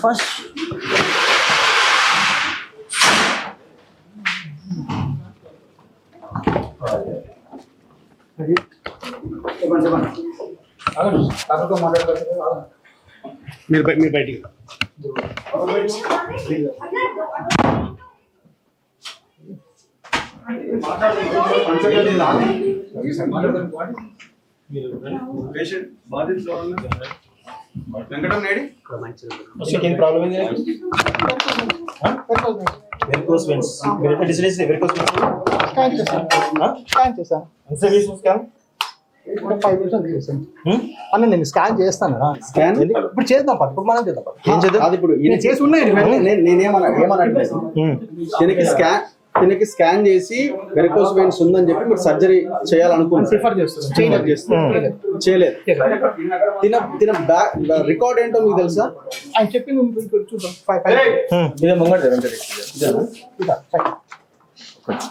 Fast. మీరు బయటికి patient బాధితులు వెంకటం నేడి ప్రాబ్లం ఏంది? Varicose veins. మీరు ఎట్లా డిసైడ్ చేసి వెరికోస్ వెయిన్స్ స్కాన్ చేశాను. స్కాన్ 5 నిమిషాలు చేశాను అన్న. నేను స్కాన్ చేస్తాను. స్కాన్ ఇప్పుడు చేద్దాం. ఇప్పుడు మనం చేద్దాం. ఏం చేద్దాం? అది ఇప్పుడు ఈయన చేసి ఉన్నాయి. దీనికి స్కాన్ చేసి వెరికోస్ వెయిన్స్ ఉందని చెప్పి మీరు సర్జరీ చేయాలనుకుంటున్నారు. ప్రిఫర్ చేస్తున్నాను. చేయలేదు. తిన రికార్డ్ ఏంటో మీకు తెలుసా? ఆయన చెప్పింది చూద్దాం. ఇదే ముంగట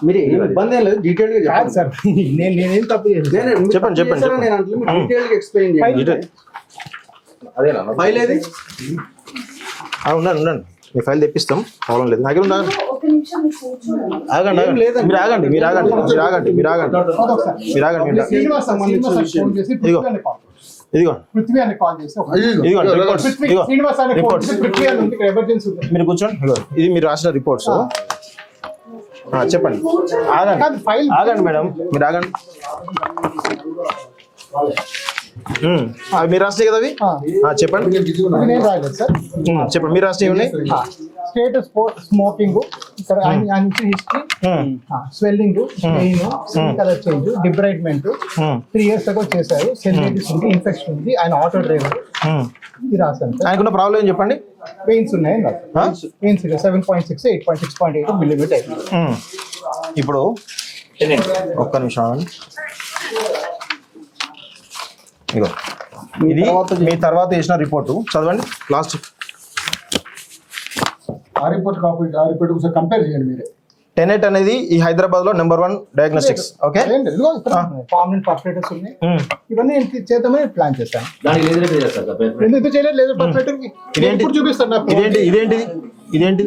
మీరు ఏం ఇబ్బంది ఏం లేదు. డీటెయిల్ గా చెప్పండి సార్. నేనేం తప్పు చేయలేదు. చెప్పండి. నేను అంటే డీటెయిల్ గా ఎక్స్ప్లెయిన్ చేయండి. అదేనా ఫైల్ ఏది? ఉండండి. మీ ఫైల్ తెప్పిస్తాం. ప్రాబ్లం లేదు. దగ్గర ఉండండి. ఆగండి. మీరు ఆగండి. మీరు కూర్చోండి. ఇది మీరు రాసిన రిపోర్ట్స్. చెప్పండి. ఆగండి మేడం. మీరు ఆగండి. మీరు రాస్తే కదా అవి. చెప్పండి. చెప్పండి. మీరు రాస్తే ఉన్నాయి. స్టేటస్ స్మోకింగ్, ఇక్కడ history, swelling, pain, skin colour change, debridement 3 years ago చేశారు. సెన్సిటివిటీస్ ఉంది, ఇన్ఫెక్షన్ ఉంది. ఆయన ఆటో డ్రైవర్. ఇది రాశాను. ఆయనకున్న ప్రాబ్లం ఏం చెప్పండి. పెయిన్స్ ఉన్నాయి. Pains 7.6, 8.6.8 millimetre. ఇప్పుడు ఒక్క నిమిషం. ఇగో ఇది మీ తర్వాత వేసిన రిపోర్టు చదవండి. లాస్ట్ ఆ రిపోర్ట్ కాపీ, ఆ రిపోర్ట్ ఒకసారి కంపేర్ చేయండి మీరే. 10-8 అనేది ఈ హైదరాబాద్ లో నెంబర్ 1 డయాగ్నోస్టిక్స్. ఓకే, కామన్ పర్ఫెక్టర్స్ ఉన్నాయి. ఇవన్నీ చేద్దామని ప్లాన్ చేశాను. ఎందుకు చేయలేదు? లేదు పర్ఫెక్టర్ చూపిస్తాను. ఇదేంటి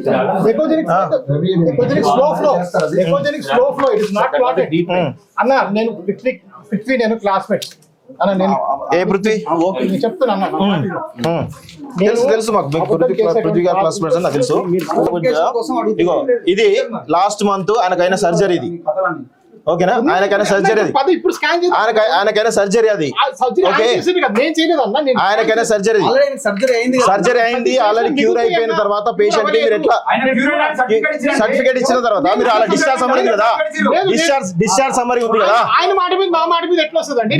slow flow. It is not clotted అన్న. నేను పృథ్వీ, నేను క్లాస్మేట్స్ అన్న. నేను ఏ పృథ్వీ? చెప్తున్నా తెలుసు మాకు. పృథ్వీ గారు క్లాస్మేట్స్ అని నాకు తెలుసు. ఇగో ఇది లాస్ట్ మంత్ ఆయనకైన సర్జరీ. ఇది ఓకేనా? ఆయనకైనా సర్జరీ అది. ఆయనకైనా సర్జరీ అది. ఓకే, ఆయనకైనా సర్జరీ అయింది. ఆల్రెడీ క్యూర్ అయిపోయిన తర్వాత పేషెంట్ కి మీరు ఎట్లా సర్టిఫికేట్ ఇచ్చిన తర్వాత మీరు అలా డిశ్చార్జ్ సమ్మరీ ఉంది కదా. డిశ్చార్జ్ సమ్మరీ ఉంది కదా.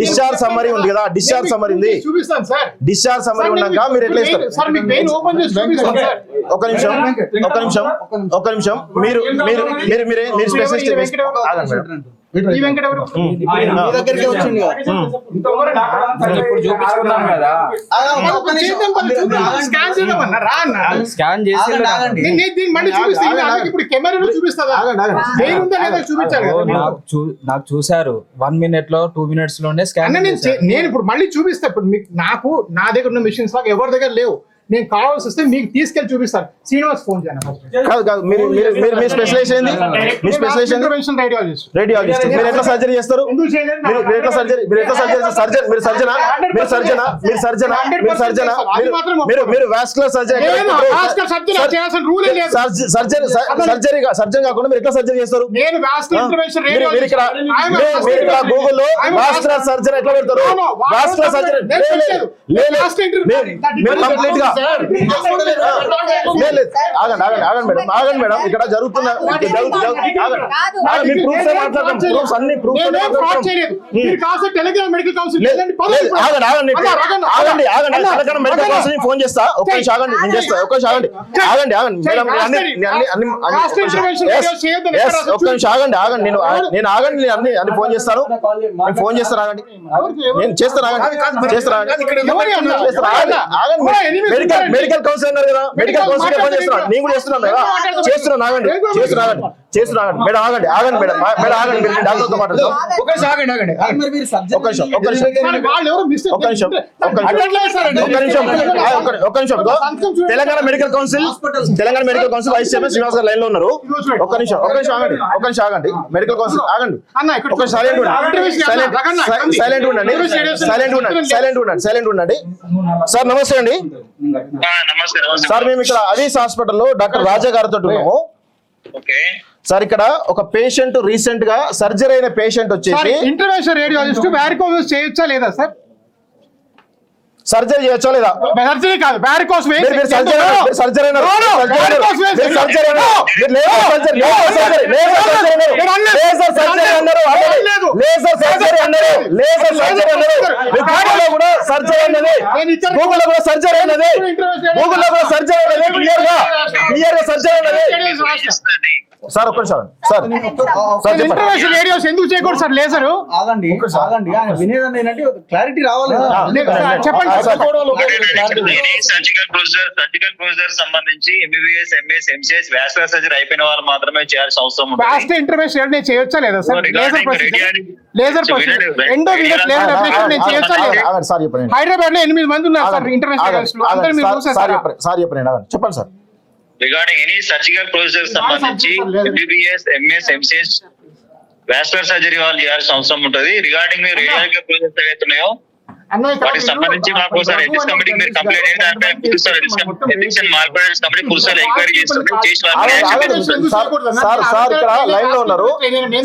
డిశ్చార్జ్ సమ్మరీ ఉంది కదా. డిశ్చార్జ్ సమ్మరీ ఉంది. డిశ్చార్జ్ సమ్మరీ ఉన్నాక మీరు ఎట్లా ఇస్తారు? ఒక నిమిషం. మీరు స్పెషలిస్ట్ స్కాన్ చేసి నాకు చూసారు. 1 minute లో 2 minutes లోనే స్కాన్. నేను ఇప్పుడు మళ్ళీ చూపిస్తా. ఇప్పుడు మీకు నా దగ్గర ఉన్న మిషన్స్ లాగా ఎవరి దగ్గర లేవు. నేను కావాల్సి వస్తే మీకు తీసుకెళ్లి చూపిస్తాను. శ్రీనివాస్ ఫోన్ చేయండి first. కాదు కాదు మీరు మీరు మీరు మీ స్పెషలైజేషన్ ఏంది? మీ స్పెషలైజేషన్ ఇంటర్వెన్షన్ రేడియాలజిస్ట్. రేడియాలజిస్ట్. మీరు ఎట్లా సర్జరీ చేస్తారు? ఎందుకు చేయలేదు? మీరు ఎట్లా సర్జరీ సర్జన్ మీరు సర్జనా మీరు సర్జనా మీరు సర్జనా మీరు సర్జనా మీరు మీరు వాస్కులర్ సర్జరీ నేను vascular surgery చేయాల్సిన రూల్ లేదు. సర్జన్ కాకుండా మీరు ఎట్లా సర్జరీ చేస్తారు? నేను vascular intervention మీరు ఇక్కడ గూగుల్లో వాస్కులర్ సర్జరీ ఎట్లా పెడతారు? వాస్కులర్ సర్జరీ మీరు కంప్లీట్ గా ఆగండి మేడం ఇక్కడ జరుగుతున్న మీ ప్రూఫ్స్ మాట్లాడతాం. ప్రూఫ్స్ అన్ని ప్రూఫ్స్ టెలిగ్రామ్ మెడికల్ కౌన్సిల్ ఆగండి మెడికల్ కౌన్సిల్ ఫోన్ చేస్తా. ఒక్క నిమిషం ఆగండి, నేను చేస్తా. ఒక్క నిమిషం ఆగండి మేడం, ఒక్క నిమిషం ఆగండి. నేను ఆగండి, నేను అన్ని ఫోన్ చేస్తాను. నేను ఫోన్ చేస్తాను. ఆగండి, నేను చేస్తాను. మెడికల్ కౌన్సిల్ అన్నారు కదా, మెడికల్ కౌన్సిల్ ఫోన్ చేస్తున్నాను. నేను కూడా చేస్తున్నాను కదా, చేస్తున్నాను. ఆగండి మేడం, ఆగండి మేడం, ఆగండి. మీరు డాక్టర్తో మాట్లాడతాం. ఒక్క నిమిషం. Telangana medical council vice chairman Srinivas గారు లైన్ లో ఉన్నారు. ఒక్క నిమిషం ఆగండి. మెడికల్ కౌన్సిల్ ఆగండి. సైలెంట్ ఉండండి. సార్ నమస్తే అండి. సార్ మేము ఇక్కడ అదీస్ హాస్పిటల్లో డాక్టర్ రాజా గారితో ఉన్నాము. సార్ ఇక్కడ ఒక పేషెంట్ రీసెంట్ గా సర్జరీ అయిన పేషెంట్ వచ్చేసి ఇంటర్వెన్షన్ రేడియాలజిస్ట్ వారికోస్ చేయొచ్చా లేదా సార్? సర్జరీ చేయొచ్చా లేదా? సర్జరీ కాదు, వారికోస్ వెయిన్స్. సర్జరీ సార్ ఒక్క నిమిషం సార్. ఇంటర్వెన్షన్ రేడియోస్ ఎందుకు చేయకూడదు సార్? లేజర్ ఆగండి. వినేదాన్ని ఏంటంటే క్లారిటీ రావాలి. చెప్పండి. సర్జికల్ ప్రొసీజర్ సంబంధించి MBBS, MS, MCS, vascular surgery అయిపోయిన వాళ్ళు మాత్రమే చేయాల్సిన అవసరం ఉంది. వాస్కులర్ ఇంటర్వెన్షన్ నేను చేయొచ్చా లేదా sir? Laser procedure, endovenous laser application నేను చేయొచ్చా లేదా? హైదరాబాద్ లో 8 మంది ఉన్నారు సార్ ఇంటర్వెన్షన్. అందరూ మీరు చెప్పండి sir. Regarding any surgical procedure సంబంధించి MBBS, MS, MCS, vascular surgery వాళ్ళు చేయాల్సిన అవసరం ఉంటుంది. రిగార్డింగ్ మీరు రేడియాలజికల్ ప్రొసీజర్స్ ఏవైతున్నాయో వాటికి సంబంధించి మాకు ఒకసారి ఎథిక్స్ కమిటీకి మీరు కంప్లైంట్ ఏంటి దానిపై ఎథిక్స్ అండ్ మాల్ప్రాక్టీస్ కమిటీ పురుషులు ఎంక్వైరీ చేస్తుంది. సార్ ఇక్కడ లైన్ లో ఉన్నారు.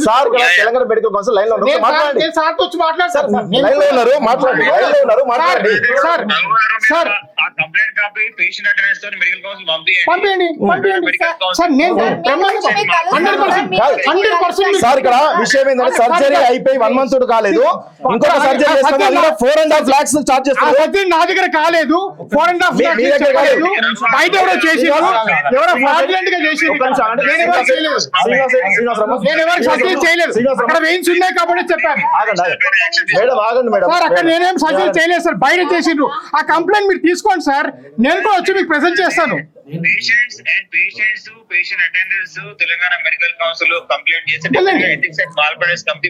సార్ ఇక్కడ తెలంగాణ మెడికల్ కౌన్సిల్ లైన్ లో ఉన్నారు. మాట్లాడండి. లైన్ లో ఉన్నారు, మాట్లాడండి. సార్ ఆ కంప్లైంట్ కాపీ పేషెంట్ అటెండెన్స్ తో మెడికల్ కౌన్సిల్ పంపించండి. సార్ ఇక్కడ విషయం ఏంటంటే సర్జరీ అయిపోయి 1 month కాలేదు, ఇంకొక సర్జరీ చేస్తాను. 4.5 lakhs చార్జ్ చేస్తారు. నా దగ్గర కాలేదు. 4.5 lakhs కాలేదు. బయట ఎవరో చేసినారు, ఎవరో ఫ్రాడ్యులెంట్ గా చేసినారు. నేను ఎవరు సర్జరీ చేయలేదు. అక్కడ వెయిన్స్ ఉన్నాయి కాబట్టి చెప్పాను. ఆగండి మేడం. సార్ అక్కడ నేనేం సర్జరీ చేయలేదు సార్, బయట చేసిండ్రు. ఆ కంప్లైంట్ మీరు తీసుకోండి సార్, నేను కూడా వచ్చి మీకు ప్రెజెంట్ చేస్తాను. Patients patient attenders Telangana medical council complaint చేసి ఎథిక్స్ అండ్ మాల్ప్రాక్టీస్ కమిటీ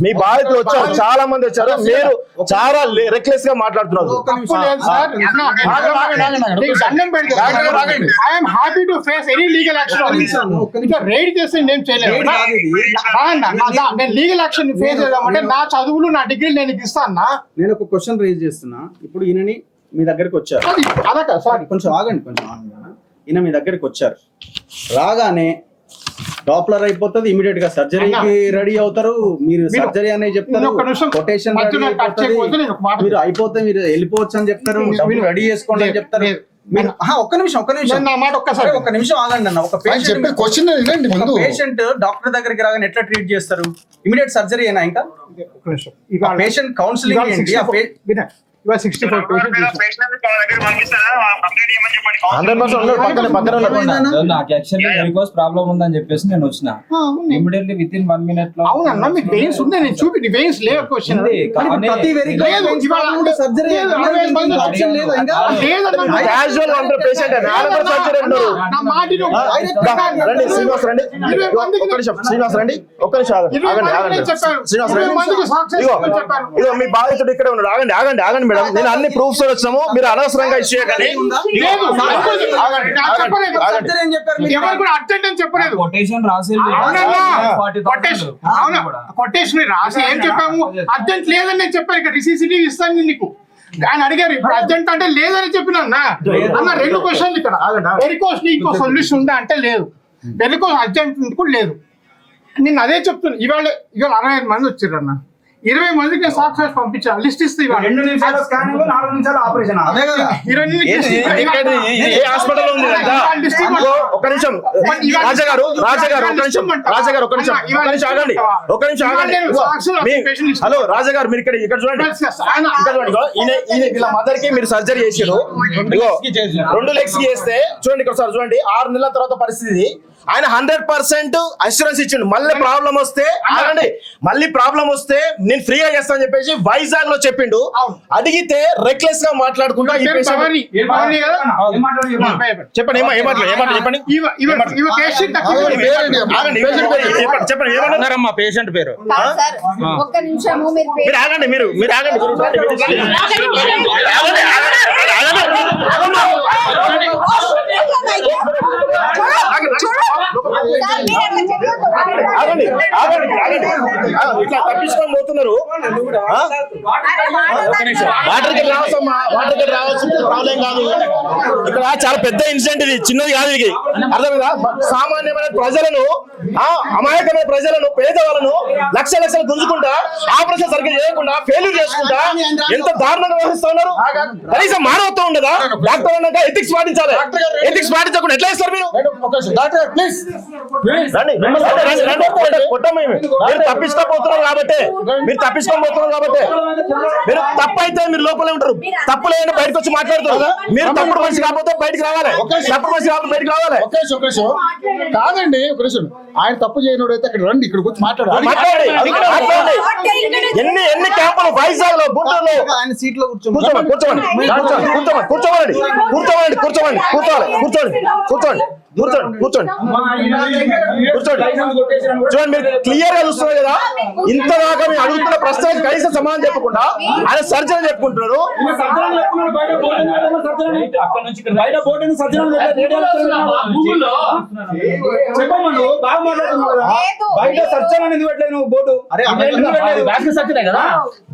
మీ బాధితులు వచ్చారు, చాలా మంది వచ్చారు. మీరు చాలా రెక్లెస్ గా మాట్లాడుతున్నారు. I'm happy to face any legal action. ఇంకా రైడ్ చేస్తే నేను చేయలేదు. నేను లీగల్ యాక్షన్ ఫేస్ చేద్దామంటే నా చదువులు, నా డిగ్రీ నేను ఇస్తాను. నేను ఒక క్వశ్చన్ రేజ్ చేస్తున్నా. ఇప్పుడు ఈయనని మీ దగ్గరికి వచ్చారు. కొంచెం ఆగండి. ఈయన మీ దగ్గరికి వచ్చారు, రాగానే డాప్లర్ అయిపోతుంది, ఇమీడియట్ గా సర్జరీకి రెడీ అవుతారు. మీరు సర్జరీ అనేది చెప్తారు, కొటేషన్ మీరు అయిపోతే మీరు వెళ్ళిపోవచ్చు అని చెప్తారు, రెడీ చేసుకోండి అని చెప్తారు. ఒక్క నిమిషం నా మాట ఒక్కసారి ఒక నిమిషం ఆగండి అన్న. ఒక పేషెంట్ డాక్టర్ దగ్గరికి రాగానే ఎట్లా ట్రీట్ చేస్తారు? ఇమీడియట్ సర్జరీ అయినా ఇంకా పేషెంట్ కౌన్సిలింగ్ ఏంటి? ఇవాళ 64 పేషెంట్ పేషెంట్ వాళ్ళ దగ్గర పంపిస్తారా అప్డేట్ చేయమని చెప్పండి 100% ఉన్నాడు, పక్కన ఉన్నాడు. నాకు యాక్చువల్లీ వెరికోస్ ప్రాబ్లం ఉందని చెప్పేసి నేను వచ్చిన ఇమిడియట్లీ విత్ ఇన్ 1 minute లో అవునన్నా మీకు వెయిన్స్ ఉన్నాయి, నేను చూపి వెయిన్స్ లేవు క్వశ్చన్ ఉంది. కానీ ప్రతి సర్జరీ క్యాజువల్ ఉంటారు పేషెంట్, నార్మల్ సర్జరీ ఉంటారు. నా మాట విను. రండి శ్రీనివాస్ రండి, ఒక్క నిమిషం శ్రీనివాస్ రండి, ఒక్క నిమిషం ఆగండి శ్రీనివాస్ రండి. ఇదిగో మీ బాధితుడు ఇక్కడే ఉన్నాడు, ఆగండి మేడం, నేను అన్ని ప్రూఫ్స్ వచ్చినాము, మీరు అనవసరంగా ఇష్యూ చేయకండి. ఎవరు కూడా అర్జెంట్ అని చెప్పలేదు. కొటేషన్ రాసి కొటేషన్ రాసి ఏం చెప్పాము, అర్జెంట్ లేదని నేను చెప్పాను. ఇక్కడ రిసీసీటీవీ ఇస్తాను నీకు. ఆయన అడిగారు ఇప్పుడు అర్జెంట్ అంటే లేదని చెప్పిన అన్న 2 క్వశ్చన్లు ఇక్కడ. వెరికోస్ నీకు సొల్యూషన్ ఉందా అంటే లేదు, వెరికోస్ అర్జెంట్ కూడా లేదు. నేను అదే చెప్తున్నా. ఇవాళ 65 మంది వచ్చారు అన్న, 20 మందికి నేను సాక్షాత్ పంపించాను, లిస్ట్ ఇస్తే 2 నిమిషాల స్కానింగ్ 4 నిమిషాల ఆపరేషన్. అదే కదా ఏ హాస్పిటల్ ఉంది కదా? ఒక్క నిమిషం రాజాగారు ఒక్క నిమిషం ఆగండి. హలో రాజాగారు, మీరు ఇక్కడ చూడండి, ఈయన వీళ్ళ మదర్ కి మీరు సర్జరీ చేసారు, 2 లెగ్స్ కి చేస్తే చూడండి ఇక్కడ సార్ చూడండి, 6 నెలల తర్వాత పరిస్థితి. ఆయన 100% అష్యూరెన్స్ ఇచ్చిండు. మళ్ళీ ప్రాబ్లం వస్తే నేను ఫ్రీగా చేస్తాను చెప్పేసి వైజాగ్ లో చెప్పిండు. అడిగితే రెక్లెస్ గా మాట్లాడుకుంటా ఈ చెప్పండి చెప్పండి ఏమన్నారమ్మా పేషెంట్ పేరు? మీరు ఆగండి, మీరు ఆగండి. ఇట్లా తప్పించుకొని పోతున్నారు. వాటర్ గేట్ రావచ్చు, ప్రాబ్లం కాదు. ఇక్కడ చాలా పెద్ద ఇన్సిడెంట్, ఇది చిన్నది కాదు. ఇది అర్థమైందా? సామాన్యమైన ప్రజలను, అమాయకమైన ప్రజలను, పేదవాళ్ళను లక్షలు గుంజుకుంటా, ఆపరేషన్ సరిగ్గా చేయకుండా ఫెయిల్యూర్ చేసుకుంటా ఎంత దారుణంగా వ్యవహరిస్తా ఉన్నారు. కనీసం మానవత్వం ఉండదా? డాక్టర్ అన్నాక ఎథిక్స్ పాటించాలి. ఎథిక్స్ పాటించకుండా ఎట్లా ఇస్తారు మీరు? మీరు తప్పించుకోపోతున్నారు కాబట్టి మీరు తప్పు అయితే మీరు లోపలే ఉంటారు. తప్పు లేని బయటకు వచ్చి మాట్లాడుతారు. మీరు తప్పుడు మనిషి కాకపోతే బయటకు రావాలి. కాదండి ఒక నిమిషం, ఆయన తప్పు చేయనోడు అయితే అక్కడ రండి, ఇక్కడ కూర్చొని మాట్లాడాలి. ఎన్ని క్యాంపులు వైజాగ్ లో, గుంటూరులో ఆయన సీట్ లో కూర్చోండి. చూడండి, మీరు క్లియర్ గా చూస్తున్నారు కదా. ఇంతదాకా మేము అడుగుతున్న ప్రశ్న కనీసం సమాధానం చెప్పకుండా ఆయన సర్జరీ చెప్పుకుంటున్నారు.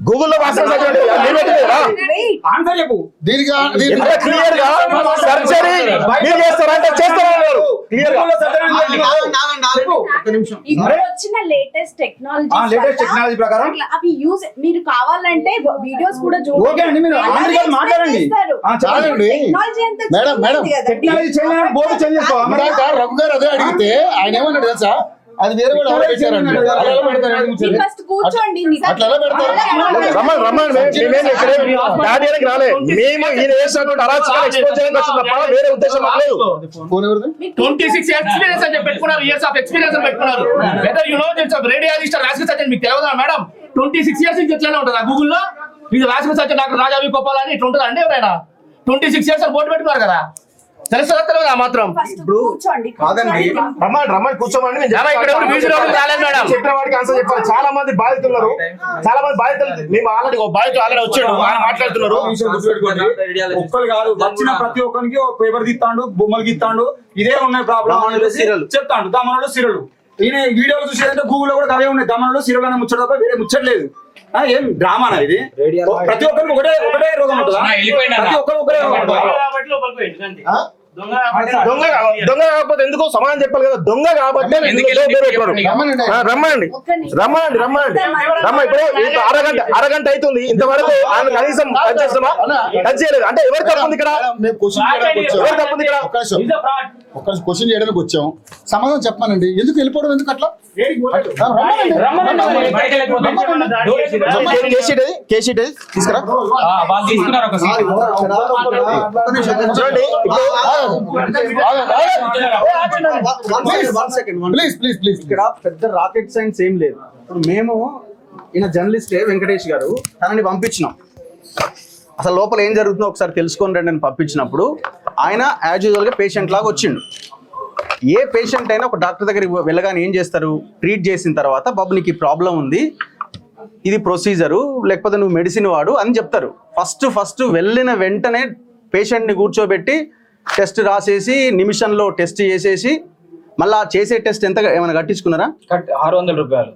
గూగుల్లో క్లియర్ గా సర్జరీ మీరు చేస్తారంటే చేస్తారన్నారు. వచ్చిన లేటెస్ట్ టెక్నాలజీ ప్రకారం అవి యూజ్ మీరు కావాలంటే వీడియోస్ కూడా మాట్లాడండి. రఘు గారు అదే అడిగితే ఆయన ఏమన్నాడు తెలుసా, అది వేరే కూడా కూర్చోండి. రమ్మని రాలే, మేము ఈయన చేసినటువంటి అరాచకాలు ఎక్స్పోజ్ చేయడానికి వచ్చింది తప్ప వేరే ఉద్దేశం లేదు. 26 ఎక్స్పీరియన్స్ అని పెట్టుకున్నారు, ఇయర్స్ ఆఫ్ ఎక్స్పీరియన్స్ పెట్టుకున్నారు. Whether you know this radiologist రాజకీయ సర్జన్ మీకు తెలియదా మేడం? 26 ఇయర్స్ నుంచి ఎట్లా ఉంటుందా గూగుల్లో? ఇది రాజకీయ సర్జన్ డాక్టర్ రాజావి గోపాల్ అని ఇట్లా ఉంటుందా అండి? ఎవరైనా 26 ఇయర్స్ అని బోర్డు పెట్టుకున్నారు కదా, తెలుస్తుందా తెలియదా మాత్రం? రమ్మని కూర్చోమని చెప్పిన వాడికి ఆన్సర్ చెప్పాలి. చాలా మంది బాధితులు, మేము ఆల్రెడీ వచ్చాడు, ఆయన మాట్లాడుతున్నారు. ఒక్కరు కాదు, వచ్చిన ప్రతి ఒక్కరికి పేపర్ తీస్తాడు, బొమ్మలు గీస్తాడు, ఇదే ఉన్నాయి ప్రాబ్లం చెప్తాడు. దమనంలో సిరలు ఈయన వీడియోలు చూసేదంటే గూగుల్లో కూడా అవే ఉన్నాయి. దమనంలో సిరలు అనే ముచ్చట తప్ప వేరే ముచ్చట్లేదు. ఏం డ్రామానా ఇది? ప్రతి ఒక్కరికి ఒకటే రోగం ఉంటుందా? ప్రతి ఒక్కరు ఒకటే రోగం ఉంటుందా? దొంగ కాకపోతే ఎందుకు సమాధానం చెప్పాలి కదా. దొంగ కాబట్టి రమ్మండి ఇప్పుడు అరగంట అవుతుంది, ఇంతవరకు ఆయన కనీసం టచ్ చేస్తామా? టచ్ చేయలేదు అంటే ఎవరు తప్పుంది ఇక్కడ? ఎవరు తప్పుంది ఇక్కడ? ఒక్క క్వశ్చన్ చేయడానికి వచ్చాం, సమాధానం చెప్పానండి. ఎందుకు వెళ్ళిపోవడం, ఎందుకు అట్లా? కేసీట్ తీసుకురా చూడండి. ప్లీజ్ ఇక్కడ పెద్ద రాకెట్ సైన్స్ ఏం లేదు. ఇప్పుడు మేము ఈయన జర్నలిస్టే వెంకటేష్ గారు, తనని పంపించినాం. అసలు లోపల ఏం జరుగుతుందో ఒకసారి తెలుసుకొని రండి అని పంపించినప్పుడు ఆయన యాజ్ యూజువల్ గా పేషెంట్ లాగా వచ్చిండు. ఏ పేషెంట్ అయినా ఒక డాక్టర్ దగ్గరికి వెళ్ళగానే ఏం చేస్తారు? ట్రీట్ చేసిన తర్వాత బాబు నీకు ఈ ప్రాబ్లం ఉంది, ఇది ప్రొసీజరు, లేకపోతే నువ్వు మెడిసిన్ వాడు అని చెప్తారు. ఫస్ట్ వెళ్ళిన వెంటనే పేషెంట్ని కూర్చోబెట్టి టెస్ట్ రాసేసి నిమిషంలో టెస్ట్ చేసేసి మళ్ళీ చేసే టెస్ట్ ఎంత ఏమైనా కట్టించుకున్నారా? 600 రూపాయలు.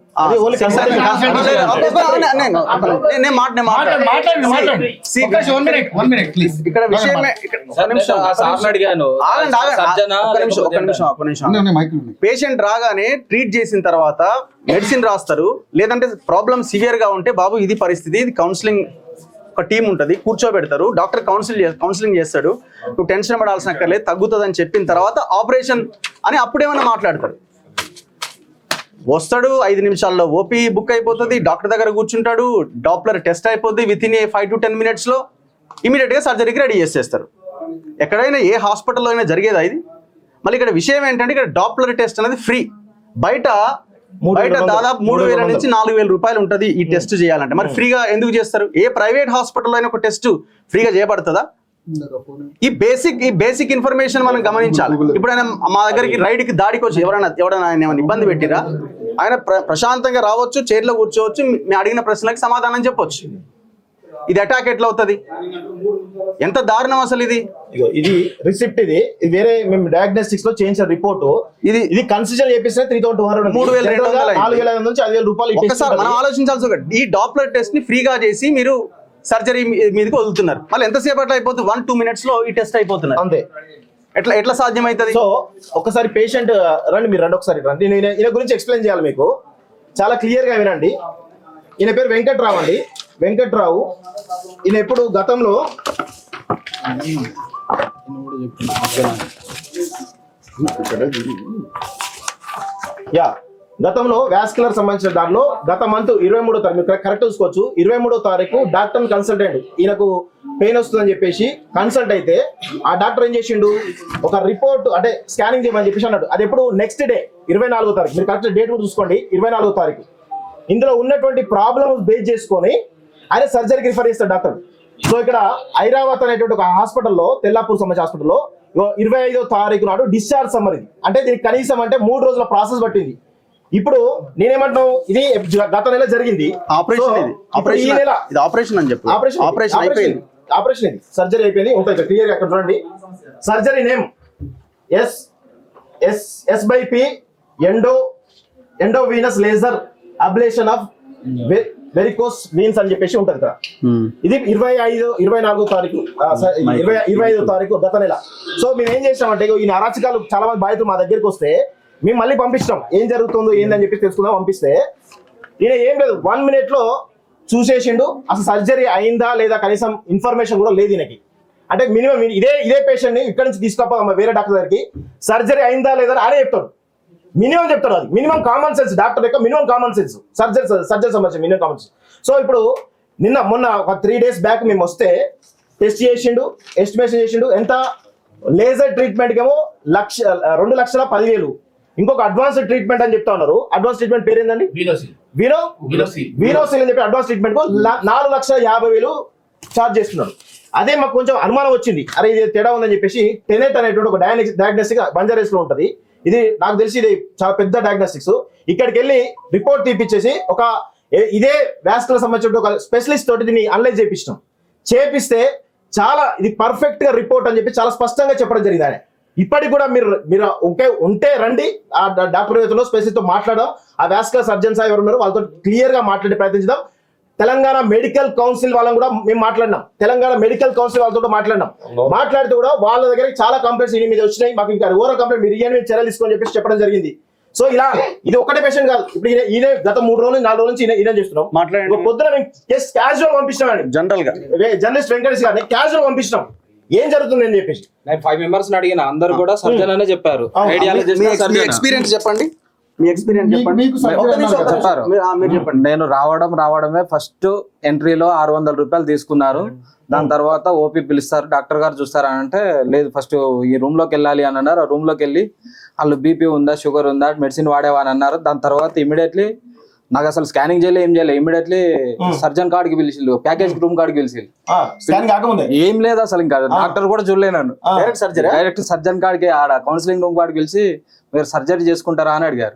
ఇక్కడ విషయమే పేషెంట్ రాగానే ట్రీట్ చేసిన తర్వాత మెడిసిన్ రాస్తారు. లేదంటే ప్రాబ్లం సివియర్ గా ఉంటే బాబు ఇది పరిస్థితి, ఇది కౌన్సిలింగ్ ఒక టీం ఉంటుంది, కూర్చోబెడతారు, డాక్టర్ కౌన్సిలింగ్ చేస్తాడు, నువ్వు టెన్షన్ పడాల్సిన అక్కర్లేదు, తగ్గుతుంది అని చెప్పిన తర్వాత ఆపరేషన్ అని అప్పుడేమన్నా మాట్లాడతారు. వస్తాడు 5 నిమిషాల్లో ఓపీ బుక్ అయిపోతుంది, డాక్టర్ దగ్గర కూర్చుంటాడు, డాప్లర్ టెస్ట్ అయిపోద్ది, విత్ ఇన్ 5 to 10 minutes లో ఇమీడియట్ గా సర్జరీకి రెడీ చేసేస్తారు. ఎక్కడైనా ఏ హాస్పిటల్లో అయినా జరిగేదా ఇది? మళ్ళీ ఇక్కడ విషయం ఏంటంటే ఇక్కడ డాప్లర్ టెస్ట్ అనేది ఫ్రీ. బయట దాదాపు 3,000 నుంచి 4,000 రూపాయలు ఉంటుంది ఈ టెస్ట్ చేయాలంటే. మరి ఫ్రీగా ఎందుకు చేస్తారు? ఏ ప్రైవేట్ హాస్పిటల్ అయినా ఒక టెస్ట్ ఫ్రీగా చేయబడుతుందా? ఈ బేసిక్ ఇన్ఫర్మేషన్ మనం గమనించాలి. ఇప్పుడు ఆయన మా దగ్గరికి రైడ్కి దాడికి వచ్చి ఎవరైనా ఆయన ఏమైనా ఇబ్బంది పెట్టిరా? ఆయన ప్రశాంతంగా రావచ్చు, చైర్లో కూర్చోవచ్చు, మేము అడిగిన ప్రశ్నలకు సమాధానం చెప్పొచ్చు. ఇది అటాక్ ఎట్లా అవుతుంది? ఎంత దారుణం అసలు ఇది. ఇది రిసిప్ట్, ఇది వేరే మేము డయాగ్నోస్టిక్స్ లో చేయించిన రిపోర్ట్. ఇది కన్సిడర్ చేపిస్తే 3,200 4,500 నుంచి 5,000 రూపాయలు. ఒకసారి మనం ఆలోచించాల్సి ఒకటి, ఈ డాప్లర్ టెస్ట్ ని ఫ్రీగా చేసి మీరు సర్జరీ మీదకి వదులుతున్నారు. మళ్ళీ ఎంతసేపు అట్లా అయిపోతుంది? 1-2 minutes లో ఈ టెస్ట్ అయిపోతున్నారు అంతే. ఎట్లా సాధ్యమవుతుంది? సో ఒకసారి పేషెంట్ మీరు రండి, ఒకసారి రండి. నేను ఈయన గురించి ఎక్స్ప్లెయిన్ చేయాలి మీకు, చాలా క్లియర్ గా వినండి. ఈయన పేరు వెంకట్రావు అండి. వెంకట్రావు ఈయన ఎప్పుడు గతంలో గతంలో వాస్కులర్ సంబంధించిన దానిలో గత మంత్ 23వ తారీఖు కరెక్ట్ చూసుకోవచ్చు. 23వ తారీఖు డాక్టర్ కన్సల్టెంట్ ఈయనకు పెయిన్ వస్తుందని చెప్పేసి కన్సల్ట్ అయితే ఆ డాక్టర్ ఏం చేసిండు, ఒక రిపోర్ట్ అంటే స్కానింగ్ చేయమని చెప్పేసి అన్నాడు. అది ఎప్పుడు నెక్స్ట్ డే 24వ తారీఖు. మీరు కరెక్ట్ డేట్ కూడా చూసుకోండి, 24వ తారీఖు. ఇందులో ఉన్నటువంటి ప్రాబ్లమ్ బేస్ చేసుకొని ఆయన సర్జరీకి రిఫర్ చేస్తాడు డాక్టర్. సో ఇక్కడ ఐరావత్ అనేటువంటి ఒక హాస్పిటల్లో, తెల్లాపూర్ సంబంధించిన హాస్పిటల్లో 25వ తారీఖు నాడు డిశ్చార్జ్ సమ్మర్. ఇది అంటే దీనికి కనీసం అంటే 3 రోజుల ప్రాసెస్ పట్టింది. ఇప్పుడు నేనేమంటున్నావు, ఇది గత నెల జరిగింది ఆపరేషన్ అని చెప్పి ఆపరేషన్ అయిపోయింది. ఆపరేషన్ ఇది సర్జరీ అయిపోయింది. ఉంటుంది క్లియర్ అక్కడ చూడండి. Surgery name S/P endovenous laser ablation of varicose veins అని చెప్పేసి ఉంటుంది ఇక్కడ. ఇది 24వ తారీఖు 25వ తారీఖు గత నెల. సో మేము ఏం చేసామంటే ఈ అరాచకాలు చాలా మంది బాధితులు మా దగ్గరికి వస్తే మేము మళ్ళీ పంపిస్తాం, ఏం జరుగుతుందో ఏందని చెప్పి తెలుసుకుందాం. పంపిస్తే ఈయన ఏం లేదు, 1 minute లో చూసేసిండు. అసలు సర్జరీ అయిందా లేదా కనీసం ఇన్ఫర్మేషన్ కూడా లేదు ఈయనకి. అంటే మినిమం ఇదే పేషెంట్ ని ఇక్కడ నుంచి తీసుకోపోదాం వేరే డాక్టర్ దగ్గరికి, సర్జరీ అయిందా లేదా అని ఆయన చెప్తాడు. మినిమం చెప్తాడు. అది మినిమం కామన్ సెన్స్, డాక్టర్ యొక్క మినిమం కామన్ సెన్స్, సర్జరీ సంబంధించిన మినిమం కామన్ సెన్స్. సో ఇప్పుడు మొన్న ఒక 3 days బ్యాక్ మేము వస్తే టెస్ట్ చేసిండు, ఎస్టిమేషన్ చేసిండు. ఎంత లేజర్ ట్రీట్మెంట్ కేమో 2,10,000. ఇంకొక అడ్వాన్స్ ట్రీట్మెంట్ అని చెప్తా ఉన్నారు. అడ్వాన్స్ ట్రీట్మెంట్ పేరు ఏంటండి? వీనోసిల్ అని చెప్పి అడ్వాన్స్ ట్రీట్మెంట్ కు 4,50,000 ఛార్జ్ చేస్తున్నారు. అదే మాకు కొంచెం అనుమానం వచ్చింది, అరే ఇది తేడా ఉందని చెప్పేసి టెనెట్ అనేటువంటి ఒక డయాగ్నోస్టిక్ బంజారాస్ లో ఉంటుంది. ఇది నాకు తెలిసి ఇది చాలా పెద్ద డయాగ్నోస్టిక్స్. ఇక్కడికి వెళ్ళి రిపోర్ట్ తీపిచ్చేసి ఇదే వాస్కులర్ సంబంధించిన ఒక స్పెషలిస్ట్ తోటి దీన్ని అనలైజ్ చేపిస్తే చాలా ఇది పర్ఫెక్ట్ గా రిపోర్ట్ అని చెప్పి చాలా స్పష్టంగా చెప్పడం జరిగింది. ఆయన ఇప్పటికి కూడా మీరు ఉంటే రండి, ఆ డాక్టర్ స్పెషలిస్ట్ తో మాట్లాడదాం, ఆ వాస్కులర్ సర్జన్స్ ఎవరు ఉన్నారో వాళ్ళతో క్లియర్ గా మాట్లాడే ప్రయత్నించదాం. తెలంగాణ మెడికల్ కౌన్సిల్ వాళ్ళని కూడా మేము మాట్లాడినాం. తెలంగాణ మెడికల్ కౌన్సిల్ వాళ్ళతో మాట్లాడినాం. మాట్లాడితే కూడా వాళ్ళ దగ్గర చాలా కంప్లైంట్స్ ఈయన మీద వచ్చినాయి. మాకు ఇంకా ఓవర్ కంప్లైంట్ మీరు ఇయ్యని చర్యలు తీసుకొని చెప్పేసి చెప్పడం జరిగింది. సో ఇలా ఇది ఒకటే పేషెంట్ కాదు. ఇప్పుడు ఈయన గత 3 రోజులు 4 రోజుల నుంచి ఈయన చేస్తున్నాం. మాట్లాడండి. పొద్దున మేము కేసు క్యాజువల్ పంపిస్తున్నాం. జనరల్ గా జర్నలిస్ట్ వెంకటేష్ గారిని క్యాజువల్ పంపిస్తున్నాం. ఏం జరుగుతుంది అని చెప్పేసి నేను 5 మెంబర్స్ అడిగిన, అందరు కూడా సర్జన్ అనే చెప్పారు. మీ ఎక్స్పీరియన్స్ చెప్పండి. మీ ఎక్స్పీరియన్స్ చెప్పండి. చెప్పారు. మీరు చెప్పండి. నేను రావడమే ఫస్ట్ ఎంట్రీలో 600 రూపాయలు తీసుకున్నారు. దాని తర్వాత ఓపీ పిలుస్తారు, డాక్టర్ గారు చూస్తారు అని అంటే లేదు ఫస్ట్ ఈ రూమ్ లోకి వెళ్ళాలి అని అన్నారు. ఆ రూమ్ లోకి వెళ్ళి వాళ్ళు బీపీ ఉందా, షుగర్ ఉందా, మెడిసిన్ వాడేవా అని అన్నారు. దాని తర్వాత ఇమీడియట్లీ నాకు అసలు స్కానింగ్ చేయలేదు, ఏం చేయలేదు. ఇమీడియట్లీ సర్జన్ కార్డ్ కి పిలిచిల్లు, ప్యాకేజ్ రూమ్ కార్డ్ కి పిలిచిల్లు. ఏం లేదు అసలు, ఇంకా డాక్టర్ కూడా చూడలే నన్ను. డైరెక్ట్ సర్జన్ కార్డ్ కి ఆడ కౌన్సిలింగ్ రూమ్ కార్డ్ పిలిచి మీరు సర్జరీ చేసుకుంటారా అని అడిగారు.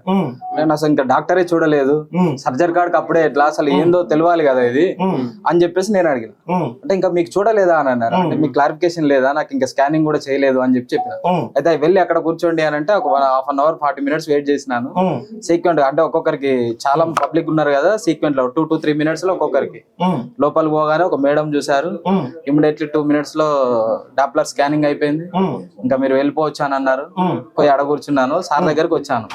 నేను అసలు ఇంకా డాక్టరే చూడలేదు, సర్జరీ కార్డ్ అప్పుడే ఎట్లా అసలు ఏందో తెలియాలి కదా ఇది అని చెప్పేసి నేను అడిగిన. అంటే ఇంకా మీకు చూడలేదా అని అన్నారు. అంటే మీకు క్లారిఫికేషన్ లేదా, నాకు ఇంకా స్కానింగ్ కూడా చేయలేదు అని చెప్పిన. అయితే వెళ్ళి అక్కడ కూర్చోండి అని అంటే ఒక 1/2 అవర్ 40 మినిట్స్ వెయిట్ చేసినాను. సీక్వెంట్ అంటే ఒక్కొక్కరికి చాలా పబ్లిక్ ఉన్నారు కదా, సీక్వెంట్ లో 2 to 3 మినిట్స్ లో ఒక్కొక్కరికి. లోపలికి పోగానే ఒక మేడం చూసారు. ఇమీడియట్లీ 2 మినిట్స్ లో డాప్లర్ స్కానింగ్ అయిపోయింది. ఇంకా మీరు వెళ్ళిపోవచ్చు అని అన్నారు. పోయి అడ కూర్చున్నాను. సార్ దగ్గరకు వచ్చాను.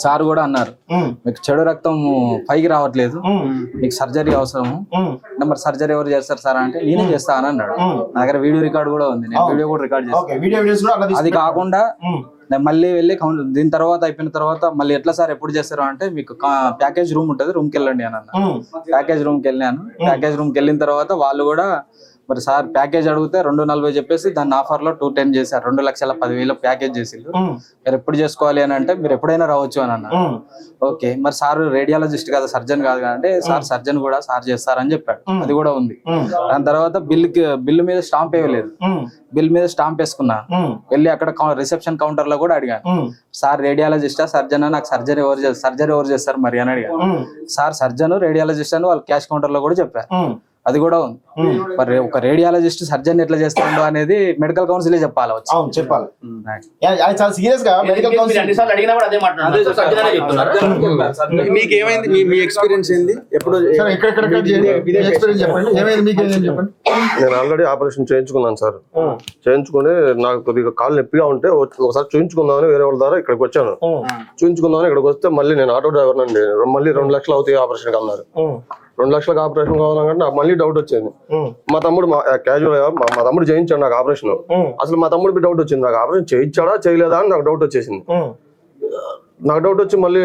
సార్ కూడా అన్నారు మీకు చెడు రక్తం పైకి రావట్లేదు, మీకు సర్జరీ అవసరము. మరి సర్జరీ ఎవరు చేస్తారు సార్ అంటే నేనే చేస్తా అని అన్నాడు. నా దగ్గర వీడియో రికార్డ్ కూడా ఉంది, నేను వీడియో కూడా రికార్డ్ చేస్తాను. అది కాకుండా నేను మళ్ళీ వెళ్ళి దీని తర్వాత అయిపోయిన తర్వాత మళ్ళీ ఎట్లా సార్ ఎప్పుడు చేస్తారు అంటే మీకు ప్యాకేజ్ రూమ్ ఉంటుంది, రూమ్కి వెళ్ళండి అని అన్నా. ప్యాకేజ్ రూమ్కి వెళ్ళాను. ప్యాకేజ్ రూమ్కి వెళ్ళిన తర్వాత వాళ్ళు కూడా మరి సార్ ప్యాకేజ్ అడిగితే 240 చెప్పేసి దాన్ని ఆఫర్ లో 210 చేశారు. 2,10,000 ప్యాకేజ్ చేసిండు. మీరు ఎప్పుడు చేసుకోవాలి అని అంటే మీరు ఎప్పుడైనా రావచ్చు అని అన్నారు. ఓకే మరి సార్ రేడియాలజిస్ట్ కదా, సర్జన్ కాదు అంటే సార్ సర్జన్ కూడా సార్ చేస్తారని చెప్పాడు. అది కూడా ఉంది. దాని తర్వాత బిల్లు మీద స్టాంప్ వేయలేదు. బిల్ మీద స్టాంప్ వేసుకున్నా. వెళ్ళి అక్కడ రిసెప్షన్ కౌంటర్ లో కూడా అడిగాను, సార్ రేడియాలజిస్టా సర్జన్, నాకు సర్జరీ ఎవరు చేస్తారు మరి అని అడిగాను. సార్ సర్జన్ రేడియాలజిస్ట్ అని వాళ్ళు క్యాష్ కౌంటర్ లో కూడా చెప్పారు. అది కూడా ఉంది. మరి ఒక రేడియాలజిస్ట్ సర్జన్ ఎట్లా చేస్తాడో అనేది మెడికల్ కౌన్సిల్ చెప్పాలి. చెప్పాలి చాలా సీరియస్ గా మెడికల్ కౌన్సిల్ అడిగినా కూడా అదే మాట్లాడుతున్నారు. మీకు ఏమైంది, మీ ఎక్స్పీరియన్స్ ఏంది? ఎప్పుడు నేను ఆల్రెడీ ఆపరేషన్ చేయించుకున్నాను సార్. చేయించుకుని నాకు కొద్దిగా కాళ్ళు నొప్పిగా ఉంటే ఒకసారి చూయించుకుందామని వేరే వాళ్ళ ద్వారా ఇక్కడికి వచ్చాను. చూయించుకుందామని ఇక్కడికి వస్తే మళ్ళీ నేను ఆటో డ్రైవర్ అండి, మళ్ళీ 2 లక్షలు అవుతాయి ఆపరేషన్ అన్నారు. 2 లక్షలకు ఆపరేషన్ కావాలంటే నాకు మళ్ళీ డౌట్ వచ్చింది. మా తమ్ముడు క్యాజువల్ గా మా తమ్ముడు చేయించాడు నాకు ఆపరేషన్. అసలు మా తమ్ముడికి డౌట్ వచ్చింది, నాకు ఆపరేషన్ చేయించాడా చేయలేదా అని నాకు డౌట్ వచ్చేసింది. నాకు డౌట్ వచ్చి మళ్ళీ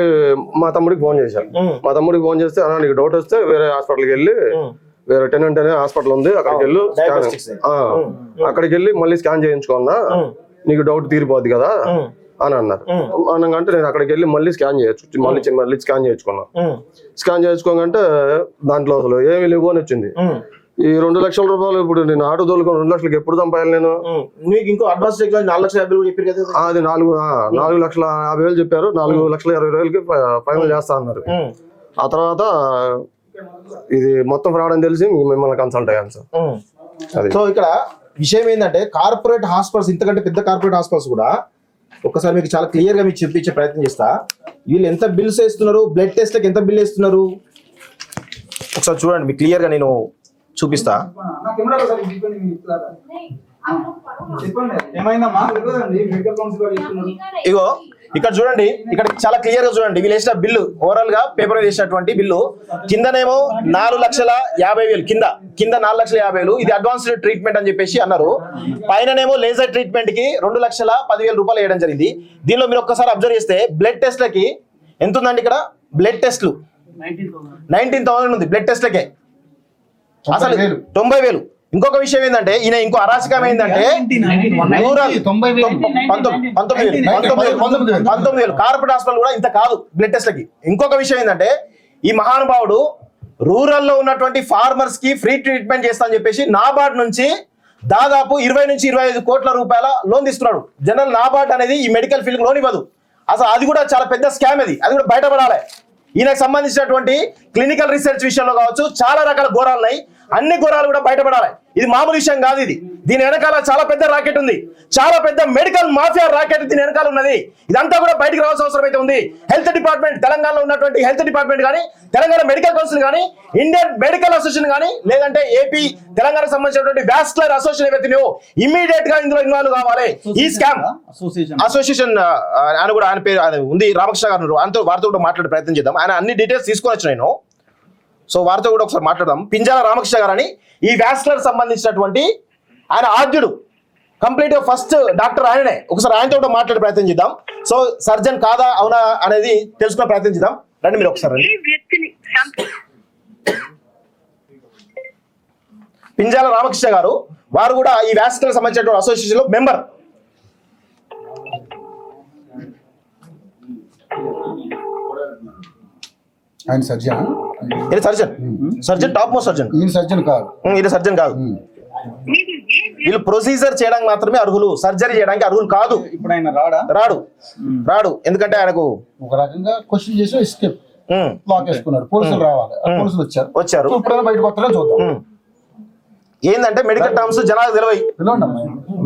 మా తమ్ముడికి ఫోన్ చేశాను. మా తమ్ముడికి ఫోన్ చేస్తే అన్నా నీకు డౌట్ వస్తే వేరే హాస్పిటల్కి వెళ్ళి, వేరే టెనెంట్ అనే హాస్పిటల్ ఉంది అక్కడికి వెళ్ళి అక్కడికి వెళ్ళి మళ్ళీ స్కాన్ చేయించుకున్నా, నీకు డౌట్ తీరిపోద్ది కదా అని అన్నారు. అనగాంటే నేను అక్కడికి వెళ్ళి మళ్ళీ స్కాన్ చేయొచ్చు, మళ్ళీ స్కాన్ చేయించుకున్నా. స్కాన్ చేయించుకోగానే దాంట్లో అసలు ఏమి లేవు అని వచ్చింది. ఈ 2 లక్షల రూపాయలు ఇప్పుడు నేను ఆటో తోలుకొని 2 లక్షలకి ఎప్పుడు సంపాయాలి నేను? మీకు ఇంకో అడ్వాన్స్ 4,50,000 చెప్పారు కదా. అది 4,50,000 చెప్పారు. 4,20,000కి ఫైనల్ చేస్తా అన్నారు. ఆ తర్వాత ఇది మొత్తం ఫ్రాడ్ అని తెలిసి మిమ్మల్ని కన్సల్ట్ అయ్యాను సార్. సో ఇక్కడ విషయం ఏంటంటే కార్పొరేట్ హాస్పిటల్స్, ఇంతకంటే పెద్ద కార్పొరేట్ హాస్పిటల్స్ కూడా ఒక్కసారి మీకు చాలా క్లియర్ గా మీకు చూపించే ప్రయత్నం చేస్తా. వీళ్ళు ఎంత బిల్స్ వేస్తున్నారు, బ్లడ్ టెస్ట్ లకు ఎంత బిల్ వేస్తున్నారు ఒకసారి చూడండి. మీకు క్లియర్ గా నేను చూపిస్తా. ఇగో ఇక్కడ చూడండి, ఇక్కడ చాలా క్లియర్ గా చూడండి. వీళ్ళు వేసిన బిల్లు ఓవరాల్ గా పేపర్ వేసినటువంటి బిల్లు కిందనేమో 4,50,000 కింద 4,50,000 ఇది అడ్వాన్స్డ్ ట్రీట్మెంట్ అని చెప్పేసి అన్నారు. పైననేమో లేజర్ ట్రీట్మెంట్ కి 2,10,000 రూపాయలు వేయడం జరిగింది. దీనిలో మీరు ఒక్కసారి అబ్జర్వ్ చేస్తే బ్లడ్ టెస్ట్లకి ఎంత ఉందండి? ఇక్కడ బ్లడ్ టెస్ట్లు 19,000 ఉంది బ్లడ్ టెస్ట్లకే, అసలు 90,000. ఇంకొక విషయం ఏంటంటే ఈయన ఇంకో అరాచకం ఏంటంటే 19,000 కార్పొరేట్ హాస్పిటల్ కూడా ఇంత కాదు బ్లడ్ టెస్ట్లకి. ఇంకొక విషయం ఏంటంటే ఈ మహానుభావుడు రూరల్ లో ఉన్నటువంటి ఫార్మర్స్ కి ఫ్రీ ట్రీట్మెంట్ చేస్తా అని చెప్పేసి నాబార్డ్ నుంచి దాదాపు 20 నుంచి 25 కోట్ల రూపాయల లోన్ తీసుకున్నాడు. జనరల్ నాబార్డ్ అనేది ఈ మెడికల్ ఫీల్డ్ లోన్ ఇవ్వదు. అసలు అది కూడా చాలా పెద్ద స్కామ్. అది కూడా బయటపడాలి. ఈయనకు సంబంధించినటువంటి క్లినికల్ రీసెర్చ్ విషయంలో కావచ్చు చాలా రకాల ఘోరాలు ఉన్నాయి. అన్ని ఘోరాలు కూడా బయటపడాలి. ఇది మామూలు విషయం కాదు. ఇది దీని వెనకాల చాలా పెద్ద రాకెట్ ఉంది, చాలా పెద్ద మెడికల్ మాఫియా రాకెట్ దీని వెనకాల ఉన్నది. ఇదంతా కూడా బయటికి రావాల్సిన అవసరం అయితే ఉంది. హెల్త్ డిపార్ట్మెంట్, తెలంగాణలో ఉన్నటువంటి హెల్త్ డిపార్ట్మెంట్ కానీ, తెలంగాణ మెడికల్ కౌన్సిల్ కానీ, ఇండియన్ మెడికల్ అసోసియేషన్ కానీ, లేదంటే ఏపీ తెలంగాణకు సంబంధించినటువంటి వాస్కులర్ అసోసియేషన్ ఏవైతే ఇమ్మీడియట్ గా ఇందులో ఇన్వాల్వ్ కావాలి. ఈ స్కామ్ అసోసియేషన్ ఆయన కూడా, ఆయన పేరు ఉంది రామకృష్ణ గారు, ఆయనతో వారితో కూడా మాట్లాడే ప్రయత్నం చేద్దాం. ఆయన అన్ని డీటెయిల్స్ తీసుకొని వచ్చి నేను, సో వారితో కూడా ఒకసారి మాట్లాడదాం. పింజాల రామకృష్ణ గారు అని ఈ వాస్కులర్ సంబంధించినటువంటి ఆయన ఆద్యుడు, కంప్లీట్ ఫస్ట్ డాక్టర్ ఆయననే. ఒకసారి ఆయనతో కూడా మాట్లాడే ప్రయత్నం చేద్దాం. సో సర్జన్ కాదా అవునా అనేది తెలుసుకునే ప్రయత్నం చేద్దాం. రండి మీరు ఒకసారి రండి. పింజాల రామకృష్ణ గారు, వారు కూడా ఈ వాస్కులర్ సంబంధించినటువంటి అసోసియేషన్ లో మెంబర్. ఆయన సర్జన్, ఇది surgeon, surgeon top most surgeon. ఈయన సర్జన్ కాదు, ఇది సర్జన్ కాదు. వీళ్ళు ప్రొసీజర్ చేయడానికి మాత్రమే అర్హులు, సర్జరీ చేయడానికి అర్హులు కాదు. ఇప్పుడు ఆయన రాడు ఎందుకంటే ఆయనకు ఒక రకంగా క్వశ్చన్ చేసి ఎస్కేప్ లాక్ వేసుకున్నాడు. పోలీసులు రావాలి, పోలీసులు వచ్చారు. ఇప్పుడైనా బయటకు వస్తారని చూద్దాం. ఏంటంటే మెడికల్ టర్మ్స్ జనాలకు తెలివై,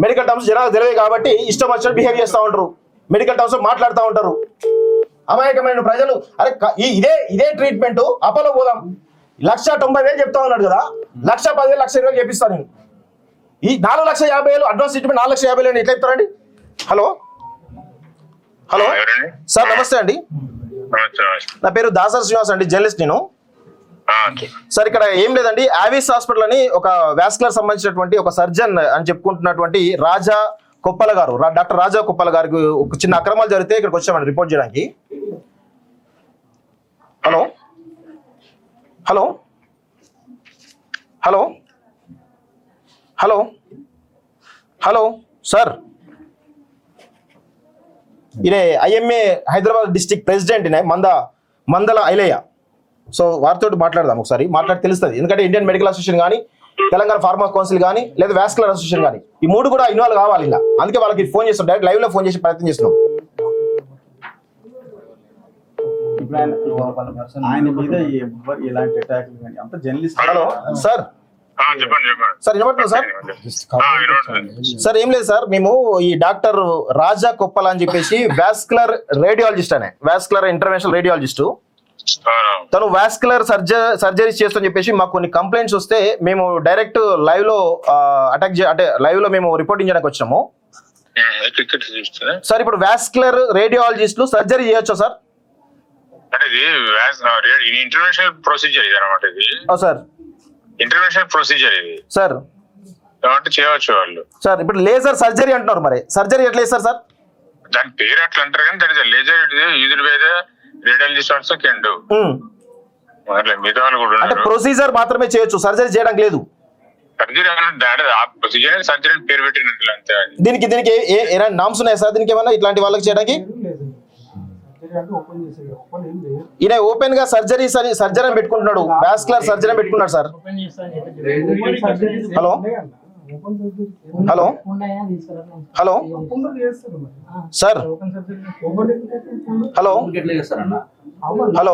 మెడికల్ టర్మ్స్ జనాలకు తెలివై కాబట్టి ఇష్టం వచ్చినట్టు బిహేవ్ చేస్తూ ఉంటారు, మెడికల్ టర్మ్స్ మాట్లాడుతూ ఉంటారు. అమాయకమైన ప్రజలు అరే ఇదే ట్రీట్మెంట్ అపోలో పోదాం, 1,90,000 చెప్తా ఉన్నాడు కదా, 1,10,000 1,20,000 చేపిస్తాను నేను. ఈ 4,50,000 అడ్వాన్స్ ట్రీట్మెంట్ 4,50,000 ఎట్లా చెప్తారండి? హలో సార్, నమస్తే అండి. నా పేరు దాసర్ శ్రీనివాస్ అండి, జర్నలిస్ట్ నేను. సార్ ఇక్కడ ఏం లేదండి, ఆవిస్ హాస్పిటల్ అని ఒక వాస్కులర్ సంబంధించినటువంటి ఒక సర్జన్ అని చెప్పుకుంటున్నటువంటి రాజా కొప్పల గారు, డాక్టర్ రాజా కొప్పల గారికి ఒక చిన్న అక్రమాలు జరిగితే ఇక్కడికి వచ్చామండి రిపోర్ట్ చేయడానికి. Hello hello hello hello hello sir, ఈయన IMA Hyderabad district president Mandala Ailaiah. So వారితో మాట్లాడదాం ఒకసారి, మాట్లాడి తెలుస్తుంది. ఎందుకంటే ఇండియన్ మెడికల్ అసోసియేషన్ కానీ, తెలంగాణ ఫార్మా కౌన్సిల్ కానీ, లేదా వాస్కులర్ అసోసియేషన్ కానీ, ఈ మూడు కూడా ఇన్వాల్వ్ కావాలి ఇలా. అందుకే వాళ్ళకి ఫోన్ చేస్తాం, డైరెక్ట్ లైవ్ లో ఫోన్ చేసి ప్రయత్నం చేస్తున్నాం. ఆయన మీద ఇలాంటి అటాక్లు కానీ అంత జర్నలిస్ట్. హలో సార్, సార్ వినపడుతుంది సార్? సార్ ఏం లేదు సార్, మేము ఈ డాక్టర్ రాజా కొప్పల అని చెప్పేసి వాస్కులర్ రేడియాలజిస్ట్ అనే, వాస్కులర్ ఇంటర్వెన్షనల్ రేడియాలజిస్టు. తను వాస్కులర్ సర్జరీస్ చేస్తని చెప్పేసి మాకు కొన్ని కంప్లైంట్స్ వస్తే మేము డైరెక్ట్ లైవ్ లో అంటే లైవ్ లో మేము రిపోర్టింగ్ చేయడానికి వచ్చాము సార్. ఇప్పుడు వాస్కులర్ రేడియాలజిస్టులు సర్జరీ చేయొచ్చా సార్? అంటే ఇది ఇంటర్నేషనల్ ప్రొసీజర్ ఇది అనమాట. ఇది సార్ ఇంటర్నేషనల్ ప్రొసీజర్ ఇది సార్, కాబట్టి చేయవచ్చు వాళ్ళు. సార్ ఇప్పుడు లేజర్ సర్జరీ అంటున్నారు, మరి సర్జరీ ఎట్లా చేస్తారు సార్? దాని పేరు అట్లా అంటారు కానీ దాని laser used by the radiologist also can do. అట్లా మిగతా వాళ్ళు కూడా అంటే ప్రొసీజర్ మాత్రమే చేయొచ్చు, సర్జరీ చేయడానికి లేదు. సర్జరీ ఆ ప్రొసీజర్ సర్జరీ పేరు పెట్టినట్లు అంతే. దీనికి నామ్స్ ఉన్నాయి సార్ దీనికి ఏమన్నా ఇట్లాంటి వాళ్ళకి చేయడానికి? ఈయన ఓపెన్ గా సర్జరీస్ అని సర్జరీ పెట్టుకుంటున్నాడు, వాస్కులర్ సర్జరీ పెట్టుకున్నాడు sir. Hello hello hello sir, hello hello,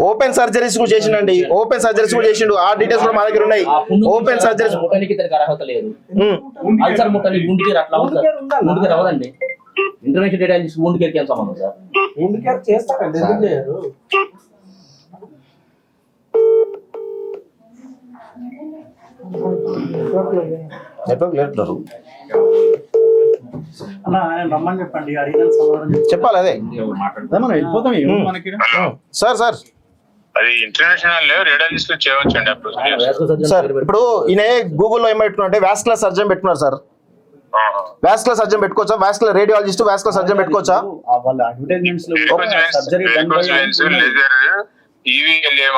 open surgeries కూడా చేసిండండి, ఓపెన్ సర్జరీస్ కూడా చేసిండు. ఆ డీటెయిల్స్ కూడా మా దగ్గర ఉన్నాయి. Open surgeries international radiologist wound care కి ఏం సంబంధం సార్? wound care చేస్తారండి, ఎందుకు చేయరు? నెట్వర్క్ లేదు అన్న, ఆయన రమ్మని చెప్పండి, అడిగిన సమాధానం చెప్పాలి. అదే మనం వెళ్ళిపోతాం మనకి. సార్ సార్ అది ఇంటర్నేషనల్ రేడియాలజిస్ట్ చేయవచ్చు సార్. ఇప్పుడు ఈయన గూగుల్లో ఏం పెట్టుకున్నారంటే వాస్కులర్ సర్జన్ పెట్టుకున్నారు సార్. వాస్కులర్ సర్జన్ పెట్టుకోవచ్చా? వాస్కులర్ రేడియాలజిస్ట్ వాస్కులర్ సర్జన్ పెట్టుకోవచ్చా? వాళ్ళ అడ్వర్టైజ్మెంట్స్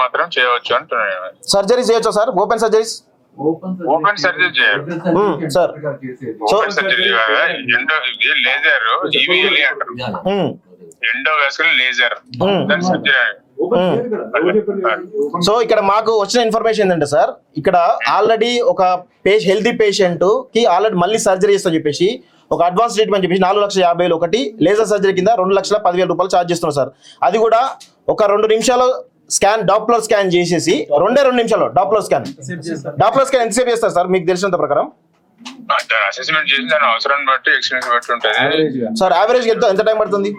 మాత్రం చేయవచ్చు అంటున్నాను. సర్జరీ చేయొచ్చా sir? Open surgeries? Open surgery చేయాలి sir. Open surgery laser EVLA అంటారు, ఎండోవాస్కులర్ లేజర్ సర్జరీ. సో ఇక్కడ మాకు వచ్చిన ఇన్ఫర్మేషన్ ఏంటంటే సార్, ఇక్కడ ఆల్రెడీ ఒక హెల్తీ పేషెంట్ కి ఆల్రెడీ మళ్ళీ సర్జరీ చేస్తా చెప్పేసి ఒక అడ్వాన్స్ ట్రీట్మెంట్ చెప్పేసి 4,50,000 ఒకటి, లేజర్ సర్జరీ కింద 2,10,000 రూపాయలు ఛార్జ్ చేస్తున్నారు సార్. అది కూడా ఒక 2 నిమిషాలు స్కాన్ డాప్లర్ స్కాన్ చేసేసి 2 నిమిషాలు డాప్లర్ స్కాన్ ఎంతసేపు చేస్తారు సార్ మీకు తెలిసినంత ప్రకారం? దాని అసెస్మెంట్ చేసి దాని అవసరాన్ని బట్టి ఎక్స్పీరియన్స్ బట్టి ఉంటుంది సార్ యావరేజ్ ఎంత టైం పడుతుంది?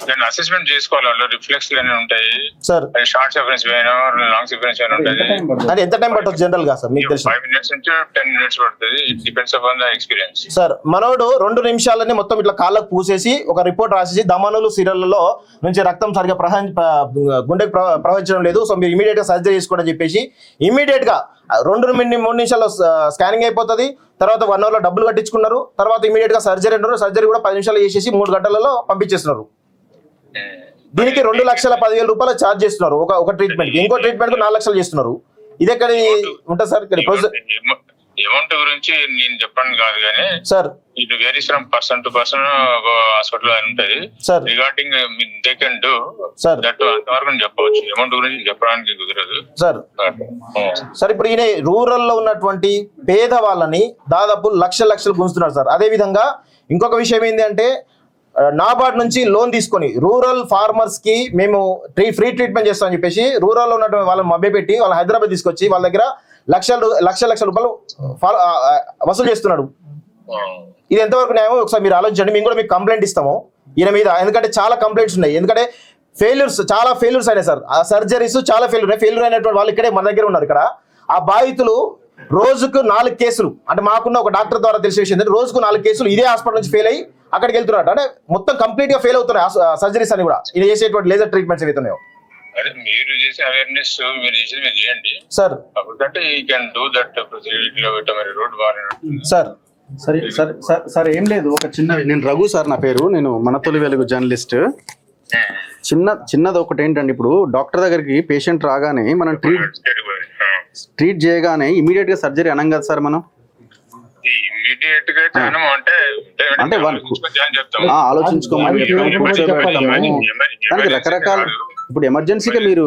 దాన్ని అసెస్మెంట్ చేసుకోవాలి. వాళ్ళు రిఫ్లెక్స్ అనేవి ఉంటాయి సార్. షార్ట్ సఫరెన్స్ అయినా లాంగ్ సఫరెన్స్ అయినా ఉంటుంది. అంటే ఎంత టైం పడుతుంది జనరల్ గా సార్ మీకు తెలిసి? 5 minutes నుంచి 10 minutes పడుతుంది. It depends upon the experience. Sir మనోడు 2 నిమిషాలని మొత్తం ఇట్లా కాళ్ళకు పూసేసి ఒక రిపోర్ట్ రాసేసి దమనులు సిరలలో నుంచి రక్తం సరిగా గుండెకి ప్రవహించడం లేదు, సో మీరు ఇమీడియట్ గా సర్జరీ చేసుకోండి అని చెప్పేసి ఇమీడియట్ గా 2-3 నిమిషాల్లో స్కానింగ్ అయిపోతుంది. తర్వాత 1 hour లో డబ్బులు కట్టించుకున్నారు. తర్వాత ఇమీడియట్ గా సర్జరీ అంటారు. సర్జరీ కూడా 10 నిమిషాలు చేసేసి 3 గంటలలో పంపించేస్తున్నారు. దీనికి 2,10,000 రూపాయలు ఛార్జ్ చేస్తున్నారు ఒక ట్రీట్మెంట్. ఇంకో ట్రీట్మెంట్ 4 లక్షలు చేస్తున్నారు. ఇది ఎక్కడ ఉంటుంది సార్? అమౌంట్ గురించి నేను చెప్పండి కాదు కానీ sir, it varies from person to person. Hospital అని ఉంటుంది sir. Regarding they can do sir. That అంతవరకు చెప్పవచ్చు. అమౌంట్ గురించి చెప్పడానికి కుదరదు సార్. సార్ ఇప్పుడు ఈయన రూరల్ లో ఉన్నటువంటి పేదవాళ్ళని దాదాపు లక్షలు గుంజుతున్నారు సార్. అదే విధంగా ఇంకొక విషయం ఏంటి అంటే నాబార్డ్ నుంచి లోన్ తీసుకొని రూరల్ ఫార్మర్స్ కి మేము ఫ్రీ ట్రీట్మెంట్ చేస్తామని చెప్పేసి రూరల్ లో ఉన్నటువంటి వాళ్ళని మభ్యపెట్టి వాళ్ళ హైదరాబాద్ తీసుకొచ్చి వాళ్ళ దగ్గర లక్షల రూపాయలు వసూలు చేస్తున్నాడు. ఇది ఎంతవరకు న్యాయం ఒకసారి మీరు ఆలోచించండి. మేము కూడా మీకు కంప్లైంట్ ఇస్తాము ఈయన మీద, ఎందుకంటే చాలా కంప్లైంట్స్ ఉన్నాయి. ఎందుకంటే చాలా ఫెయిల్యూర్స్ అయినాయి సార్. ఆ సర్జరీస్ చాలా ఫెయిల్యూర్ అయినటువంటి వాళ్ళు ఇక్కడే మన దగ్గర ఉన్నారు. ఇక్కడ ఆ బాధితులు రోజుకు 4 కేసులు, అంటే మాకున్న ఒక డాక్టర్ ద్వారా తెలిసే విషయం ఏంటంటే రోజుకు 4 కేసులు ఇదే హాస్పిటల్ నుంచి ఫెయిల్ అయ్యి అక్కడికి వెళ్తున్నారు. అంటే మొత్తం కంప్లీట్ గా ఫెయిల్ అవుతున్నాయి సర్జరీస్ అని కూడా ఇది చేసేటువంటి లేజర్ ట్రీట్మెంట్స్ ఏవైతున్నాయో. అదే మీరు చేసే అవేర్నెస్ మీరు చేసేది మీరు చేయండి సార్. అప్పుడంటే you can do that road sir. Sir ఏం లేదు, ఒక నేను రఘు సార్ నా పేరు, నేను మన తొలి వెలుగు జర్నలిస్ట్. చిన్నది ఒకటి ఏంటంటే, ఇప్పుడు డాక్టర్ దగ్గరికి పేషెంట్ రాగానే మనం ట్రీట్ చేయగానే ఇమీడియట్ గా సర్జరీ అనం కదా సార్ మనం? ఇమీడియట్ గా అంటే ఆలోచించుకోమని దానికి రకరకాల. ఇప్పుడు ఎమర్జెన్సీగా మీరు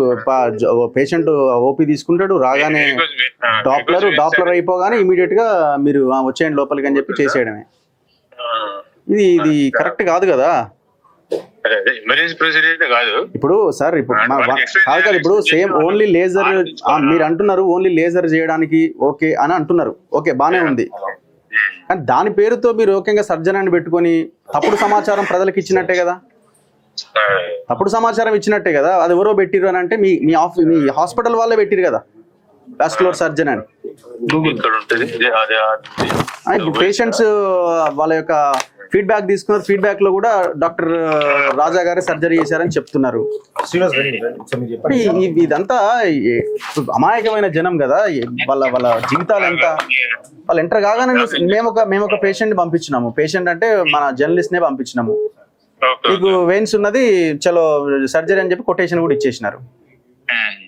పేషెంంట్ ఓపీ తీసుకుంటాడు, రాగానే డాప్లర్ అయిపోగానే ఇమీడియట్ గా మీరు వచ్చేయండి లోపలికి అని చెప్పి చేసేయడమే. ఇది కరెక్ట్ కాదు కదా. ఇప్పుడు సార్ ఇప్పుడు సేమ్ ఓన్లీ లేజర్ మీరు అంటున్నారు, ఓన్లీ లేజర్ చేయడానికి ఓకే అని అంటున్నారు. ఓకే బానే ఉంది, కానీ దాని పేరుతో మీరు ఓకేగా సర్జన్ అని పెట్టుకొని తప్పుడు సమాచారం ప్రజలకు ఇచ్చినట్టే కదా. తప్పుడు సమాచారం ఇచ్చినట్టే కదా. అది ఎవరో పెట్టిరు అని అంటే మీ హాస్పిటల్ వాళ్ళే పెట్టిరు కదా వాస్కులర్ సర్జన్ అని. ఇప్పుడు పేషెంట్స్ వాళ్ళ యొక్క ఫీడ్బ్యాక్ తీసుకున్నారు. ఫీడ్బ్యాక్ లో కూడా డాక్టర్ రాజా గారే సర్జరీ చేశారని చెప్తున్నారు. ఇదంతా అమాయకమైన జనం కదా, వాళ్ళ జీవితాలు ఎంత. వాళ్ళు ఎంటర్ కాగానే మేము ఒక పేషెంట్ పంపించినాము. పేషెంట్ అంటే మన జర్నలిస్ట్ నే పంపించినాము. మీకు వెయిన్స్ ఉన్నది, చలో సర్జరీ అని చెప్పి కొటేషన్ కూడా ఇచ్చేసినారు.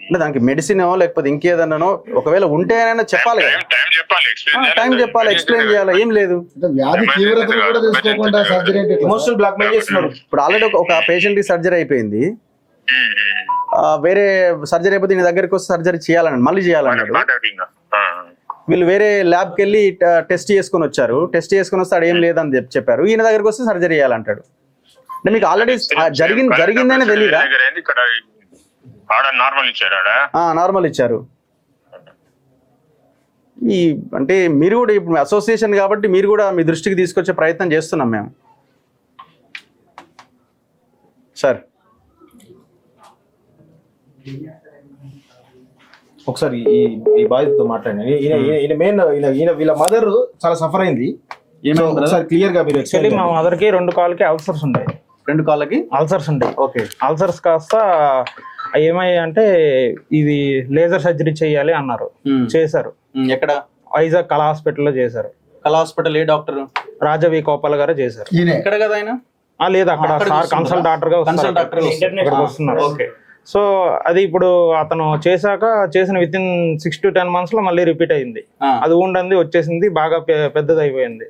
అంటే దానికి మెడిసిన్ లేకపోతే ఇంకేదన్నానో ఒకవేళ ఉంటే చెప్పాలి కదా, టైం చెప్పాలి, ఎక్స్ప్లెయిన్ చేయాలి. ఏం లేదు, ఇప్పుడు ఆల్రెడీ ఒక పేషెంట్ కి సర్జరీ అయిపోయింది, వేరే సర్జరీ అయిపోతే నీ దగ్గరికి వస్తే సర్జరీ చేయాలని మళ్ళీ చేయాలన్నాడు. వీళ్ళు వేరే ల్యాబ్కి వెళ్ళి టెస్ట్ చేసుకుని వచ్చారు. టెస్ట్ చేసుకుని వస్తే అక్కడ ఏం లేదని చెప్పారు. ఈయన దగ్గరికి వస్తే సర్జరీ చేయాలంటాడు. అంటే మీకు ఆల్రెడీ జరిగిందని తెలియదా? నార్మల్ ఇచ్చారు. అంటే మీరు కూడా ఇప్పుడు అసోసియేషన్ కాబట్టి మీరు కూడా మీ దృష్టికి తీసుకొచ్చే ప్రయత్నం చేస్తున్నాం మేము సార్. ఒకసారి ఈ బాధితుతో మాట్లాడండి. ఈయన వీళ్ళ మదర్ చాలా సఫర్ అయింది. క్లియర్ గా మీరు మా మదర్ కి 2 కాళ్ళకి అల్సర్స్ ఉంటాయి. 2 కాళ్ళకి అల్సర్స్ ఉంటాయి. ఓకే. అల్సర్స్ కాస్త ఏమయ్యాయి అంటే ఇది లేజర్ సర్జరీ చేయాలి అన్నారు. చేశారు. ఎక్కడ? వైజాగ్ కళా హాస్పిటల్లో చేశారు. కళా హాస్పిటల్ ఏ డాక్టర్? రాజా వి కోపాల్ గారు చేశారు. ఎక్కడ కదా ఆయన? లేదు, అక్కడ సార్ కన్సల్ట్ డాక్టర్ గా వస్తున్నారు. సో అది ఇప్పుడు అతను చేసిన విత్ ఇన్ 6 to 10 months లో మళ్ళీ రిపీట్ అయింది. అది ఉండంది వచ్చేసింది, బాగా పెద్దది అయిపోయింది.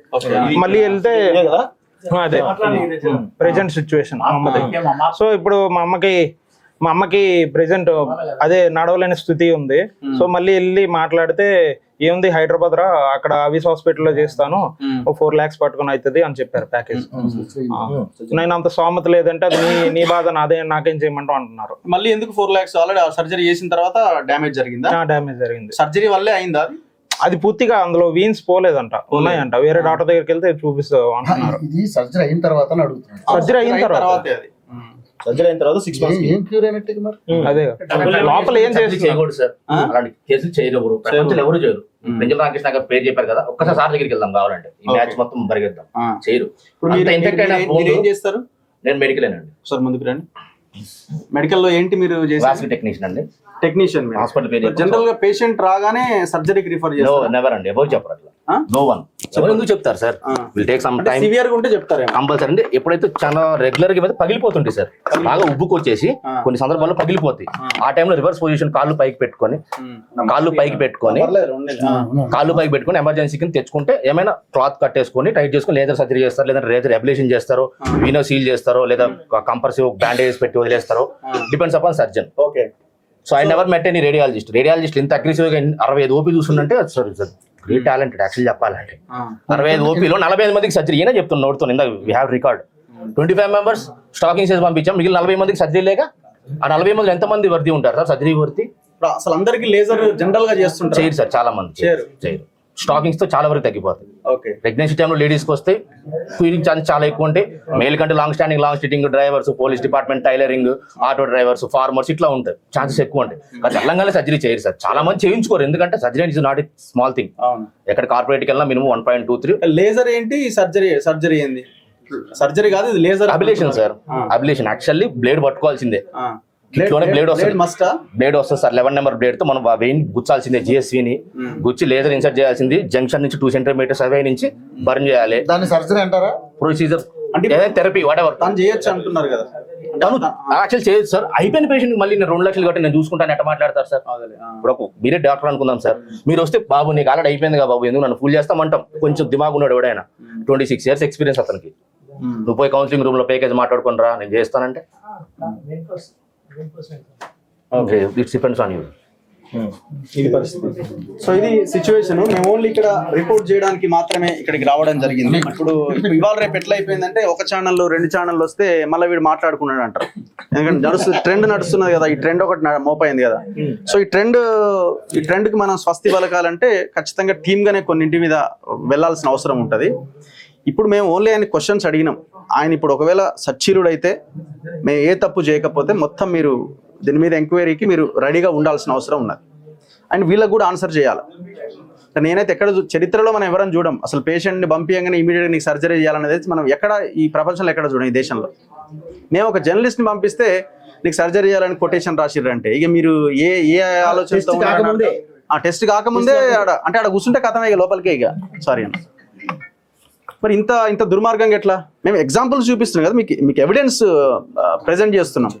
మళ్ళీ వెళ్తే అదే ప్రెజెంట్ సిచ్యువేషన్ అమ్మది. సో ఇప్పుడు మా అమ్మకి మా అమ్మకి ప్రెసెంట్ అదే నడవలేని స్థితి ఉంది. సో మళ్ళీ వెళ్ళి మాట్లాడితే ఏముంది హైదరాబాద్ రా, అక్కడ అవిస్ హాస్పిటల్లో చేస్తాను, 4 lakhs పట్టుకుని అవుతుంది అని చెప్పారు ప్యాకేజ్. నేను అంత స్తోమత లేదంటే అది నీ బాధ, నాదే, నాకేం చేయమంటావు అంటున్నారు. మళ్ళీ ఎందుకు 4 lakhs? ఆల్రెడీ సర్జరీ చేసిన తర్వాత డ్యామేజ్ జరిగిందా? డ్యామేజ్ జరిగింది. సర్జరీ వల్లే అయిందా అది? అది పూర్తిగా అందులో వీన్స్ పోలేదంట, ఉన్నాయంట. వేరే డాక్టర్ దగ్గరికి వెళ్తే చూపిస్తావు అంటున్నారు. ఇది సర్జరీ అయిన తర్వాత అడుగుతున్నాను. సర్జరీ అయిన తర్వాత అది సర్జరీ అయిన తర్వాత 6 months ఏం క్యూర్ అయినట్టు మరి? అదే లోపల ఏం చేయకూడదు సార్, అలాంటి కేసులు చేయరు, ప్రపంచంలో ఎవరు చేయరు. పెంజల రామకృష్ణ గారు పేరు చెప్పారు కదా, ఒక్కసారి సార్ దగ్గరికి వెళ్దాం కావాలంటే, ఈ మ్యాచ్ మొత్తం పరిగెత్తాం. చేయరు. ఇప్పుడు మీరు ఏం చేస్తారు? నేను మెడికల్ అండి. సార్ ముందుకు రండి. మెడికల్ లో ఏంటి మీరు చేసే? టెక్నీషియన్ అండి. టెక్నీషియన్ హాస్పిటల్ పేరు. జనరల్ గా పేషెంట్ రాగానే సర్జరీకి రిఫర్ చేస్తారు. నెవర్ అండి, ఎవరు చెప్పరు అట్లా. No one. ఎవరు ఎందుకు చెప్తారు sir? Will take some time. Severe గా ఉంటే చెప్తారు కంపల్సరీ అండి. ఎప్పుడైతే చాలా రెగ్యులర్ గా పగిలిపోతుంటాయి సార్, బాగా ఉబ్బుకొచ్చేసి కొన్ని సందర్భాల్లో పగిలిపోతాయి. ఆ టైంలో రివర్స్ పొజిషన్ కాళ్ళు పైకి పెట్టుకొని ఎమర్జెన్సీ కింద తెచ్చుకుంటే ఏమైనా క్లాత్ కట్టేసుకొని టైట్ చేసుకొని లేజర్ సర్జరీ చేస్తారు, లేదా లేజర్ అబ్లేషన్ చేస్తారు, వీనో సీల్ చేస్తారో, లేదా కంపల్సరీ బ్యాండేజ్ పెట్టి వదిలేస్తారో, depends upon surgeon. Okay. So I never met any radiologist ఇంత అగ్రెసివ్ గా 65 ఓపీ చూస్తుందంటే గ్రేట్ టాలెంటెడ్ యాక్చువల్లీ చెప్పాలంటే. 65 ఓపీలో 45 మందికి సర్జరీ అయినా చెప్తున్నా నోడుతుంది. ఇందాక we have record 25 members stocking చేసి పంపించాం, మిగిలిన 40 మందికి సర్జరీ లేక. ఆ 40 మందిలో ఎంతమంది వర్ది ఉంటారు సార్? సర్జరీ వర్తి అసలు అందరికి లేజర్ జనరల్ గా చేస్తుంటారు. చేయరు సార్, చాలా మంది చేయరు. స్టాకింగ్స్ తో చాలా వరకు తగ్గిపోతాయి. ఓకే. ప్రెగ్నెన్సీ టైంలో లేడీస్కి వస్తే క్యూరింగ్ ఛాన్స్ చాలా ఎక్కువ ఉంటాయి. మేల్ కంటే long sitting drivers, police department, tailoring, auto drivers, farmers ఇట్లా ఉంటాయి, ఛాన్సెస్ ఎక్కువ ఉంటాయి. కానీ తెలంగాణలో సర్జరీ చేయరు సార్, చాలా మంది చేయించుకోరు. ఎందుకంటే surgery is not a small thing. ఎక్కడ కార్పొరేట్కి వెళ్ళినా మినిమం 1.23. లేజర్ ఏంటి? సర్జరీ ఏంది? సర్జరీ కాదు, ఇది laser ablation sir. Ablation actually blade పట్టుకోవాల్సిందే. బ్లేడ్ వస్తుంది సార్. 11 number బ్లేడ్ తో మనం వెయిన్ గుచ్చాల్సిందే. జిఎస్విని గుచ్చి లేజర్ ఇన్సర్ట్ చేయాల్సింది. జంక్షన్ నుంచి 2 centimeters అవే నుంచి బర్న్ చేయాలి. దాన్ని సర్జరీ అంటారా? ప్రొసీజర్ అంటే థెరపీ వాట్ ఎవర్ తను చేయొచ్చు అంటున్నారు కదా. తను యాక్చువల్ చేయొచ్చు సార్. అయిపోయిన పేషెంట్ మళ్ళీ నేను 2 lakhs కట్టి నేను చూసుకుంటాను ఎట్లా మాట్లాడతారు సార్? ఇప్పుడు మీరే డాక్టర్ అనుకుందాం సార్, మీరు వస్తే బాబు నీకు ఆల్రెడీ అయిపోయింది కదా బాబు, ఎందుకు నన్ను ఫుల్ చేస్తామంటాం. కొంచెం దిమాగ్ ఉన్నాడు ఎవడైనా, 26 years ఎక్స్పీరియన్స్ అతనికి. నువ్వు పోయి కౌన్సిలింగ్ రూమ్ లో ప్యాకేజ్ మాట్లాడుకుని రా, నేను చేస్తానంటే ఇట్స్ డిపెండ్స్ ఆన్ యూ. ఇది పరిస్థితి. సో ఇది సిచ్యువేషన్. మేము ఓన్లీ ఇక్కడ రిపోర్ట్ చేయడానికి మాత్రమే ఇక్కడికి రావడం జరిగింది. ఇప్పుడు ఇవాళ రేపు ఎట్లా అయిపోయిందంటే, ఒక ఛానల్లో 2 channels వస్తే మళ్ళీ వీడు మాట్లాడుకున్నాడు అంటారు. ఎందుకంటే ట్రెండ్ నడుస్తున్నది కదా, ఈ ట్రెండ్ ఒకటి మోపైంది కదా. సో ఈ ట్రెండ్ కి మనం స్వస్తి పలకాలంటే ఖచ్చితంగా టీమ్ గానే కొన్నింటి మీద వెళ్లాల్సిన అవసరం ఉంటది. ఇప్పుడు మేము ఓన్లీ ఆయన క్వశ్చన్స్ అడిగినాం. ఆయన ఇప్పుడు ఒకవేళ సచ్చీరుడు అయితే, మేము ఏ తప్పు చేయకపోతే మొత్తం మీరు దీని మీద ఎంక్వైరీకి మీరు రెడీగా ఉండాల్సిన అవసరం ఉన్నది. అండ్ వీళ్ళకి కూడా ఆన్సర్ చేయాలి. నేనైతే ఎక్కడ చరిత్రలో మనం ఎవరైనా చూడం, అసలు పేషెంట్ని పంపించగానే ఇమీడియట్గా నీకు సర్జరీ చేయాలనేది మనం ఎక్కడ ఈ ప్రపంచంలో ఎక్కడ చూడం, ఈ దేశంలో. మేము ఒక జర్నలిస్ట్ని పంపిస్తే నీకు సర్జరీ చేయాలని కొటేషన్ రాసిర్రంటే ఇక మీరు ఏ ఆలోచనతో టెస్ట్ కాకముందే అంటే ఆడ కూర్చుంటే కథమే ఇక లోపలికే. ఇక సారీ అన్న, మరి ఇంత దుర్మార్గంగా ఎట్లా? మేము ఎగ్జాంపుల్స్ చూపిస్తున్నాం కదా, మీకు ఎవిడెన్స్ ప్రెజెంట్ చేస్తున్నాం.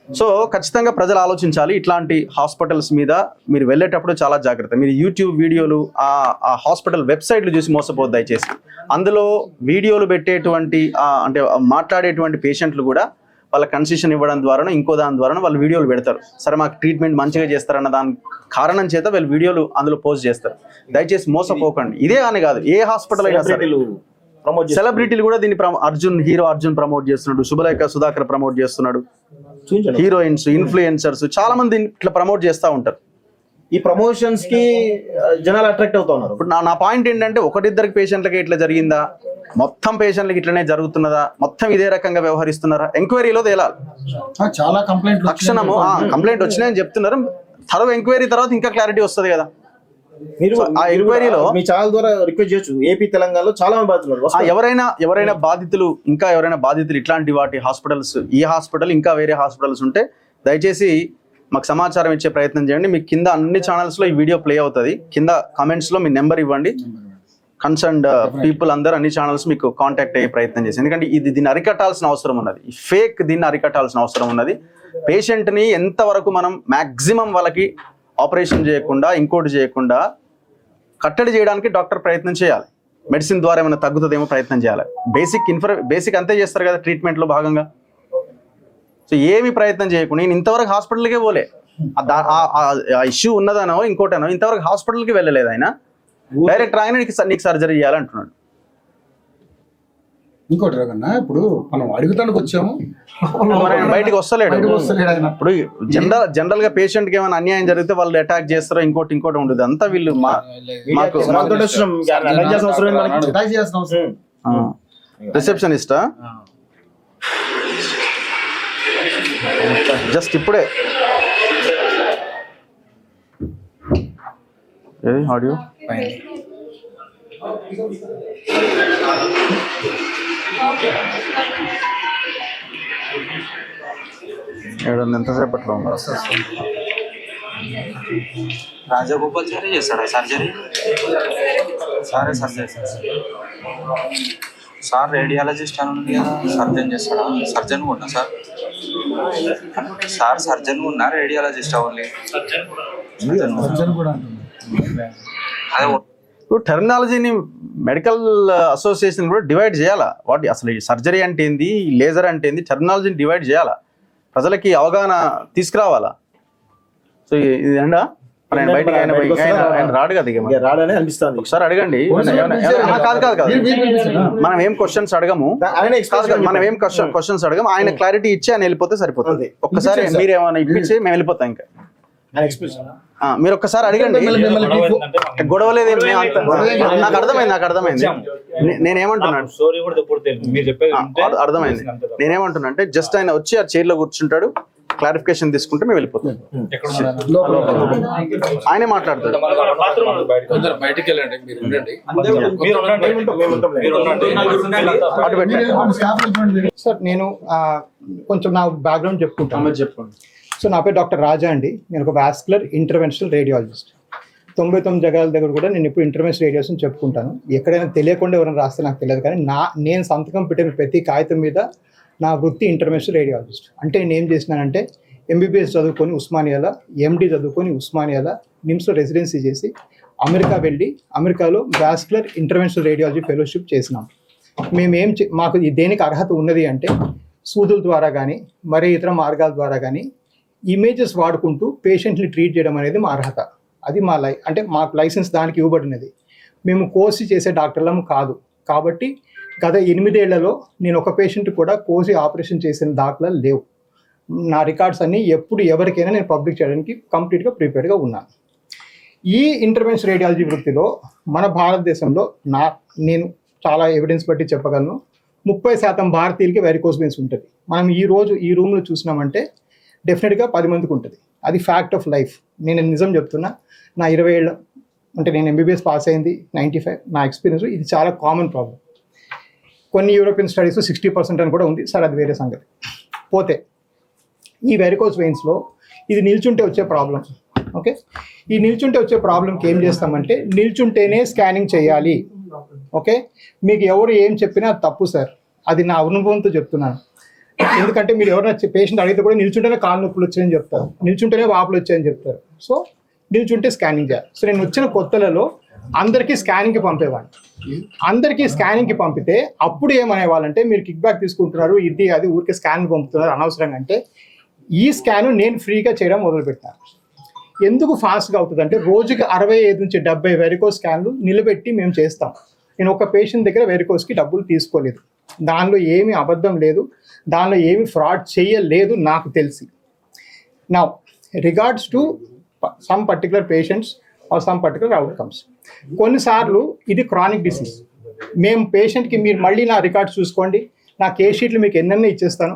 సో ఖచ్చితంగా ప్రజలు ఆలోచించాలి. ఇట్లాంటి హాస్పిటల్స్ మీద మీరు వెళ్ళేటప్పుడు చాలా జాగ్రత్త. మీరు యూట్యూబ్ వీడియోలు, ఆ హాస్పిటల్ వెబ్సైట్లు చూసి మోసపోద్దు దయచేసి. అందులో వీడియోలు పెట్టేటువంటి అంటే మాట్లాడేటువంటి పేషెంట్లు కూడా వాళ్ళ కన్సెషన్ ఇవ్వడం ద్వారా ఇంకో దాని ద్వారా వాళ్ళు వీడియోలు పెడతారు. సరే మాకు ట్రీట్మెంట్ మంచిగా చేస్తారన్న దాని కారణం చేత వీళ్ళు వీడియోలు అందులో పోస్ట్ చేస్తారు. దయచేసి మోసపోకండి. ఇదే అని కాదు, ఏ హాస్పిటల్ అయినా సరే. సెలబ్రిటీలు కూడా దీన్ని హీరో అర్జున్ ప్రమోట్ చేస్తున్నాడు, శుభలేఖ సుధాకర్ ప్రమోట్ చేస్తున్నాడు, హీరోయిన్స్, ఇన్ఫ్లుయెన్సర్స్ చాలా మంది ఇట్లా ప్రమోట్ చేస్తూ ఉంటారు. ఈ ప్రమోషన్స్ కి జనాలు అట్రాక్ట్ అవుతా ఉన్నారు. ఇప్పుడు నా పాయింట్ ఏంటంటే, 1-2 పేషెంట్లకి ఇట్లా జరిగిందా, మొత్తం పేషెంట్లకి ఇట్లనే జరుగుతున్నదా, మొత్తం ఇదే రకంగా వ్యవహరిస్తున్నారా, ఎంక్వైరీలో తేలాలి. చాలా కంప్లైంట్ తక్షణము కంప్లైంట్ వచ్చినాయని చెప్తున్నారు. ఎంక్వైరీ తర్వాత ఇంకా క్లారిటీ వస్తుంది కదా. మీరు ఆ ఎంక్వైరీలో మీ ఛానల్ ద్వారా రిక్వెస్ట్ చేయొచ్చు. ఏపీ తెలంగాణలో చాలా మంది బాధితులు, ఎవరైనా బాధితులు ఇట్లాంటి వాటి హాస్పిటల్స్, ఈ హాస్పిటల్ ఇంకా వేరే హాస్పిటల్స్ ఉంటే దయచేసి మాకు సమాచారం ఇచ్చే ప్రయత్నం చేయండి. మీకు కింద అన్ని ఛానల్స్లో ఈ వీడియో ప్లే అవుతుంది. కింద కమెంట్స్లో మీ నెంబర్ ఇవ్వండి. కన్సర్న్డ్ పీపుల్ అందరూ అన్ని ఛానల్స్ మీకు కాంటాక్ట్ అయ్యే ప్రయత్నం చేసి, ఎందుకంటే దీన్ని అరికట్టాల్సిన అవసరం ఉన్నది. ఈ ఫేక్ దీన్ని అరికట్టాల్సిన అవసరం ఉన్నది. పేషెంట్ని ఎంతవరకు మనం మ్యాక్సిమం వాళ్ళకి ఆపరేషన్ చేయకుండా ఇంకోటి చేయకుండా కట్టడి చేయడానికి డాక్టర్ ప్రయత్నం చేయాలి. మెడిసిన్ ద్వారా ఏమైనా తగ్గుతుందేమో ప్రయత్నం చేయాలి. బేసిక్ అంతే చేస్తారు కదా ట్రీట్మెంట్లో భాగంగా. సో ఏమి ప్రయత్నం చేయకుండా నేను ఇంతవరకు హాస్పిటల్కే పోలే. ఆ ఇష్యూ ఉన్నదనో ఇంకోటనో ఇంతవరకు హాస్పిటల్కి వెళ్ళలేదు ఆయన. డైరెక్ట్ రాగానే నీకు సర్జరీ చేయాలంటున్నాడు. ఇంకోటి రకన్నా, ఇప్పుడు మనం అడుగుతానికి వచ్చాము, బయటకు వస్తలేడు. ఇప్పుడు జనరల్ గా పేషెంట్ కి ఏమైనా అన్యాయం జరిగితే వాళ్ళు అటాక్ చేస్తారో ఇంకోటి ఉండదు. అంతా వీళ్ళు రిసెప్షనిస్టా జస్ట్ ఇప్పుడే ఆడియో ఎంతసేపట్లో రాజగోపాల్ సారే చేస్తాడా సర్జరీ? సారే సర్జరీ సార్ రేడియాలజిస్ట్ అని ఉంది కదా, సర్జన్ చేస్తాడా? సర్జన్ ఉన్నా సార్ సర్జన్ ఉన్నా రేడియాలజిస్ట్ ఓన్లీ? అదే ఇప్పుడు టెర్మినాలజీని మెడికల్ అసోసియేషన్ కూడా డివైడ్ చేయాలా. వాటి అసలు సర్జరీ అంటే ఏంది, లేజర్ అంటే ఏంది, టెర్మినాలజీని డివైడ్ చేయాలా, ప్రజలకి అవగాహన తీసుకురావాలా. సో ఇది అండా బయటకి ఆయన రాడు కదా, రాడని అనిపిస్తుంది. ఒకసారి అడగండి. కాదు మనం ఏం క్వశ్చన్స్ అడగము, ఆయన క్లారిటీ ఇచ్చి ఆయన వెళ్ళిపోతే సరిపోతుంది. ఒక్కసారి మీరు ఏమైనా ఇప్పించి మేము వెళ్ళిపోతాం. ఇంకా మీరు ఒక్కసారి అడగండి. గొడవలేదు, నాకు అర్థమైంది. నేనేమంటున్నాను అర్థమైంది. నేనేమంటున్నా అంటే జస్ట్ ఆయన వచ్చి ఆ చైర్ లో కూర్చుంటాడు, క్లారిఫికేషన్ తీసుకుంటే మేము వెళ్ళిపోతాం. ఆయనే మాట్లాడతాడు. సార్ నేను కొంచెం నా బ్యాక్గ్రౌండ్ చెప్పుకుంటాను. చెప్పండి. సో నా పేరు డాక్టర్ రాజా అండి. నేను ఒక వాస్కులర్ ఇంటర్వెన్షనల్ రేడియాలజిస్ట్. 99 జగాల దగ్గర కూడా నేను ఇప్పుడు ఇంటర్వెన్షనల్ రేడియాలజిస్ట్ అని చెప్పుకుంటాను. ఎక్కడైనా తెలియకుండా ఎవరైనా రాస్తే నాకు తెలియదు, కానీ నేను సంతకం పెట్టిన ప్రతి కాగితం మీద నా వృత్తి ఇంటర్వెన్షనల్ రేడియాలజిస్ట్. అంటే నేను ఏం చేసినానంటే ఎంబీబీఎస్ చదువుకొని ఉస్మానియాలో, ఎండి చదువుకొని ఉస్మానియాలో, నిమ్స్లో రెసిడెన్సీ చేసి అమెరికా వెళ్ళి అమెరికాలో వాస్కులర్ ఇంటర్వెన్షనల్ రేడియాలజీ ఫెలోషిప్ చేసినాం. మాకు దేనికి అర్హత ఉన్నది అంటే సూదుల ద్వారా కానీ మరే ఇతర మార్గాల ద్వారా కానీ ఇమేజెస్ వాడుకుంటూ పేషెంట్ని ట్రీట్ చేయడం అనేది మా అర్హత. అది మా అంటే మాకు లైసెన్స్ దానికి ఇవ్వబడినది. మేము కోసి చేసే డాక్టర్లం కాదు. కాబట్టి గత 8 ఏళ్లలో నేను ఒక పేషెంట్ కూడా కోసి ఆపరేషన్ చేసిన దాఖలాలు లేవు. నా రికార్డ్స్ అన్నీ ఎప్పుడు ఎవరికైనా నేను పబ్లిక్ చేయడానికి కంప్లీట్గా ప్రిపేర్డ్గా ఉన్నాను. ఈ ఇంటర్వెన్షన్ రేడియాలజీ వృత్తిలో మన భారతదేశంలో నేను చాలా ఎవిడెన్స్ బట్టి చెప్పగలను, 30% భారతీయులకి వెరికోస్ వెయిన్స్ ఉంటుంది. మనం ఈ రూమ్లో చూసినామంటే డెఫినెట్గా 10 మందికి ఉంటుంది. అది ఫ్యాక్ట్ ఆఫ్ లైఫ్. నేను నిజం చెప్తున్నా. నా 20 ఏళ్ళ అంటే నేను ఎంబీబీఎస్ పాస్ అయింది 95. నా ఎక్స్పీరియన్స్ ఇది చాలా కామన్ ప్రాబ్లం. కొన్ని యూరోపియన్ స్టడీస్ 60% అని కూడా ఉంది. సార్ అది వేరే సంగతి. పోతే ఈ వెరికోస్ వెయిన్స్లో ఇది నిల్చుంటే వచ్చే ప్రాబ్లం. ఓకే, ఈ నిల్చుంటే వచ్చే ప్రాబ్లంకి ఏం చేస్తామంటే నిల్చుంటేనే స్కానింగ్ చేయాలి. ఓకే, మీకు ఎవరు ఏం చెప్పినా తప్పు సార్. అది నా అనుభవంతో చెప్తున్నాను. ఎందుకంటే మీరు ఎవరైనా పేషెంట్ అడిగితే కూడా నిల్చుంటేనే కాలు నొప్పులు వచ్చాయని చెప్తారు, నిల్చుంటేనే వాపులు వచ్చాయని చెప్తారు. సో నిల్చుంటే స్కానింగ్ చేయాలి. సో నేను వచ్చిన కొత్తలలో అందరికీ స్కానింగ్కి పంపేవాడిని. అందరికీ స్కానింగ్కి పంపితే అప్పుడు ఏమనేవాళ్ళంటే మీరు కిక్ బ్యాక్ తీసుకుంటున్నారు, ఇది అది ఊరికే స్కాన్ పంపుతున్నారు అనవసరంగా. అంటే ఈ స్కాన్ నేను ఫ్రీగా చేయడం మొదలుపెట్టాను. ఎందుకు ఫాస్ట్గా అవుతుంది అంటే రోజుకి 65 నుంచి 70 వెరికోస్ స్కాన్లు నిలబెట్టి మేము చేస్తాం. నేను ఒక పేషెంట్ దగ్గర వెరికోస్కి డబ్బులు తీసుకోలేదు. దానిలో ఏమీ అబద్ధం లేదు, దానిలో ఏమి ఫ్రాడ్ చేయలేదు నాకు తెలిసి. Now regards to some particular patients or some particular outcomes, కొన్నిసార్లు ఇది క్రానిక్ డిసీజ్. మేము పేషెంట్కి మీరు మళ్ళీ నా రికార్డ్స్ చూసుకోండి, నా కేస్ షీట్లు మీకు ఎన్నెన్నో ఇచ్చేస్తాను,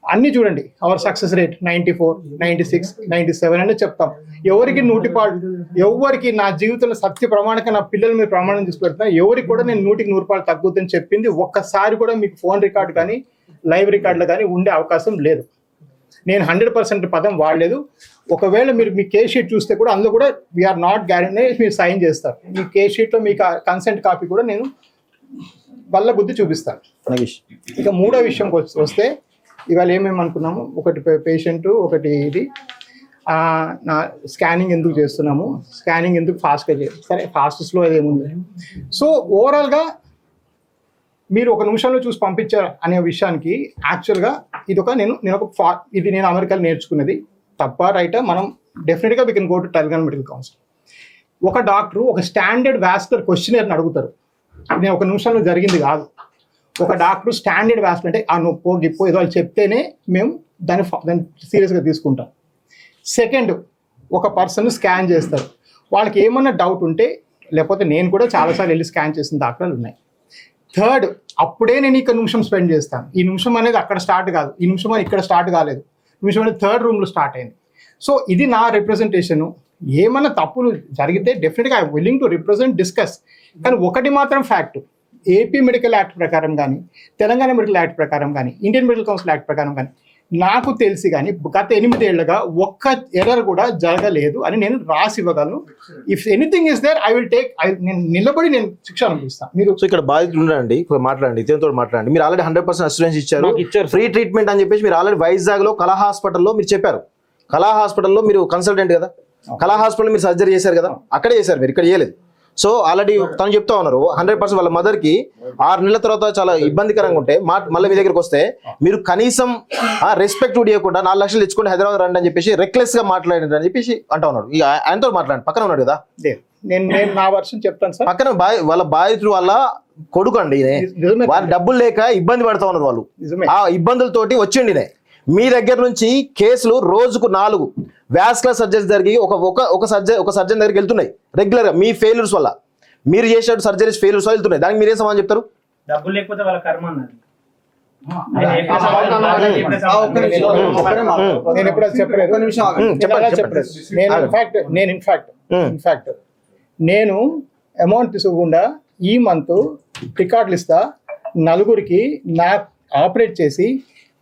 అన్నీ చూడండి. అవర్ సక్సెస్ రేట్ 94, 96, 97 అని చెప్తాం. ఎవరికి నా జీవితంలో సత్య ప్రమాణంగా నా పిల్లల మీద ప్రమాణం చేసి పెడతా, ఎవరికి కూడా నేను 100కి 100 తగ్గుతుందని చెప్పింది ఒక్కసారి కూడా మీకు ఫోన్ రికార్డ్ కానీ లైవ్ రికార్డులు కానీ ఉండే అవకాశం లేదు. నేను 100% పదం వాడలేదు. ఒకవేళ మీరు మీ కేస్ షీట్ చూస్తే కూడా అందులో కూడా వీఆర్ నాట్ గ్యారెంటీ మీరు సైన్ చేస్తారు. మీ కేస్ షీట్లో మీకు కన్సెంట్ కాపీ కూడా నేను వల్ల బుద్ధి చూపిస్తాను. ఇక మూడో విషయం వస్తే ఇవాళ ఏమేమి అనుకున్నాము, ఒకటి పేషెంట్, ఒకటి ఇది నా స్కానింగ్ ఎందుకు చేస్తున్నాము, స్కానింగ్ ఎందుకు ఫాస్ట్గా చేయాలి, సరే ఫాస్ట్ స్లో అదేముంది. సో ఓవరాల్గా మీరు ఒక నిమిషంలో చూసి పంపించారు అనే విషయానికి యాక్చువల్గా ఇది నేను అమెరికాలో నేర్చుకున్నది. తప్ప రైటా మనం డెఫినెట్గా we can go to Telangana medical council. ఒక డాక్టర్ ఒక స్టాండర్డ్ వాస్కులర్ క్వశ్చనర్ని అడుగుతారు. నేను ఒక నిమిషంలో జరిగింది కాదు. ఒక డాక్టర్ స్టాండర్డ్ వాస్కులర్ అంటే ఆ నొప్పో గిప్పో ఏదో వాళ్ళు చెప్తేనే మేము దాన్ని సీరియస్గా తీసుకుంటాం. సెకండ్, ఒక పర్సన్ స్కాన్ చేస్తారు. వాళ్ళకి ఏమన్నా డౌట్ ఉంటే, లేకపోతే నేను కూడా చాలాసార్లు వెళ్ళి స్కాన్ చేసిన దాఖలాలు ఉన్నాయి. థర్డ్, అప్పుడే నేను ఇక్కడ నిమిషం స్పెండ్ చేస్తాను. ఈ నిమిషం అనేది అక్కడ స్టార్ట్ కాదు, ఈ నిమిషం అనేది ఇక్కడ స్టార్ట్ కాలేదు, నిమిషం అనేది థర్డ్ రూమ్లో స్టార్ట్ అయింది. సో ఇది నా రిప్రజెంటేషను. ఏమన్నా తప్పులు జరిగితే డెఫినెట్గా I willing to represent, discuss. కానీ ఒకటి మాత్రం ఫ్యాక్ట్, ఏపీ మెడికల్ యాక్ట్ ప్రకారం కానీ, తెలంగాణ మెడికల్ యాక్ట్ ప్రకారం కానీ, ఇండియన్ మెడికల్ కౌన్సిల్ యాక్ట్ ప్రకారం కానీ నాకు తెలిసి కానీ గత 8 ఏళ్లుగా ఒక్క ఎర్రర్ కూడా జరగలేదు అని నేను రాసి ఇవ్వగలను. If anything is there I will take, నేను నిలబడి నేను శిక్ష అనుభవిస్తాను. మీరు సో ఇక్కడ బాధితులు ఉండండి, మాట్లాడండి, ఇతనితో మాట్లాడండి. మీరు ఆల్రెడీ 100% అస్యూరెన్స్ ఇచ్చారు, ఫ్రీ ట్రీట్మెంట్ అని చెప్పేసి మీరు ఆల్రెడీ వైజాగ్లో కళా హాస్పిటల్లో మీరు చెప్పారు. కళా హాస్పిటల్లో మీరు కన్సల్టెంట్ కదా, కళా హాస్పిటల్ మీరు సర్జరీ చేశారు కదా, అక్కడే చేశారు, మీరు ఇక్కడ చేయలేదు. సో ఆల్రెడీ తను చెప్తా ఉన్నారు 100% వాళ్ళ మదర్కి 6 నెలల తర్వాత చాలా ఇబ్బందికరంగా ఉంటే మళ్ళీ మీ దగ్గరికి వస్తే మీరు కనీసం రెస్పెక్ట్ ఇవ్వకుండా 4 లక్షలు ఇచ్చుకొని హైదరాబాద్ రండి అని చెప్పేసి రెక్లెస్ గా మాట్లాడారు అని చెప్పేసి అంటా ఉన్నాడు. ఇక ఆయనతో మాట్లాడండి, పక్కన ఉన్నాడు కదా. నేను నా వర్షన్ చెప్తాను సార్. పక్కన వాళ్ళ బాధితులు వాళ్ళ కొడుకు అండి, వాళ్ళ డబ్బులు లేక ఇబ్బంది పడతా ఉన్నారు వాళ్ళు. ఆ ఇబ్బందులతోటి వచ్చిండి మీ దగ్గర నుంచి కేసులు రోజుకు 4 వాస్కులర్ సర్జరీస్ జరిగి ఒక సర్జన్ దగ్గరికి వెళ్తున్నాయి రెగ్యులర్ గా. మీ ఫెయిల్యూర్స్ వల్ల, మీరు చేసే సర్జరీస్ ఫెయిల్యూర్స్ వల్ల వెళ్తున్నాయి. దానికి మీరేం సమాధానం చెప్తారు? డబ్బులు లేకపోతే వాళ్ళ కర్మ అన్నది. నేను ఎప్పుడు చెప్పలేదు. నేను అమౌంట్ తీసుకోకుండా ఈ మంత్ రికార్డులు ఇస్తా, 9గురికి నా ఆపరేట్ చేసి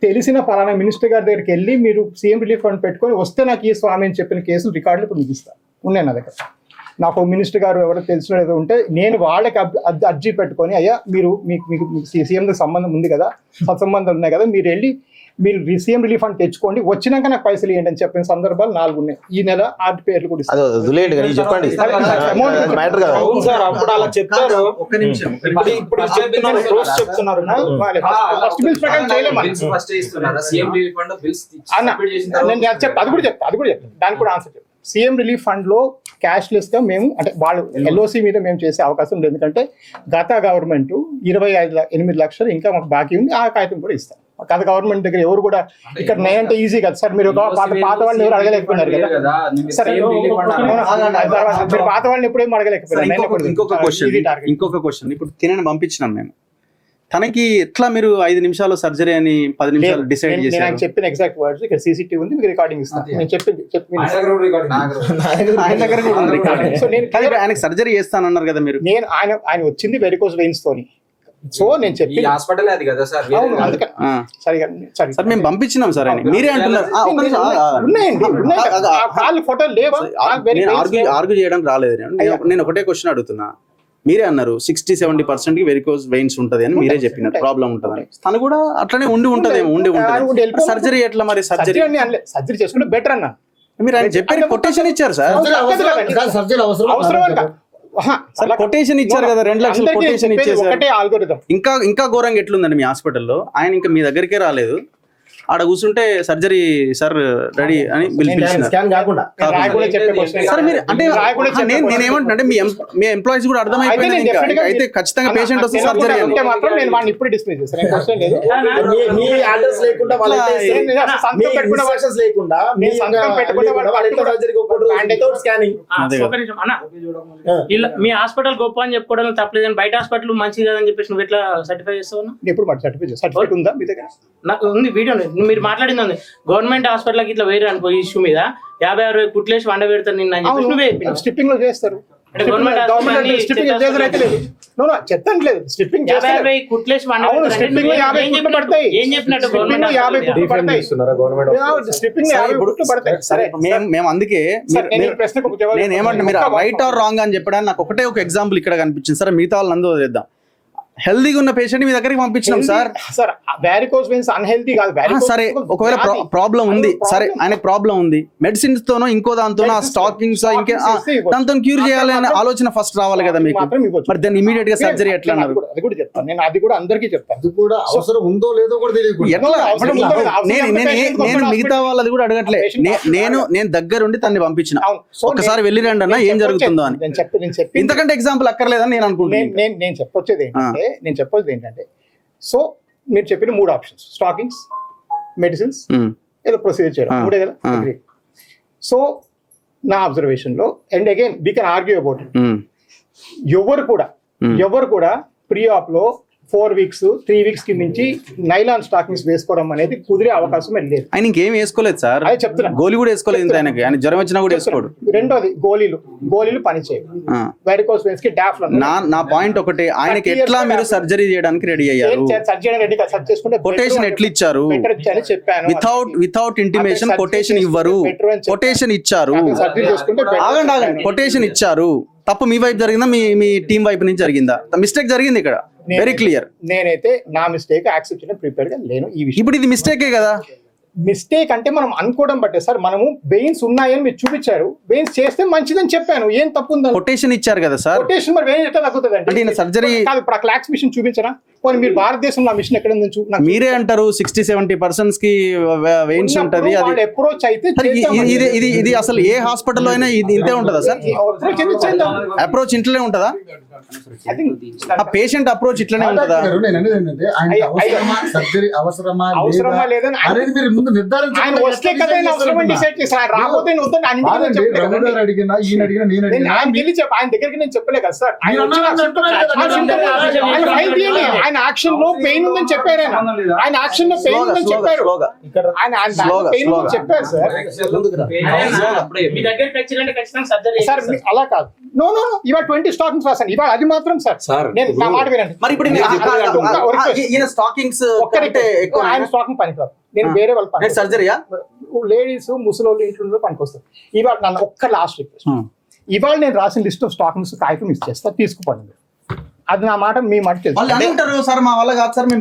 తెలిసిన పలానా మినిస్టర్ గారి దగ్గరికి వెళ్ళి మీరు సీఎం రిలీఫ్ ఫండ్ పెట్టుకొని వస్తే నాకు ఈ స్వామి అని చెప్పిన కేసులు రికార్డులు ఇప్పుడు మీకు ఇస్తాను. ఉన్నాయి నా దగ్గర. నాకు మినిస్టర్ గారు ఎవరో తెలిసిన ఏదో ఉంటే నేను వాళ్ళకి అర్జీ పెట్టుకొని, అయ్యా మీరు మీకు సీఎంతో సంబంధం ఉంది కదా, సత్సంబంధాలు ఉన్నాయి కదా, మీరు వెళ్ళి మీరు సీఎం రిలీఫ్ ఫండ్ తెచ్చుకోండి, వచ్చినాక నాకు పైసలు ఇవ్వండి అని చెప్పిన సందర్భాలు 4 ఉన్నాయి. ఈ నెల ఆ పేర్లు కూడా ఇస్తాను. అది కూడా చెప్తా, దానికి కూడా ఆన్సర్ చెప్తాను. సీఎం రిలీఫ్ ఫండ్ లో క్యాష్లెస్ గా మేము అంటే వాళ్ళు ఎల్ఓసి మీద మేము చేసే అవకాశం ఉంది. ఎందుకంటే గత గవర్నమెంట్ 28 లక్షలు ఇంకా మాకు బాకీ ఉంది, ఆ కాగితం కూడా ఇస్తాం. గత గవర్నమెంట్ దగ్గర ఎవరు కూడా ఇక్కడ నేనంటే ఈజీ కదా సార్, మీరు పాత వాళ్ళని ఎవరు అడగలేకపోయినారు కదా సరే, మీరు పాత వాళ్ళని ఎప్పుడేమో అడగలేకపోయినారు. ఇంకొక క్వశ్చన్, ఇప్పుడు తినని పంపించినాం మేము, తనకి ఎట్లా మీరు 5 నిమిషాలు సర్జరీ అని 10 నిమిషాలు డిసైడ్ చేశారు? నేను చెప్పిన ఎగ్జాక్ట్ వర్డ్స్ ఇక్కడ సీసీటీవీ ఉంది, మీకు రికార్డింగ్ ఇస్తాను. నేను చెప్పింది ఆయనకి సర్జరీ చేస్తానన్నారు కదా మీరు. నేను ఆయన వచ్చింది వెరికోస్ వెయిన్స్ తోని. సో నేను చెప్పి హాస్పిటల్ అది కదా సార్, సార్ మేము పంపించినాం సార్ అని మీరే అంటున్నారు. ఫోటోలు లేవా? ఆర్గ్యూ చేయడం రాలేదు. నేను ఒకటే క్వశ్చన్ అడుగుతున్నా. మీరే అన్నారు 60-70% కి వెరికోస్ వెయిన్స్ ఉంటది అని మీరే చెప్పినారు, ప్రాబ్లం ఉంటదని. తను కూడా అట్లనే ఉండి ఉంటది. సర్జరీ ఎట్లా మరి? సర్జరీ చేసుకుంటే బెటర్ అన్న మీరు ఆయన చెప్పారు, కొటేషన్ ఇచ్చారు సార్. కొటేషన్ ఇచ్చారు కదా, 2 లక్షలు కొటేషన్ ఇచ్చేసారు. ఇంకా ఘోరంగా ఎట్లుందండి మీ హాస్పిటల్లో? ఆయన ఇంకా మీ దగ్గరికే రాలేదు, ఆడ కూర్చుంటే సర్జరీ సార్ రెడీ అని నేనేమంటే మీ ఎంప్లాయీస్ కూడా అర్థమైపోయింది అయితే ఖచ్చితంగా పేషెంట్ వస్తే సర్జరీ మీ హాస్పిటల్ గొప్ప అని చెప్పుకోవడం తప్పలేదు, బయట హాస్పిటల్ మంచిది కదని చెప్పేసి నువ్వు ఎట్లా సర్టిఫై చేస్తావు? సర్టిఫికేట్ ఉందా మీ దగ్గర? నాకు ఉంది, వీడియో మీరు మాట్లాడింది ఉంది. గవర్నమెంట్ హాస్పిటల్ ఇట్లా వేరే అనుకో ఇష్యూ మీద 50-60 కుట్లేసి వండ పెడతారు నిన్న అని చెప్పి నువ్వే స్ట్రిప్పింగ్ లో చేస్తారు. మేము అందుకే నేనేమంటే మీరు రైట్ ఆర్ రాంగ్ అని చెప్పడానికి నాకు ఒకటే ఒక ఎగ్జాంపుల్ ఇక్కడ కనిపించింది. సరే మిగతా వాళ్ళని అందరూ వదిలేద్దాం. హెల్దీగా ఉన్న పేషెంట్ మీ దగ్గరికి పంపించినాం సార్. సార్ వ్యారికోస్ వెయిన్స్ అన్హెల్తీ కాదు. సరే ఒకవేళ ప్రాబ్లం ఉంది, సరే ఆయనకు ప్రాబ్లం ఉంది, మెడిసిన్స్ తోనో ఇంకో దాంతోనో స్టాకింగ్స్ ఇంకే దాంతో క్యూర్ చేయాలి అనే ఆలోచన ఫస్ట్ రావాలి కదా మీకు. మరి దాన్ని ఇమీడియట్ గా సర్జరీ ఎట్లా అన్నారు? అది కూడా చెప్తాను నేను, అది కూడా అందరికీ చెప్తాను. అది కూడా అవసరం ఉందో లేదో కూడా తెలియదు. నేను మిగతా వాళ్ళది కూడా అడగట్లే. నేను దగ్గరుండి తన్ని పంపించిన, ఒకసారి వెళ్ళి రండి అన్న ఏం జరుగుతుందో అని. ఇంతకంటే ఎగ్జాంపుల్ అక్కర్లేదని నేను అనుకుంటున్నాను. నేను చెప్పొచ్చేది ఏంటంటే సో మీరు చెప్పిన 3 ఆప్షన్స్, స్టాకింగ్స్, మెడిసిన్స్, ఏదో ప్రొసీజర్ చేయడం, 3 కదా. సో నా అబ్జర్వేషన్ లో, and again we can argue about it, ఎవరు కూడా ప్రీ ఆప్ లో 4 weeks 3 weeks కి మించి నైలాన్ స్టాకింగ్స్ వేసుకోవడం అనేది కుదిరే అవకాశం లేదు. ఆయన ఇంకేం వేసుకోలేదు సార్, అదే చెప్తున్నా. గోళీ కూడా వేసుకోలేదు ఆయనకి, ఆయన జ్వరం వచ్చినా కూడా వేసుకోడు. రెండోది గోళీలు పనిచేయవు. వెరికోస్ వెయిన్స్ కి డాఫ్. నా పాయింట్ ఒకటి, ఆయనకి ఎట్లా మీరు సర్జరీ చేయడానికి రెడీ అయ్యారు? కొటేషన్ ఎట్లా ఇచ్చారు? వితౌట్ ఇంటిమేషన్ కొటేషన్ ఇవ్వరు. కొటేషన్ ఇచ్చారు, ఆగండి, కొటేషన్ ఇచ్చారు. తప్పు మీ వైపు జరిగిందా, మీ టీం వైపు నుంచి జరిగిందా? మిస్టేక్ జరిగింది ఇక్కడ, వెరీ క్లియర్. నేనైతే నా మిస్టేక్ యాక్సెప్ట్ చేయడం ప్రిపేర్ గా లేను ఈ విషయం. ఇప్పుడు ఇది మిస్టేకే కదా. మిస్టేక్ అంటే మనం అనుకోవడం బట్టే సార్. మనము వెయిన్స్ ఉన్నాయని మీరు చూపించారు, వెయిన్స్ చేస్తే మంచిదని చెప్పాను, ఏం తప్పు ఉందా? కొటేషన్ ఇచ్చారు కదా సార్. కొటేషన్ మరి వెయిన్స్ ఎట్లా తగ్గుతుంది అంటే సర్జరీ కాదు. ఇప్పుడు క్లాక్స్ మిషన్ చూపించరా? పోనీ మీరు భారతదేశంలో ఆ మిషన్ ఎక్కడ ఉందని మీరే అంటారు 60-70% కి వెయిన్స్ ఉంటది. అది అప్రోచ్ అయితే ఇది అసలు ఏ హాస్పిటల్లో అయినా ఇంతే ఉంటుందా సార్? అప్రోచ్ ఇంట్లోనే ఉంటుందా? ఆ పేషెంట్ అప్రోచ్ ఇట్లనే ఉంటుందా? సర్జరీ అవసరమా లేదని అనేది మీరు ముందు నిర్ధారించాలి. ఆయన వస్తే కదా అవసరమని డిసైడ్ చేశారు. రాకపోతే అడిగినా ఈయన అడిగినా నేను అడిగినా ఆయన దగ్గరికి నేను చెప్పలే కదా సార్. ఆయన యాక్షన్ లో పెయిన్ ఉందని చెప్పారు. ఆయన యాక్షన్ లో పెయిన్ ఉందని చెప్పారు. ఆయన పెయిన్ ఉందని చెప్పారు సార్. సార్ అలా కాదు. నో ఇవాళ 20 స్టాకింగ్స్ రాశాను ఇవాళ. అది మాత్రం సార్ నేను నా మాట వినండి. మరి ఇప్పుడు స్టాకింగ్స్ ఆయన స్టాకింగ్ పని కాదు. నేను వేరే వాళ్ళు సర్జరీయా లేడీస్ ముసలోళ్ళు ఇంట్లో పనికొస్తారు. ఇవాళ నన్ను ఒక్క లాస్ట్ రిక్వెస్ట్, ఇవాళ నేను రాసిన లిస్ట్ ఆఫ్ స్టాకింగ్స్ కాగితం మిస్ చేస్తా, తీసుకుపోండి. అది నా మాట మీ మాట అంటారు సార్. మా వల్ల కాదు సార్, మేము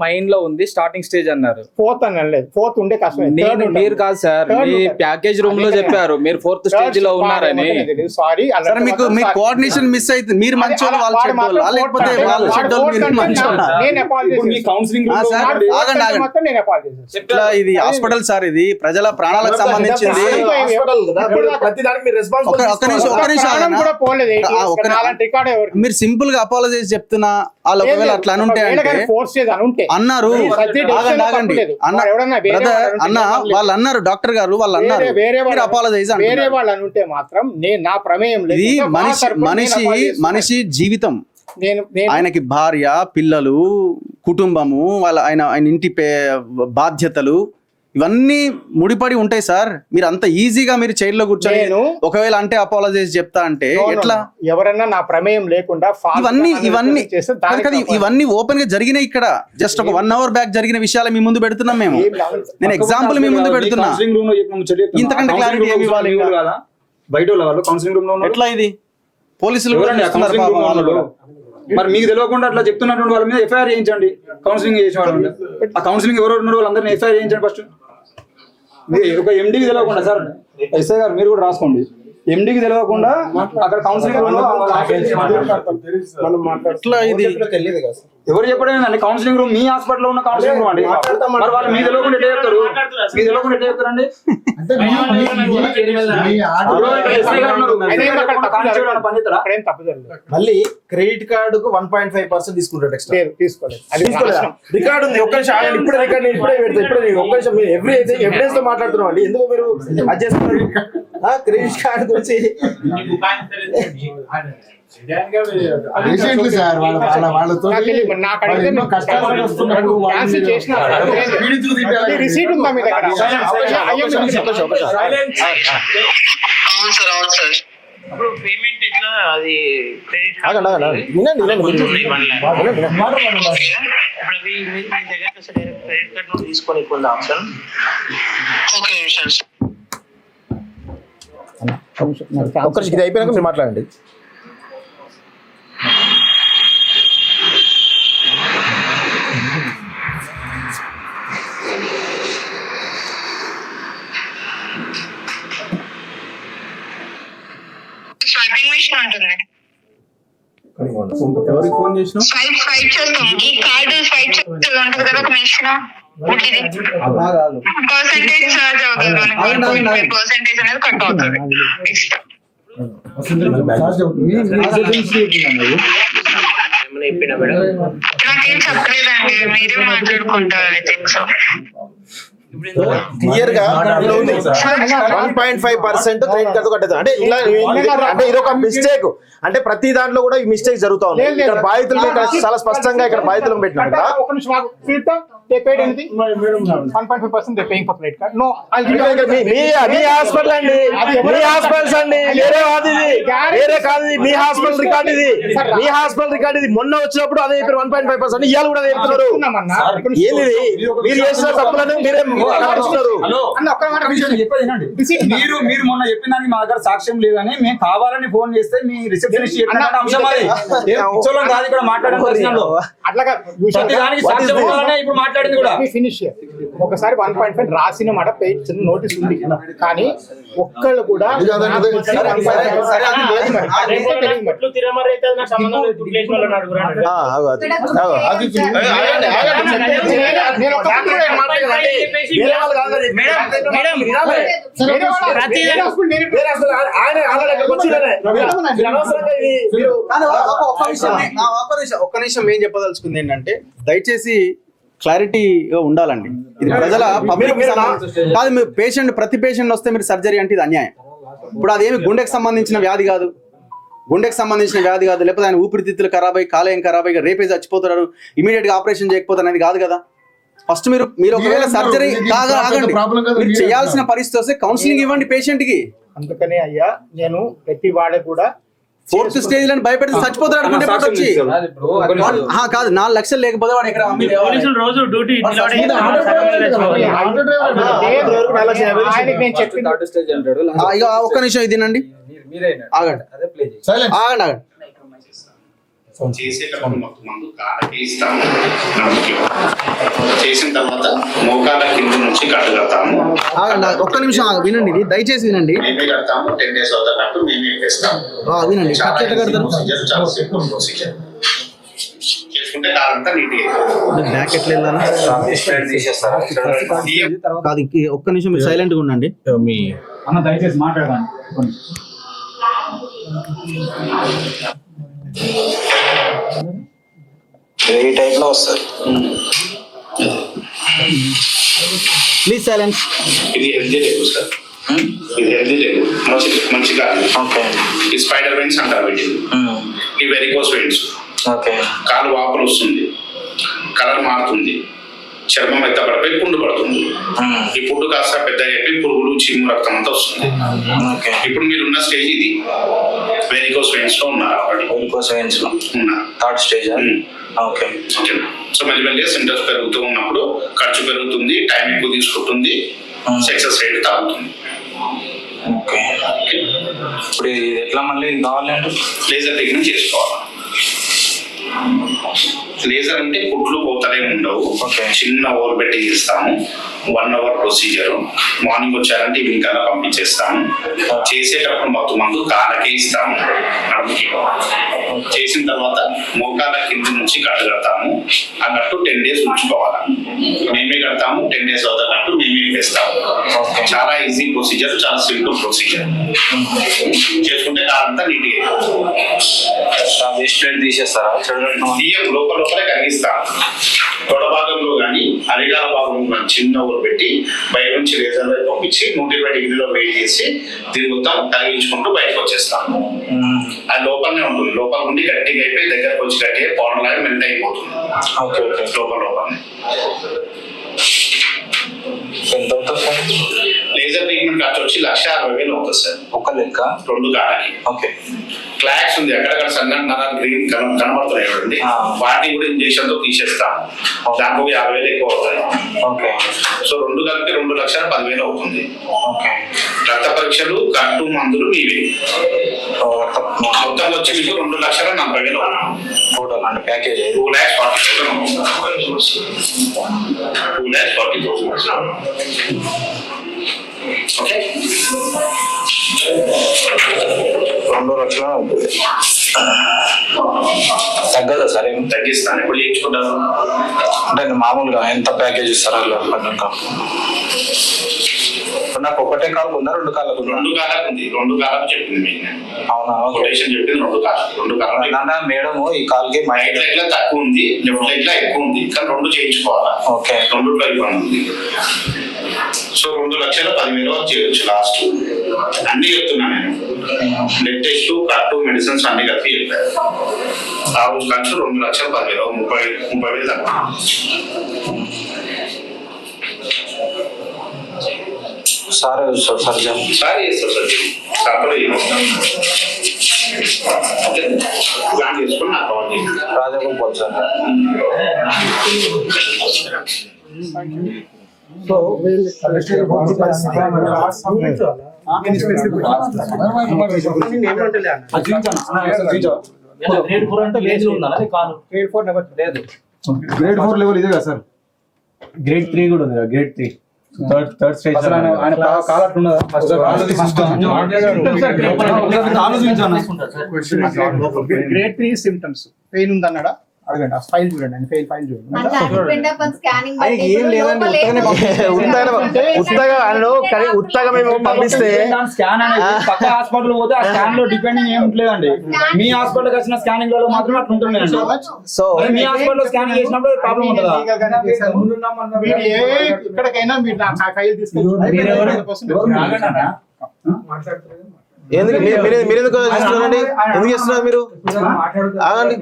మైండ్ లో ఉంది స్టార్టింగ్ స్టేజ్ అన్నారు. 4th అనలేదు, 4th ఉండే కష్టం. మీరు కాదు సార్, మీ ప్యాకేజ్ రూమ్ లో చెప్పారు మీరు 4th స్టేజ్ లో ఉన్నారని. సారీ, మీ కోఆర్డినేషన్ మిస్ అయితే మీరు మంచోళ్ళు, వాళ్ళు చెడ్డోళ్ళు, లేకపోతే వాళ్ళు చెడ్డోళ్ళు మీరు మంచోళ్ళు. ఇది హాస్పిటల్ సార్, ఇది ప్రజల ప్రాణాలకు సంబంధించింది. మీరు సింపుల్ గా అపాలజైజ్ చెప్తున్నా, వాళ్ళు ఒకవేళ అట్లా అనుంటే అన్నారు అన్న వాళ్ళు అన్నారు, డాక్టర్ గారు వాళ్ళు అన్నారు అపాలజైజ్. వేరే వాళ్ళు అనుంటే మాత్రం నా ప్రమేయం లేదు. ఇది మనిషి జీవితం. ఆయనకి భార్య, పిల్లలు, కుటుంబము, ఆయన ఇంటి బాధ్యతలు ఇవన్నీ ముడిపడి ఉంటాయి సార్. మీరు అంత ఈజీగా మీరు చైర్ లో కూర్చొని ఒకవేళ అంటే అపాలజైజ్ చెప్తా అంటే ఎట్లా? ఎవరన్నా నా ప్రమేయం లేకుండా ఇవన్నీ ఓపెన్ గా జరిగినాయి ఇక్కడ. జస్ట్ ఒక 1 hour బ్యాక్ జరిగిన విషయాలు మీ ముందు పెడుతున్నాం మేము. నేను ఎగ్జాంపుల్ మీ ముందు పెడుతున్నా. ఇంతకంటే క్లారిటీ ఏమి ఇవ్వాలి? బయట వాళ్ళు కౌన్సిలింగ్ రూమ్ లో ఎట్లా ఇది పోలీసులు మరి మీకు తెలియకుండా అట్లా చెప్తున్నటువంటి వాళ్ళ మీద ఎఫ్ఐఆర్ చేయించండి. కౌన్సిలింగ్ చేసే వాళ్ళు, ఆ కౌన్సిలింగ్ ఎవరు ఉన్నారు వాళ్ళందరినీ ఎఫ్ఐఆర్ చేయించండి ఫస్ట్. ఒక ఎండీకి తెలియకుండా సార్, ఎస్ఐ గారు మీరు కూడా రాసుకోండి, ఎండీకి తెలియకుండా అక్కడ కౌన్సిలింగ్ ఎవరు చెప్పడం? కౌన్సిలింగ్ రూమ్ మీ హాస్పిటల్ ఉన్న కౌన్సిలింగ్ రూమ్ అండి. మరి వాళ్ళు మీ తెలియకుండా ఎట్లా చెప్తారు? మీ తెలియకుండా ఎట్లా చెప్తారండి? మళ్ళీ క్రెడిట్ కార్డుకు 1.5% తీసుకుంటాడు ఎక్స్ట్రా. రికార్డు ఉంది. ఒక్క నిమిషం ఇప్పుడే రికార్డు ఇప్పుడే పెడతా. ఇప్పుడే ఒక్క నిమిషం ఎవిడెన్స్ తో మాట్లాడుతున్నాం అండి. ఎందుకు మీరు అది చేస్తున్నారు? క్రెడిట్ కార్డు గురించి రిసీట్ ఉందా మీ దగ్గర? అప్పుడు పేమెంట్ ఎట్లా అది ఆగండి ఆగండి వినండి వినండి మీరు వినండి. ఇప్పుడు అవి మీ దగ్గర క్రెడిట్ కార్డ్ నుండి తీసుకొని కొంత ఆప్షన్ ఒక్కరికి ఇది అయిపోయాక మీరు మాట్లాడండి. స్వైపింగ్ మిషన్ ఉంటుంది. ఎవరికి ఫోన్ చేసినా స్వైప్ చేస్తాం. ఈ కార్డు స్వైప్ చేస్తుంది ఉంటుంది కదా ఒక మిషన్. పర్సెంటేజ్ చార్జ్ అవుతుంది మనకి. పర్సెంటేజ్ అనేది కట్ అవుతుంది. నాకేం చెప్పలేదండి, మీరే మాట్లాడుకుంటారు. I think so. క్లియర్ గా 1.5% క్రెడిట్ కార్డు కట్టేది అంటే ఇలా అంటే ఇది ఒక మిస్టేక్. అంటే ప్రతి దాంట్లో కూడా ఈ మిస్టేక్ జరుగుతా ఉంది. ఇక్కడ బాధితులు చాలా స్పష్టంగా ఇక్కడ బాధితులను పెట్టినారు. మీ హాస్పిటల్ అండి, మీ హాస్పిటల్స్ అండి, వేరే కాదు ఇది, వేరే కాదు ఇది. మీ హాస్పిటల్ రికార్డ్ ఇది, మీ హాస్పిటల్ రికార్డ్ ఇది. మొన్న వచ్చినప్పుడు అదే 1.5% ఇవాళ కూడా చెప్తున్నారు. ఏంది మీరు చేసిన తప్పులను మీరే మీరు మీరు మొన్న చెప్పిన దానికి మా దగ్గర సాక్ష్యం లేదని మేము కావాలని ఫోన్ చేస్తే మీ రిసెప్షనిస్ట్ చెప్పిన అంశం అది కాదు. ఇక్కడ మాట్లాడడం ఇప్పుడు మాట్లాడింది కూడా ఫినిష్ ఒకసారి 1.5 రాసిన మాట పేజ్ నోటీస్ ఉంది, కానీ ఒక్కళ్ళు కూడా ఒక్క నిమిషం ఏం చెప్పదలుచుకుంది ఏంటంటే, దయచేసి క్లారిటీగా ఉండాలండి. ఇది ప్రజల పబ్లిక్ కాదు. పేషెంట్ ప్రతి పేషెంట్ వస్తే మీరు సర్జరీ అంటే ఇది అన్యాయం. ఇప్పుడు అదేమి గుండెకి సంబంధించిన వ్యాధి కాదు, లేకపోతే ఆయన ఊపిరితిత్తులు ఖరాబ్ అయ్యి కాలేయం ఖరాబ్ అయ్యి రేపే చచ్చిపోతారు, ఇమీడియట్ గా ఆపరేషన్ చేయకపోతారు అనేది కాదు కదా. ఫస్ట్ మీరు ఒకవేళ సర్జరీ ఆగండి, మీరు చేయాల్సిన పరిస్థితి వస్తే కౌన్సిలింగ్ ఇవ్వండి పేషెంట్ కి. అందుకనే అయ్యా నేను ప్రతి వాళ్ళకి కూడా 4th స్టేజ్ లని భయపెడితే చచ్చిపోతాడు అనుకుంటే వచ్చి కాదు 4 లక్షలు లేకపోతే వాడు ఎక్కడ రోజు డ్యూటీ ఒక్క నిమిషం ఇదేనండి, ఆగండి ఆగండి. చేసేటప్పుడు మందు కాళ్ళకి ఇస్తాము, చేసిన తర్వాత మోకాళ్ళ కింద నుంచి కట్టగలుగుతాము. ఒక్క నిమిషం వినండి, ఇది దయచేసి వినండి. మేమే కడతాము, 10 days అవుతాం, మేమే ఇస్తాము. వినండి, ప్రొసీజర్ చాలా సింపుల్ ప్రొసీజర్. చేసుకుంటే కాలంతా నీట్గా కాదు. ఒక్క నిమిషం మీరు సైలెంట్ గా ఉండండి. అన్న దయచేసి మాట్లాడదాం. ఈ టైప్ లో వస్తుంది. Please silence. ఇది హెల్దీ టైపు సార్, ఇది హెల్దీ టైపు మంచిగా. ఈ స్పైడర్ వెయిన్స్ అంటారు వీటిని. ఈ వెరికోస్ వెయిన్స్. కాలు వాపులు వస్తుంది, కలర్ మారుతుంది, చర్మం ఎత్తపడిపోయి పుండు పడుతుంది. ఈ పుండు కాస్త పెద్దగా అయిపోయి పురుగులు చీము రక్తం అంతా వస్తుంది. ఇప్పుడు మీరు ఉన్న స్టేజ్ ఇది, వెరికోస్ వెయిన్స్ లో ఉన్నారు. Third stage. ఓకే. సో మెల్లిమెల్లిగా సింటమ్స్ పెరుగుతూ ఉన్నప్పుడు ఖర్చు పెరుగుతుంది, టైం ఎక్కువ తీసుకుంటుంది, సక్సెస్ రేట్ తగ్గుతుంది. ఓకే. ఇప్పుడు ఎట్లా మళ్ళీ కావాలంటే లేజర్ టెక్నిక్ చేసుకోవాలి. లేజర్ అంటే కుట్లు పోతలే ఉండవు, చిన్న ఓవర్ పెట్టి చేస్తాము. 1 hour ప్రొసీజర్. మార్నింగ్ వచ్చారంటే ఈవినింగ్ కల్లా పంపించేస్తాము. చేసేటప్పుడు మొత్తం మందు కాళ్ళకే ఇస్తాము, నడుముకి. చేసిన తర్వాత మోకాళ్ళ కింద నుంచి కట్టు కడతాము. ఆ కట్టు 10 days ఉంచుకోవాలి. మేమే కడతాము, 10 days అవుతా కట్టు మేమే వేస్తాము. చాలా ఈజీ ప్రొసీజర్, చాలా సింపుల్ ప్రొసీజర్. చేసుకుంటే కాలంతా నీట్గా తీసేస్తారా? బియ్యం లోపలే కరిగిస్తాం. తొడ భాగంలో కానీ అరిగాల భాగంలో కానీ చిన్న ఊరు పెట్టి బయట నుంచి లేజర్ పంపించి 120 degrees వెయిట్ చేసి దీని మొత్తం కరిగించుకుంటూ బయటకు వచ్చేస్తాం. అది లోపలనే ఉంటుంది. లోపల ఉండి గట్టిగా అయిపోయి దగ్గరకు వచ్చి గట్టిగా పౌడర్ లాగా మెల్ట్ అయిపోతుంది. లోపలనే లేజర్ లేజర్ ట్రీట్మెంట్ ఖర్చు వచ్చి 1,60,000 అవుతుంది సార్. ఒక లెక్క 2 కాళ్ళకి. ఓకే. క్లాక్స్ ఉంది అక్కడక్కడ సన్న నరాలు గ్రీన్ కనబడుతున్నాయి చూడండి, వాటిని కూడా ఇంజెక్షన్ తో తీసేస్తాం. దానికి 50,000 ఎక్కువ అవుతాయి. ఓకే. సో 2 కలిపి 2,10,000 అవుతుంది. ఓకే. రక్త పరీక్షలు, కట్టు, మందులు మీవి మొత్తం వచ్చి మీకు 2,40,000 టోటల్ అంటే ప్యాకేజ్ 2,40,000. 2,40,000. ఓకే. 2 లక్షలు అవుతుంది. తగ్గదా సార్? ఏం తగ్గిస్తాను. ఎప్పుడు చేయించుకుంటాను అంటే మామూలుగా ఎంత ప్యాకేజ్ ఇస్తారా? నాకు ఒకటే కాలకు ఉందా, 2 కాళ్ళకు ఉందా? 2 కాళ్ళకు ఉంది. 2 కాళ్ళకు చెప్పింది మీకు. అవునా? కొటేషన్ చెప్పింది 2 కాళ్ళ. మేడం ఈ కాల్కి రైట్ లెగ్ లో తక్కువ ఉంది, లెఫ్ట్ లెగ్ లో ఎక్కువ ఉంది, కానీ 2 చేయించుకోవాలా. ఓకే. 2 ఇబ్బంది ఉంది. సో 2,10,000 వరకు చేయొచ్చు లాస్ట్. అన్ని చెప్తున్నా నేను. బ్లడ్ టెస్ట్, కట్టు, మెడిసిన్స్ అన్ని కలిపి చెప్పారు. ఆ రోజు ఖర్చు 2,10,000, 30,000 తక్కువ. సార్ సర్జన్ సార్ చేస్తారు సర్జరీ. సార్ కూడా చేస్తాం. ఓకే. ప్లాన్ చేసుకుని నాకు కాల్ చేయండి. రాజగోపాల్ సార్. సో గ్రేడ్ 4 అంటే లేదు ఉందా? గ్రేడ్ 4 నెవర్ లేదు. గ్రేడ్ 4 లెవెల్ ఇదే కదా సార్? గ్రేడ్ 3 కూడా ఉంది. Grade 3 third stage. ఆయన కాలట్ ఉన్నదా? Grade 3 symptoms. పెయిన్ ఉందన్నాడా? అడగండి. ఆ ఫైల్ చూడండి, ఆయన ఫైల్ చూడండి. ఉత్తగా ఉత్తగా మేము పంపిస్తే స్కాన్ అనేది పక్క హాస్పిటల్ పోతే ఆ స్కాన్ లో డిపెండింగ్ ఏం ఉంటలేదండి. మీ హాస్పిటల్ కి వచ్చిన స్కానింగ్ లో మాత్రం అట్లా ఉంటుందండి. సో మీ హాస్పిటల్ లో స్కానింగ్ చేసినప్పుడు ప్రాబ్లం ఉంటుందా? ఇక్కడికైనా మీరు నా ఫైల్ తీసుకెళ్ళి ఎందుకు మీరు ఎందుకు చేస్తున్నారండి? ఎందుకు చేస్తున్నారు మీరు? ఆగండి.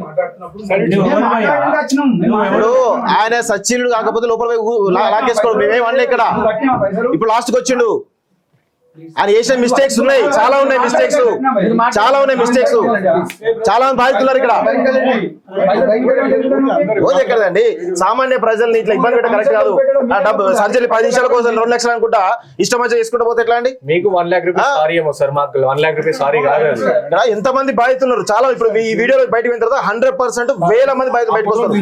ఇప్పుడు ఆయన సచినుడు కాకపోతే లోపల లాగేసుకోవడం మేమేం అనలే ఇక్కడ. ఇప్పుడు లాస్ట్కి వచ్చిండు. ఆయన చేసిన మిస్టేక్స్ ఉన్నాయి, చాలా ఉన్నాయి మిస్టేక్స్, చాలా ఉన్నాయి మిస్టేక్స్. చాలా మంది బాధితున్నారు ఇక్కడ. రోజు ఎక్కడండి సామాన్య ప్రజల్ని ఇట్లా ఇబ్బంది పెట్టడం కరెక్ట్ కాదు. ఆ డబ్బు సర్జరీ 10 నిమిషాల కోసం 2 లక్షలు అనుకుంటా ఇష్టం వచ్చి చేసుకుంటూ పోతే ఎట్లా అండి? మీకు 1 lakh rupees సారీ ఏమో సార్, మాకు 1 lakh rupees సారీ కాదు. ఇక్కడ ఎంత మంది బాధితున్నారు చాలా. ఇప్పుడు ఈ వీడియోలో బయటకు పోయిన తర్వాత 100% వేల మంది బయటకు వస్తారు.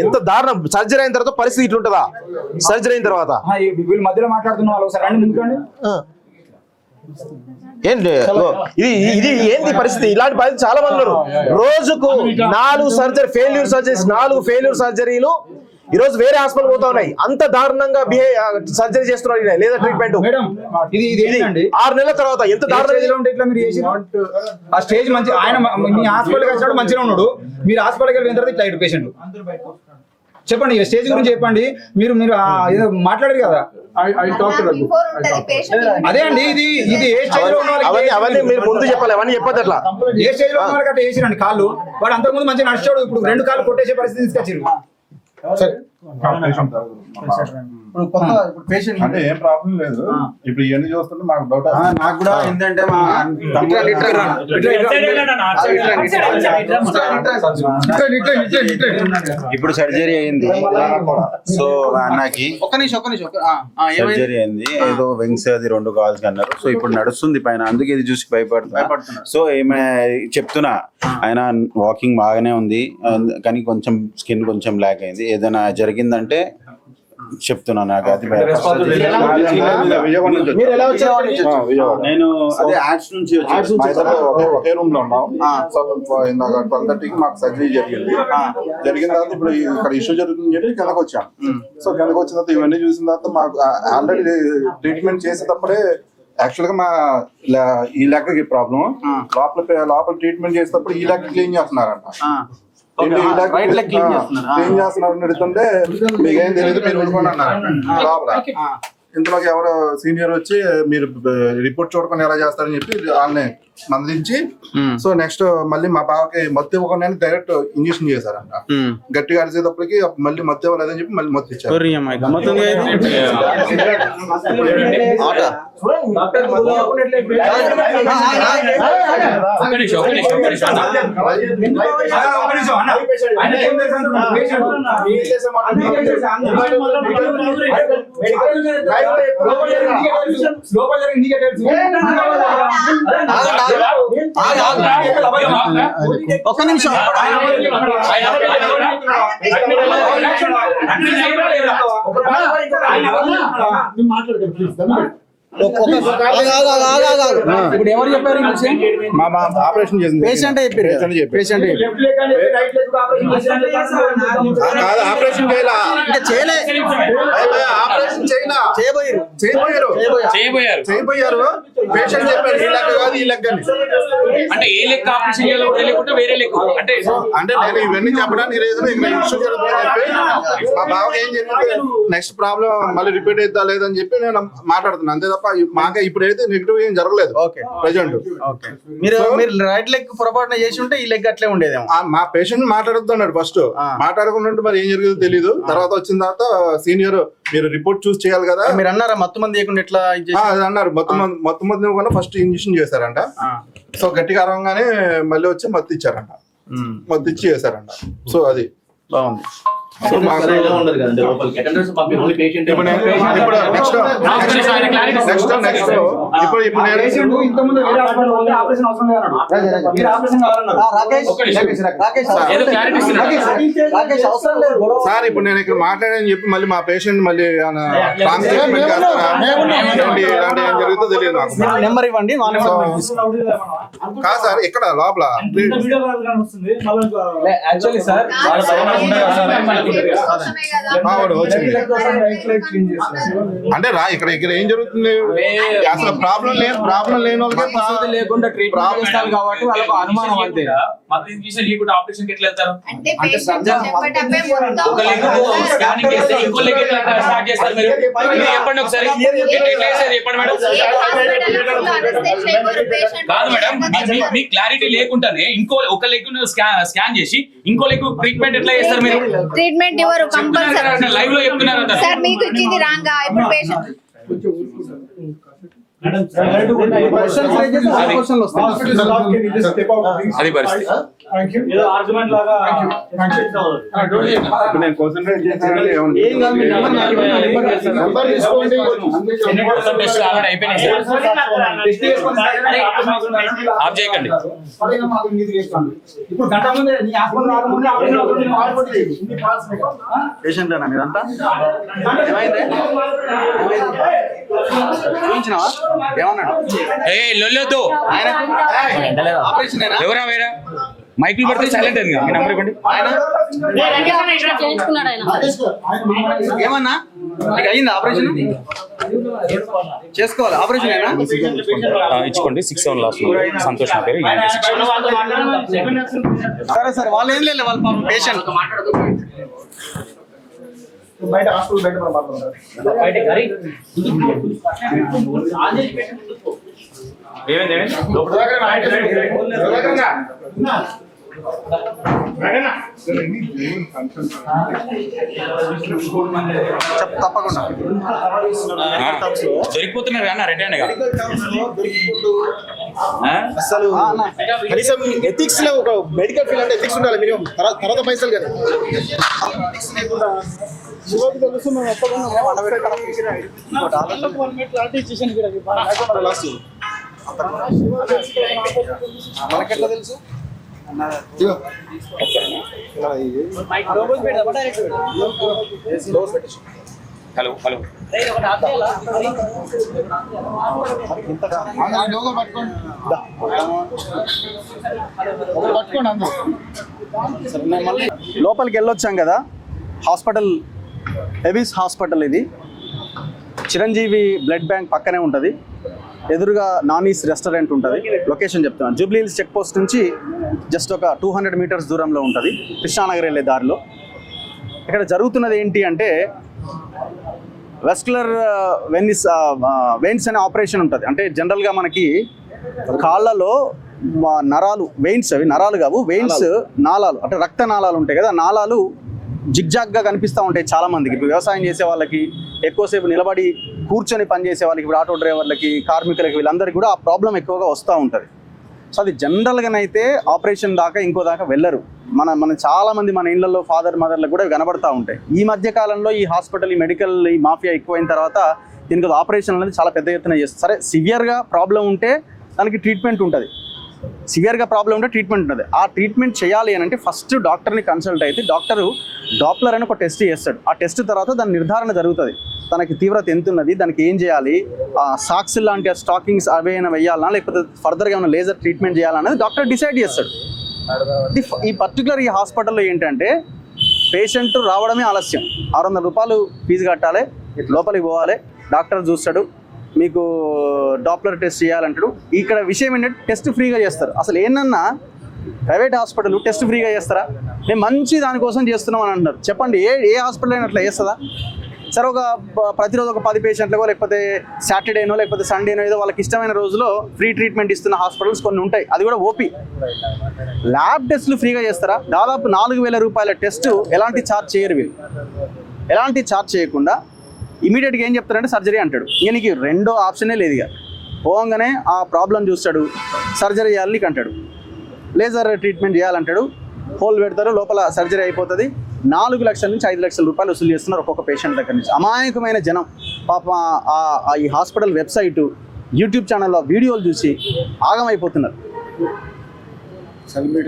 ఎంత దారుణం. సర్జరీ అయిన తర్వాత పరిస్థితి ఇట్లుంటదా? సర్జరీ అయిన తర్వాత వీళ్ళు మధ్యలో మాట్లాడుతున్న వాళ్ళు ఒకసారి రండి ముందుకండి. ఏంటి ఇది ఏంటి పరిస్థితి? ఇలాంటి పరిస్థితి చాలా మంది ఉన్నారు. రోజుకు 4 ఫెయిల్యూర్ సర్జరీలు ఈ రోజు వేరే హాస్పిటల్ పోతా ఉన్నాయి. అంత దారుణంగా సర్జరీ చేస్తున్నారు లేదా ట్రీట్మెంట్. 6 నెలల తర్వాత ఎంత దారుణంగా ఆ స్టేజ్ మంచి. ఆయన మీ హాస్పిటల్కి వచ్చినప్పుడు మంచిగా ఉన్నాడు, మీరు హాస్పిటల్కి వెళ్ళిన తర్వాత ఇట్లా అయ్యాడు పేషెంట్. చెప్పండి స్టేజ్ గురించి చెప్పండి. మీరు ఏదో మాట్లాడారు కదా, అదే అండి. ఇది ఏ స్టేజ్ లో అవన్నీ మీరు ముందు చెప్పాలి, అవన్నీ చెప్పదు అట్లా. ఏ స్టేజ్ లో ఉన్న వాళ్ళకి అట్లా వేసిరండి కాళ్ళు. వాడు అంతకుముందు మంచిగా నడిచాడు, ఇప్పుడు 2 కాళ్ళు కొట్టేసే పరిస్థితి తీసుకొచ్చారు. ఇప్పుడు పేషెంట్ అంటే ఏం ప్రాబ్లం లేదు. ఇప్పుడు ఇవన్నీ చూస్తుంటే మాకు డౌట్. నాకు కూడా ఏంటంటే ఇప్పుడు సర్జరీ అయింది. సో అన్నకి సర్జరీ అయింది. ఏదో వింగ్స్ అది 2 కాల్స్ అన్నారు. సో ఇప్పుడు నడుస్తుంది పైన, అందుకే ఇది చూసి భయపడుతున్నా. సో ఏమైనా చెప్తున్నా, ఆయన వాకింగ్ బాగానే ఉంది కానీ కొంచెం స్కిన్ కొంచెం బ్లాక్ అయింది. ఏదైనా జరిగిందంటే చెప్తున్నా. నాకు అది నేను అదే యాడ్స్ నుంచి ఒకే రూమ్ లో ఉన్నాం. 12:30కి మాకు సర్జరీ జరిగింది. జరిగిన తర్వాత ఇప్పుడు ఇక్కడ ఇష్యూ జరుగుతుంది చెప్పి కిందకు వచ్చాం. సో కిందకు వచ్చిన తర్వాత ఇవన్నీ చూసిన తర్వాత మాకు ఆల్రెడీ ట్రీట్మెంట్ చేసేటప్పుడే యాక్చువల్ గా మా ఈ లెక్కకి ప్రాబ్లం. లోపల ట్రీట్మెంట్ చేసేటప్పుడు ఈ లెక్క క్లీన్ చేస్తున్నారంట. క్లీన్ చేస్తున్నారు అడుగుతుంటే మీకేం తెలియదు, మీరు ఊరుకోండి అన్నారు లోపల. ఇంతలోకి ఎవరో సీనియర్ వచ్చి మీరు రిపోర్ట్ చూడకుండా ఎలా చేస్తారని చెప్పి వాళ్ళని మందించి సో నెక్స్ట్ మళ్ళీ మా బావకి మత్తు ఇవ్వకుండా డైరెక్ట్ ఇంజక్షన్ చేశారంట. గట్టిగా అరిచేటప్పటికి మళ్ళీ మత్తు ఇవ్వలేదని చెప్పి మళ్ళీ మత్తు ఇచ్చారు. ఒక్క నిమిషం ఇప్పుడు ఎవరు చెప్పారు మా ఆపరేషన్ చేసింది పేషెంట్ చెప్పారు. Patient operation చేయబోయారు. పేషెంట్ చెప్పారు ఈ లెక్క కాదు ఈ లెక్క అంటే ఏ లెక్క ఆపరేషన్ చేయాలి వేరే లెక్క అంటే నేను ఇవన్నీ చెప్పడానికి రీజన్ ఇక్కడ ఇష్యూ జరుగుతుందని చెప్పి మా బావకి ఏం జరిగింది నెక్స్ట్ ప్రాబ్లం మళ్ళీ రిపీట్ అవుతా లేదని చెప్పి నేను మాట్లాడుతున్నాను అంతే తప్ప మాకే ఇప్పుడైతే నెగిటివ్ ఏం జరగలేదు ప్రెజెంట్. మీరు రైట్ లెగ్ పొరపాటున చేసి ఉంటే ఈ లెగ్ అట్లే ఉండేదేమో. మా పేషెంట్ మాట్లాడుతున్నాడు ఫస్ట్ మాట్లాడుకుంటుంటే మరి ఏం జరిగిందో తెలీదు. తర్వాత వచ్చిన తర్వాత సీనియర్ మీరు రిపోర్ట్ చూసి చేయాలి కదా మీరు అన్నారా మత్తు మంది చేయకుండా ఎట్లా అది అన్నారు. మత్తు మంది కూడా ఫస్ట్ ఇంజక్షన్ చేశారంట. సో గట్టిగా అరవగానే మళ్ళీ వచ్చి మత్తు ఇచ్చారంట. మత్తు ఇచ్చి చేశారంట. సో అది బాగుంది. ఇప్పుడు సార్ ఇప్పుడు నేను ఇక్కడ మాట్లాడని చెప్పి మళ్ళీ మా పేషెంట్ మళ్ళీ ఇలాంటి ఏం జరుగుతుందో తెలియదు నాకు. నెంబర్ ఇవ్వండి. కాదు సార్ ఇక్కడ లోపల యాక్చువల్లీ సార్ అంటే ఇక్కడ ఇక్కడ ఏం జరుగుతుంది అసలు ప్రాబ్లం లేని వాళ్ళకి లేకుండా ట్రీట్మెంట్ చేస్తారు కాబట్టి వాళ్ళకు అనుమానం అంతే. ఆపరేషన్ ఎట్లా వెళ్తారు అంటే ఒక లెగ్ స్కానింగ్ చేస్తే ఇంకో లెగ్ ఎట్లా స్టార్ట్ చేస్తారు మీరు చెప్పండి ఒకసారి చెప్పండి మేడం. కాదు మేడం మీ క్లారిటీ లేకుండానే ఇంకో ఒక లెగ్ స్కాన్ చేసి ఇంకో లెగ్ ట్రీట్మెంట్ ఎట్లా చేస్తారు మీరు? ట్రీట్మెంట్ ఎవరు కంపల్సరీ లైవ్ లో చెప్తున్నారు కదా సార్ మీకు ఇచ్చింది రాంగా ఇప్పుడు పేషెంట్ అది పరిస్థితి. ఆఫ్ చేయకండి. పేషెంట్ మీరంతా చూపించినావా ఏమన్నాడు? లొల్లొద్దు ఎవరా వేరా మైకులు పడితే సైలెంట్ అయింది. మీ నెంబర్ ఇవ్వండి. ఏమన్నా నీకు అయింది ఆపరేషన్? చేసుకోవాలి ఆపరేషన్ ఇచ్చుకోండి. 6-7 లాస్ట్ సంతోష్ నా పేరు. సరే సరే వాళ్ళు ఏం లేదు వాళ్ళ పేషెంట్ బయట హాస్పిటల్ బయట మాట్లాడుతున్నారు. తప్పకుండా దొరికిపోతున్నారు అన్న రిటర్న్ గా. అసలు కనీసం ఎథిక్స్ లో ఒక మెడికల్ ఫీల్డ్ అంటే ఎథిక్స్ ఉండాలి మినిమం. తర్వాత పైసలు కదా మనకెట్లా తెలుసు? హలో హలో లోపలికి వెళ్ళొచ్చాం కదా. హాస్పిటల్ ఎవిస్ హాస్పిటల్ ఇది. చిరంజీవి బ్లడ్ బ్యాంక్ పక్కనే ఉంటుంది. ఎదురుగా నానీస్ రెస్టారెంట్ ఉంటుంది. లొకేషన్ చెప్తున్నాను. జూబ్లీ హిల్స్ చెక్ పోస్ట్ నుంచి జస్ట్ ఒక 200 మీటర్స్ దూరంలో ఉంటుంది, కృష్ణానగర్ వెళ్ళే దారిలో. ఇక్కడ జరుగుతున్నది ఏంటి అంటే వెస్కులర్ వెయిన్స్ అనే ఆపరేషన్ ఉంటుంది. అంటే జనరల్గా మనకి కాళ్ళలో నరాలు, వెయిన్స్, అవి నరాలు కావు, వెయిన్స్, నాళాలు అంటే రక్త నాళాలు ఉంటాయి కదా, నాళాలు జిగ్జాగ్గా కనిపిస్తూ ఉంటాయి చాలా మందికి. ఇప్పుడు వ్యవసాయం చేసే వాళ్ళకి, ఎక్కువసేపు నిలబడి కూర్చొని పనిచేసే వాళ్ళకి, ఇప్పుడు ఆటో డ్రైవర్లకి, కార్మికులకి, వీళ్ళందరికీ కూడా ఆ ప్రాబ్లం ఎక్కువగా వస్తూ ఉంటుంది. సో అది జనరల్గానైతే ఆపరేషన్ దాకా ఇంకో దాకా వెళ్ళరు. మన చాలా మంది మన ఇళ్లలో ఫాదర్ మదర్లకు కూడా కనబడతా ఉంటాయి. ఈ మధ్య కాలంలో ఈ హాస్పిటల్, ఈ మెడికల్, ఈ మాఫియా ఎక్కువైన తర్వాత దీనికి ఆపరేషన్ అనేది చాలా పెద్ద ఎత్తున చేస్తారు. సరే, సివియర్గా ప్రాబ్లం ఉంటే దానికి ట్రీట్మెంట్ ఉంటుంది, సివియర్గా ప్రాబ్లం ఉంటే ట్రీట్మెంట్ ఉంటుంది. ఆ ట్రీట్మెంట్ చేయాలి అని అంటే ఫస్ట్ డాక్టర్ని కన్సల్ట్ అయితే డాక్టరు డాప్లర్ అని ఒక టెస్ట్ చేస్తాడు. ఆ టెస్ట్ తర్వాత దాని నిర్ధారణ జరుగుతుంది, తనకి తీవ్రత ఎంత ఉన్నది, దానికి ఏం చేయాలి, సాక్స్ లాంటి స్టాకింగ్స్ అవేమైనా వేయాలన్నా లేకపోతే ఫర్దర్గా ఏమైనా లేజర్ ట్రీట్మెంట్ చేయాలన్నది డాక్టర్ డిసైడ్ చేస్తాడు. ఈ పర్టికులర్ ఈ హాస్పిటల్లో ఏంటంటే పేషెంట్ రావడమే ఆలస్యం. 600 రూపాయలు ఫీజు కట్టాలి, లోపలికి పోవాలి, డాక్టర్ చూస్తాడు, మీకు డాప్లర్ టెస్ట్ చేయాలంటాడు. ఇక్కడ విషయం ఏంటంటే టెస్ట్ ఫ్రీగా చేస్తారు. అసలు ఏంటన్నా ప్రైవేట్ హాస్పిటల్ టెస్ట్ ఫ్రీగా చేస్తారా? మేము మంచి దానికోసం చేస్తున్నాం అని అంటున్నారు. చెప్పండి, ఏ హాస్పిటల్ అయినా అట్లా చేస్తుందా? సరే, ఒక ప్రతిరోజు ఒక 10 పేషెంట్లకో లేకపోతే సాటర్డేనో లేకపోతే సండేనో ఏదో వాళ్ళకి ఇష్టమైన రోజులో ఫ్రీ ట్రీట్మెంట్ ఇస్తున్న హాస్పిటల్స్ కొన్ని ఉంటాయి, అది కూడా ఓపీ. ల్యాబ్ టెస్టులు ఫ్రీగా చేస్తారా? దాదాపు 4000 రూపాయల టెస్ట్ ఎలాంటి ఛార్జ్ చేయరు వీళ్ళు. ఎలాంటి ఛార్జ్ చేయకుండా ఇమీడియట్గా ఏం చెప్తారంటే సర్జరీ అంటాడు. ఇక నీకు రెండో ఆప్షనే లేదు. ఇక పోగానే ఆ ప్రాబ్లం చూస్తాడు, సర్జరీ చేయాలి నీకు అంటాడు, లేజర్ ట్రీట్మెంట్ చేయాలంటాడు, హోల్ పెడతారు, లోపల సర్జరీ అయిపోతుంది. 4 లక్షల నుంచి 5 లక్షల రూపాయలు వసూలు చేస్తున్నారు ఒక్కొక్క పేషెంట్ దగ్గర నుంచి. అమాయకమైన జనం పాప ఈ హాస్పిటల్ వెబ్సైటు, యూట్యూబ్ ఛానల్లో వీడియోలు చూసి ఆగమైపోతున్నారు.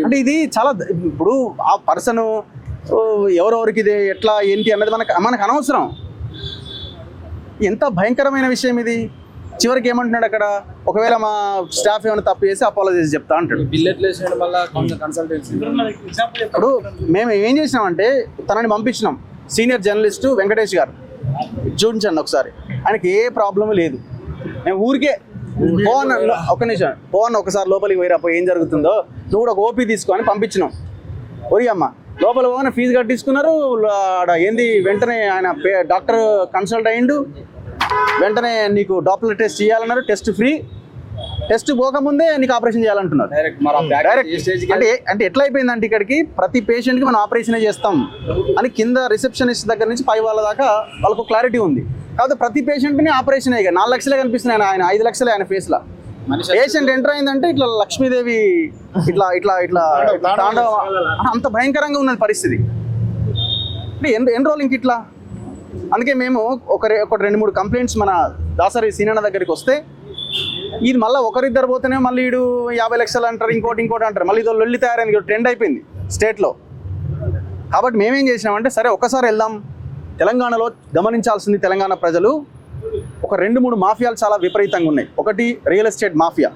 అంటే ఇది చాలా, ఇప్పుడు ఆ పర్సన్ ఎవరెవరికి ఇది ఎట్లా ఏంటి అన్నది మనకు అనవసరం. ఎంత భయంకరమైన విషయం ఇది. చివరికి ఏమంటున్నాడు అక్కడ, ఒకవేళ మా స్టాఫ్ ఏమైనా తప్పు చేసి అపాలజీస్ చెప్తా అంటాడు. ఇప్పుడు మేము ఏం చేసినామంటే తనని పంపించినాం, సీనియర్ జర్నలిస్ట్ వెంకటేష్ గారు, చూపించండి ఒకసారి, ఆయనకి ఏ ప్రాబ్లం లేదు. మేము ఊరికే పోవన్న, ఒక నిమిషం పోవన్న, ఒకసారి లోపలికి పోయిరాపో ఏం జరుగుతుందో, నువ్వు కూడా ఒక ఓపీ తీసుకొని పంపించినాం. ఒరియమ్మ లోపల పోగానే ఫీజు కట్టించుకున్నారు. ఏంది వెంటనే ఆయన డాక్టర్ కన్సల్ట్ అయ్యిండు, వెంటనే నీకు డాప్లర్ టెస్ట్ చేయాలన్నారు, టెస్ట్ ఫ్రీ. టెస్ట్ పోకముందే నీకు ఆపరేషన్ చేయాలంటున్నారు. డైరెక్ట్ అంటే ఎట్లా అయిపోయిందంటే ఇక్కడికి ప్రతి పేషెంట్కి మనం ఆపరేషనే చేస్తాం అని కింద రిసెప్షనిస్ట్ దగ్గర నుంచి పై వాళ్ళ దాకా వాళ్ళకు క్లారిటీ ఉంది. కాకపోతే ప్రతి పేషెంట్ని ఆపరేషన్ అయ్యి 4 లక్షలే కనిపిస్తున్నాయి, ఆయన 5 లక్షలే ఆయన ఫేస్లో. పేషెంట్ ఎంటర్ అయిందంటే ఇట్లా లక్ష్మీదేవి ఇట్లా ఇట్లా ఇట్లా తాండవ, అంత భయంకరంగా ఉన్నది పరిస్థితి. అంటే ఎన్ని రోజులు ఇంక ఇట్లా. అందుకే మేము ఒక 2-3 కంప్లైంట్స్ మన దాసరి సీనన్న దగ్గరికి వస్తే, ఇది మళ్ళీ ఒకరిద్దరు పోతేనే మళ్ళీ వీడు 50 లక్షలు అంటారు, ఇంకోటి అంటారు, మళ్ళీ ఇదో లొల్లి తయారైంది, ట్రెండ్ అయిపోయింది స్టేట్లో. కాబట్టి మేమేం చేసినామంటే సరే ఒకసారి వెళ్దాం. తెలంగాణలో గమనించాల్సింది, తెలంగాణ ప్రజలు ఒక 2-3 మాఫియాలు చాలా విపరీతంగా ఉన్నాయి. ఒకటి real estate mafia,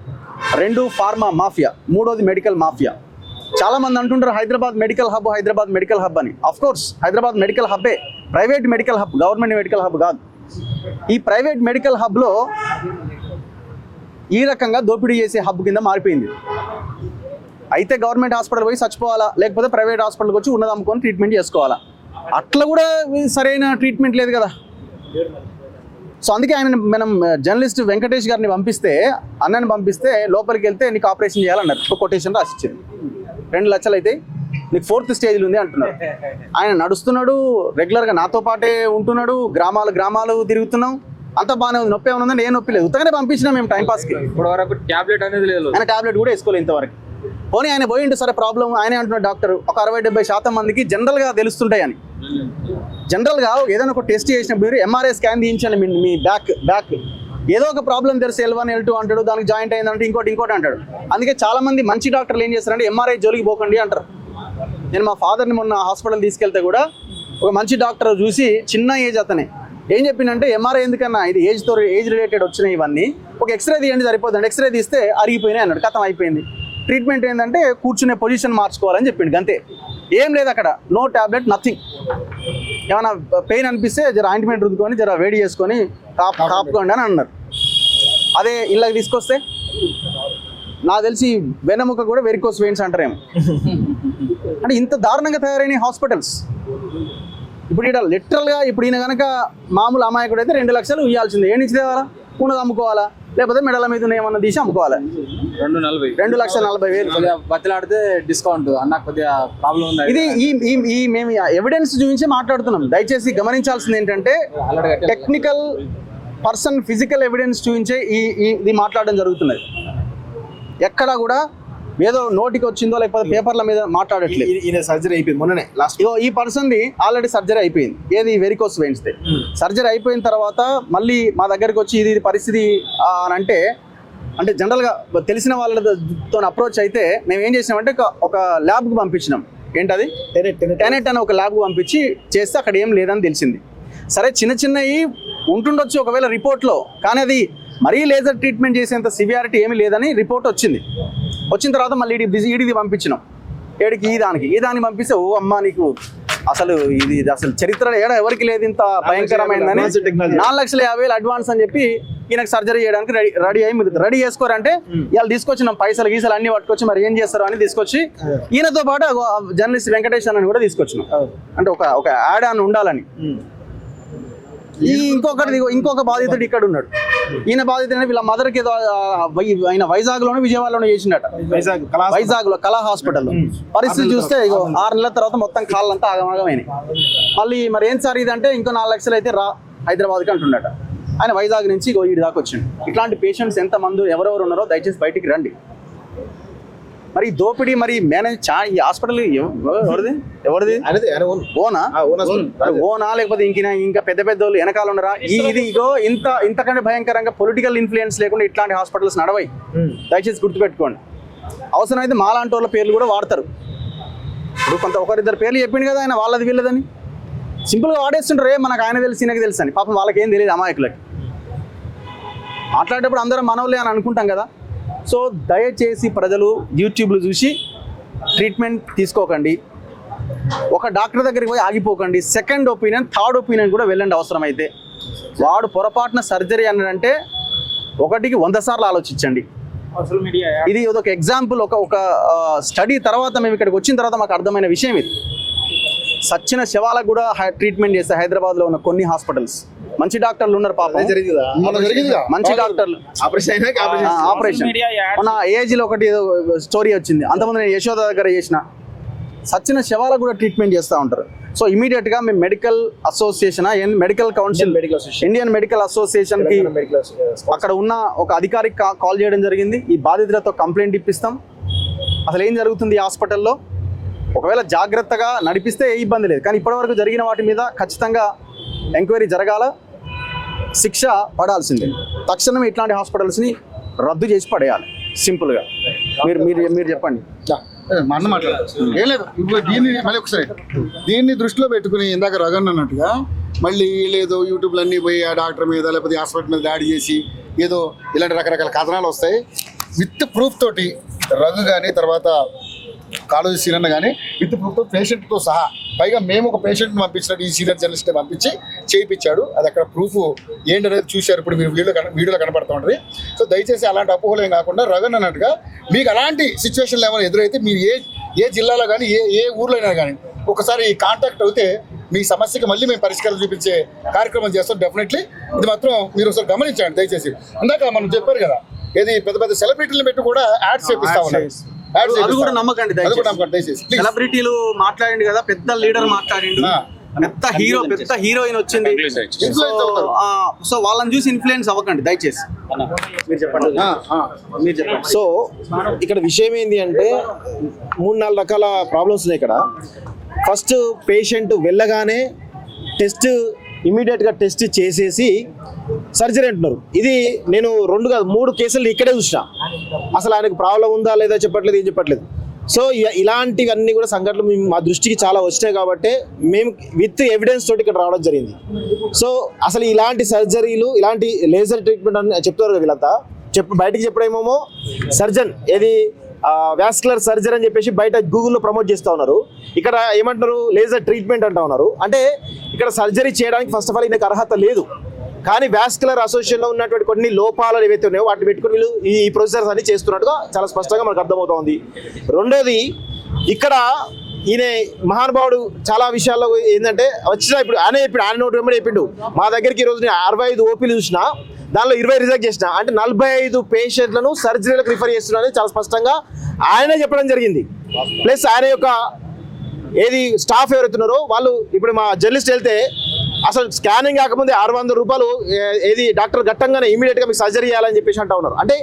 2 pharma mafia, 3వది మెడికల్ మాఫియా. చాలా మంది అంటుంటారు హైదరాబాద్ మెడికల్ హబ్ అని. ఆఫ్ కోర్స్ హైదరాబాద్ మెడికల్ హబ్బే, private medical hub, government medical hub కాదు. ఈ ప్రైవేట్ మెడికల్ హబ్లో ఈ రకంగా దోపిడీ చేసే హబ్ కింద మారిపోయింది. అయితే గవర్నమెంట్ హాస్పిటల్ పోయి చచ్చిపోవాలా, లేకపోతే ప్రైవేట్ హాస్పిటల్కి వచ్చి ఉన్నది అమ్ముకొని ట్రీట్మెంట్ చేసుకోవాలా. అట్లా కూడా సరైన ట్రీట్మెంట్ లేదు కదా. సో అందుకే మనం జర్నలిస్ట్ వెంకటేష్ గారిని అన్నని పంపిస్తే లోపలికి వెళ్తే నీకు ఆపరేషన్ చేయాలన్నారు. కొటేషన్ రాసిచ్చింది, 2 లక్షలు అయితే నీకు 4th స్టేజ్లో ఉంది అంటున్నారు. ఆయన నడుస్తున్నాడు, రెగ్యులర్గా నాతో పాటే ఉంటున్నాడు, గ్రామాలు తిరుగుతున్నాం, అంత బాగానే ఉంది. నొప్పి ఏమైనా ఉందంటే ఏ నొప్పి లేదు, ఉత్తగానే పంపించినాం మేము టైంపాస్కి. ఇప్పుడు వరకు ట్యాబ్లెట్ అనేది లేదు, ఆయన ట్యాబ్లెట్ కూడా వేసుకోలేదు ఇంతవరకు. పోనీ ఆయన పోయిండు, సరే ప్రాబ్లం ఆయనే అంటున్నాడు డాక్టర్. ఒక 60-70% మందికి జనరల్గా తెలుస్తుంటాయి అని. జనరల్గా ఏదైనా ఒక టెస్ట్ చేసినప్పుడు మీరు ఎంఆర్ఐ స్కాన్ తీయించండి, మీ బ్యాక్ ఏదో ఒక ప్రాబ్లం తెలిసి L1 L2 అంటాడు, దానికి జాయింట్ అయిందంటే ఇంకోటి అంటాడు. అందుకే చాలా మంది మంచి డాక్టర్లు ఏం చేస్తారంటే ఎంఆర్ఐ జోలికి పోకండి అంటారు. నేను మా ఫాదర్ని మొన్న హాస్పిటల్ తీసుకెళ్తే కూడా ఒక మంచి డాక్టర్ చూసి, చిన్న ఏజ్ అతనే, ఏం చెప్పిందంటే ఎంఆర్ఐ ఎందుకన్నా, ఇది ఏజ్ రిలేటెడ్ వచ్చినాయి ఇవన్నీ, ఒక ఎక్స్రే తీయండి సరిపోతుంది. ఎక్స్రే తీస్తే అరిగిపోయినాయి అన్నాడు, కథం అయిపోయింది. ట్రీట్మెంట్ ఏంటంటే కూర్చునే పొజిషన్ మార్చుకోవాలని చెప్పిండు, అంతే. ఏం లేదు అక్కడ, నో ట్యాబ్లెట్, నథింగ్. ఏమైనా పెయిన్ అనిపిస్తే జర ఆయింట్మెంట్ రుద్దుకొని జర వేడి చేసుకొని కాపుకోండి అని అన్నారు. అదే ఇళ్ళకి తీసుకొస్తే నాకు తెలిసి వెన్నెముక కూడా వెరికోస్ వెయిన్స్ అంటారేమో. అంటే ఇంత దారుణంగా తయారైన హాస్పిటల్స్. ఇప్పుడు ఇక్కడ లిటరల్గా ఇప్పుడు ఈయన కనుక మామూలు అమాయకుడు అయితే 2 లక్షలు ఇవ్వాల్సిందే, ఏ నుంచి తేవాలా? ఉన్నది అమ్ముకోవాలా, లేకపోతే మెడల మీద ఏమన్నా తీసి అమ్ముకోవాలి. 2,40,000 బతిలాడితే డిస్కౌంట్ అన్న కొద్దిగా ప్రాబ్లం ఉంది. ఇది ఈ మేము ఎవిడెన్స్ చూపించి మాట్లాడుతున్నాం. దయచేసి గమనించాల్సింది ఏంటంటే టెక్నికల్ పర్సన్ ఫిజికల్ ఎవిడెన్స్ చూపించే ఇది మాట్లాడడం జరుగుతున్నది. ఎక్కడ కూడా ఏదో నోటికి వచ్చిందో లేకపోతే పేపర్ల మీద మాట్లాడట్లేదు. ఈయన సర్జరీ అయిపోయింది మొన్ననే లాస్ట్. ఈ పర్సన్ది ఆల్రెడీ సర్జరీ అయిపోయింది. ఏది వెరికోస్ వెయిన్స్ ది సర్జరీ అయిపోయిన తర్వాత మళ్ళీ మా దగ్గరికి వచ్చి ఇది పరిస్థితి అని అంటే జనరల్గా తెలిసిన వాళ్ళతో అప్రోచ్ అయితే మేము ఏం చేసినామంటే ఒక ల్యాబ్కి పంపించినాం. ఏంటది టెనెట్ అని ఒక ల్యాబ్కి పంపించి చేస్తే అక్కడ ఏం లేదని తెలిసింది. సరే చిన్నవి ఉంటుండొచ్చు ఒకవేళ రిపోర్ట్లో, కానీ అది మరీ లేజర్ ట్రీట్మెంట్ చేసేంత సివియారిటీ ఏమీ లేదని రిపోర్ట్ వచ్చింది. వచ్చిన తర్వాత మళ్ళీ ఈడిది పంపించినాం. ఏడికి ఈ దానికి పంపిస్తే ఓ అమ్మ నీకు అసలు ఇది అసలు చరిత్ర ఎవరికి లేదు ఇంత భయంకరమైందని 4,50,000 అడ్వాన్స్ అని చెప్పి ఈయనకు సర్జరీ చేయడానికి రెడీ చేసుకోరంటే ఇవాళ తీసుకొచ్చినాం. పైసలు గీసలు అన్ని పట్టుకొచ్చి మరి ఏం చేస్తారు అని తీసుకొచ్చి ఈయనతో పాటు జర్నలిస్ట్ వెంకటేష్ అని కూడా తీసుకొచ్చినాం. అంటే ఒక యాడ్ అని ఉండాలని. ఇంకొక బాధితుడు ఇక్కడ ఉన్నాడు. ఈయన బాధితుడు వీళ్ళ మదర్కి ఏదో ఆయన వైజాగ్లోనే విజయవాడలోనే చేసిండట. వైజాగ్లో కళా హాస్పిటల్లో పరిస్థితి చూస్తే 6 నెలల తర్వాత మొత్తం కాళ్ళంతా ఆగమాగమైనాయి. మళ్ళీ మరి ఏం సార్ ఇదంటే ఇంకో 4 లక్షలు అయితే హైదరాబాద్కి అంటున్నట. ఆయన వైజాగ్ నుంచి వీడి దాకా వచ్చిండు. ఇట్లాంటి పేషెంట్స్ ఎంతమంది ఎవరెవరు ఉన్నారో దయచేసి బయటికి రండి. మరి దోపిడీ మరి మేనేజ్ ఈ హాస్పిటల్ ఎవరిది ఓనా లేకపోతే ఇంకా పెద్ద వాళ్ళు వెనకాల ఉన్నారా? ఇంతకంటే భయంకరంగా పొలిటికల్ ఇన్ఫ్లుయెన్స్ లేకుండా ఇట్లాంటి హాస్పిటల్స్ నడవాయి. దయచేసి గుర్తుపెట్టుకోండి. అవసరమైతే మాలాంటి వాళ్ళ పేర్లు కూడా వాడతారు. ఇప్పుడు ఒకరిద్దరు పేర్లు చెప్పిండు కదా ఆయన వాళ్ళది వీళ్ళదని సింపుల్గా వాడేస్తుంటారు. మనకు ఆయన తెలుసు ఈయనకి తెలుసు అని. పాపం వాళ్ళకి ఏం తెలియదు అమాయకులకి. మాట్లాడేటప్పుడు అందరం మనవులే అని అనుకుంటాం కదా. సో దయచేసి ప్రజలు యూట్యూబ్లో చూసి ట్రీట్మెంట్ తీసుకోకండి. ఒక డాక్టర్ దగ్గరికి పోయి ఆగిపోకండి. సెకండ్ ఒపీనియన్, థర్డ్ ఒపీనియన్ కూడా వెళ్ళండి అవసరమైతే. వాడు పొరపాటున సర్జరీ అన్నాడంటే 1కి 100 సార్లు ఆలోచించండి. ఇది ఒక ఎగ్జాంపుల్. ఒక స్టడీ తర్వాత మేము ఇక్కడికి వచ్చిన తర్వాత మాకు అర్థమైన విషయం ఇది. సచ్చిన శవాలకు కూడా ట్రీట్మెంట్ చేస్తే హైదరాబాద్లో ఉన్న కొన్ని హాస్పిటల్స్ మంచి డాక్టర్లు ఉన్నారు పాపం. మంచి డాక్టర్లు ఆపరేషన్ మన ఏజ్లో ఒకటి స్టోరీ వచ్చింది. అంతమంది నేను యశోద దగ్గర చేసిన సచ్చిన శవాలకు కూడా ట్రీట్మెంట్ చేస్తూ ఉంటారు. సో ఇమీడియట్గా మేము medical association medical council Indian medical అసోసియేషన్కి అక్కడ ఉన్న ఒక అధికారికి కాల్ చేయడం జరిగింది. ఈ బాధితులతో కంప్లైంట్ ఇప్పిస్తాం. అసలు ఏం జరుగుతుంది ఈ హాస్పిటల్లో, ఒకవేళ జాగ్రత్తగా నడిపిస్తే ఏ ఇబ్బంది లేదు. కానీ ఇప్పటివరకు జరిగిన వాటి మీద ఖచ్చితంగా ఎంక్వైరీ జరగాల, శిక్ష పడాల్సిందే. తక్షణమే ఇట్లాంటి హాస్పిటల్స్ని రద్దు చేసి పడేయాలి. సింపుల్గా మీరు చెప్పండి. మా అన్న మాట్లాడారు ఏం లేదు. ఇప్పుడు దీన్ని దృష్టిలో పెట్టుకుని ఇందాక రగన్ అన్నట్టుగా మళ్ళీ లేదు యూట్యూబ్లో అన్నీ పోయి ఆ డాక్టర్ మీద లేకపోతే హాస్పిటల్ మీద దాడి చేసి ఏదో ఇలాంటి రకరకాల కథనాలు వస్తాయి. విత్ ప్రూఫ్ తోటి రఘు కానీ తర్వాత కాలేజీ సీనియర్ కానీ విత్ ప్రూఫ్తో పేషెంట్తో సహా, పైగా మేము ఒక పేషెంట్ని పంపించినట్టు ఈ సీనియర్ జర్నలిస్ట్ పంపించి చేయించాడు. అది అక్కడ ప్రూఫ్ ఏంటనేది చూశారు. ఇప్పుడు మీరు వీడియోలో కనపడుతూ ఉంటుంది. సో దయచేసి అలాంటి అపోహలేం కాకుండా రగన్ అన్నట్టుగా మీకు అలాంటి సిచ్యువేషన్లు ఏమైనా ఎదురైతే మీరు ఏ జిల్లాలో కానీ ఏ ఊర్లో అయినా కానీ ఒకసారి కాంటాక్ట్ అవుతే మీ సమస్యకి మళ్ళీ మేము పరిష్కారం చూపించే కార్యక్రమం చేస్తాం. డెఫినెట్లీ ఇది మాత్రం మీరు ఒకసారి గమనించండి దయచేసి. ఇందాక మనం చెప్పారు కదా, ఏది పెద్ద సెలబ్రిటీలు పెట్టి కూడా యాడ్స్ చేపిస్తా ఉన్నారు. అది కూడా నమ్మకండి దయచేసి. సెలబ్రిటీలు మాట్లాడిండు కదా, పెద్ద లీడర్ మాట్లాడిండు, పెద్ద హీరోయిన్ వచ్చింది. సో వాళ్ళని చూసి ఇన్ఫ్లుయెన్స్ అవ్వకండి దయచేసి. మీరు చెప్పండి. సో ఇక్కడ విషయం ఏంటి అంటే 3-4 రకాల ప్రాబ్లమ్స్ ఉన్నాయి ఇక్కడ. ఫస్ట్ పేషెంట్ వెళ్ళగానే ఇమీడియట్గా టెస్ట్ చేసేసి సర్జరీ అంటున్నారు. ఇది నేను 2 కాదు 3 కేసులు ఇక్కడే చూసిన. అసలు ఆయనకు ప్రాబ్లం ఉందా లేదా చెప్పట్లేదు, ఏం చెప్పట్లేదు. సో ఇలాంటివన్నీ కూడా సంఘటనలు మా దృష్టికి చాలా వచ్చినాయి కాబట్టి మేము విత్ ఎవిడెన్స్ తోటి ఇక్కడ రావడం జరిగింది. సో అసలు ఇలాంటి సర్జరీలు, ఇలాంటి లేజర్ ట్రీట్మెంట్ అని చెప్తారు కదా వీళ్ళంతా, బయటికి చెప్పడమేమో సర్జన్ ఏది వాస్కులర్ సర్జరీ అని చెప్పేసి బయట గూగుల్లో ప్రమోట్ చేస్తూ ఉన్నారు. ఇక్కడ ఏమంటారు లేజర్ ట్రీట్మెంట్ అంటూ ఉన్నారు. అంటే ఇక్కడ సర్జరీ చేయడానికి ఫస్ట్ ఆఫ్ ఆల్ ఈయనకు అర్హత లేదు. కానీ వాస్కులర్ అసోసియేషన్లో ఉన్నటువంటి కొన్ని లోపాలు ఏవైతే ఉన్నాయో వాటిని పెట్టుకుని వీళ్ళు ఈ ప్రొసీజర్స్ అన్ని చేస్తున్నట్టుగా చాలా స్పష్టంగా మనకు అర్థమవుతోంది. రెండోది, ఇక్కడ ఈయన మహానుభావుడు చాలా విషయాల్లో ఏంటంటే వచ్చిన ఇప్పుడు ఆయన నోటి వెంబడి చెప్పిండు. మా దగ్గరికి ఈరోజు నేను 65 ఓపీలు చూసినా దానిలో 20 రిజెక్ట్ చేసిన, అంటే 45 పేషెంట్లను సర్జరీలకు రిఫర్ చేస్తున్నారని చాలా స్పష్టంగా ఆయనే చెప్పడం జరిగింది. ప్లస్ ఆయన యొక్క ఏది స్టాఫ్ ఎవరైతున్నారో వాళ్ళు ఇప్పుడు మా జర్నలిస్ట్ వెళ్తే అసలు స్కానింగ్ కాకముందే 600 రూపాయలు ఏది డాక్టర్ గట్టంగానే ఇమీడియట్గా మీకు సర్జరీ చేయాలని చెప్పేసి అంటూ ఉన్నారు. అంటే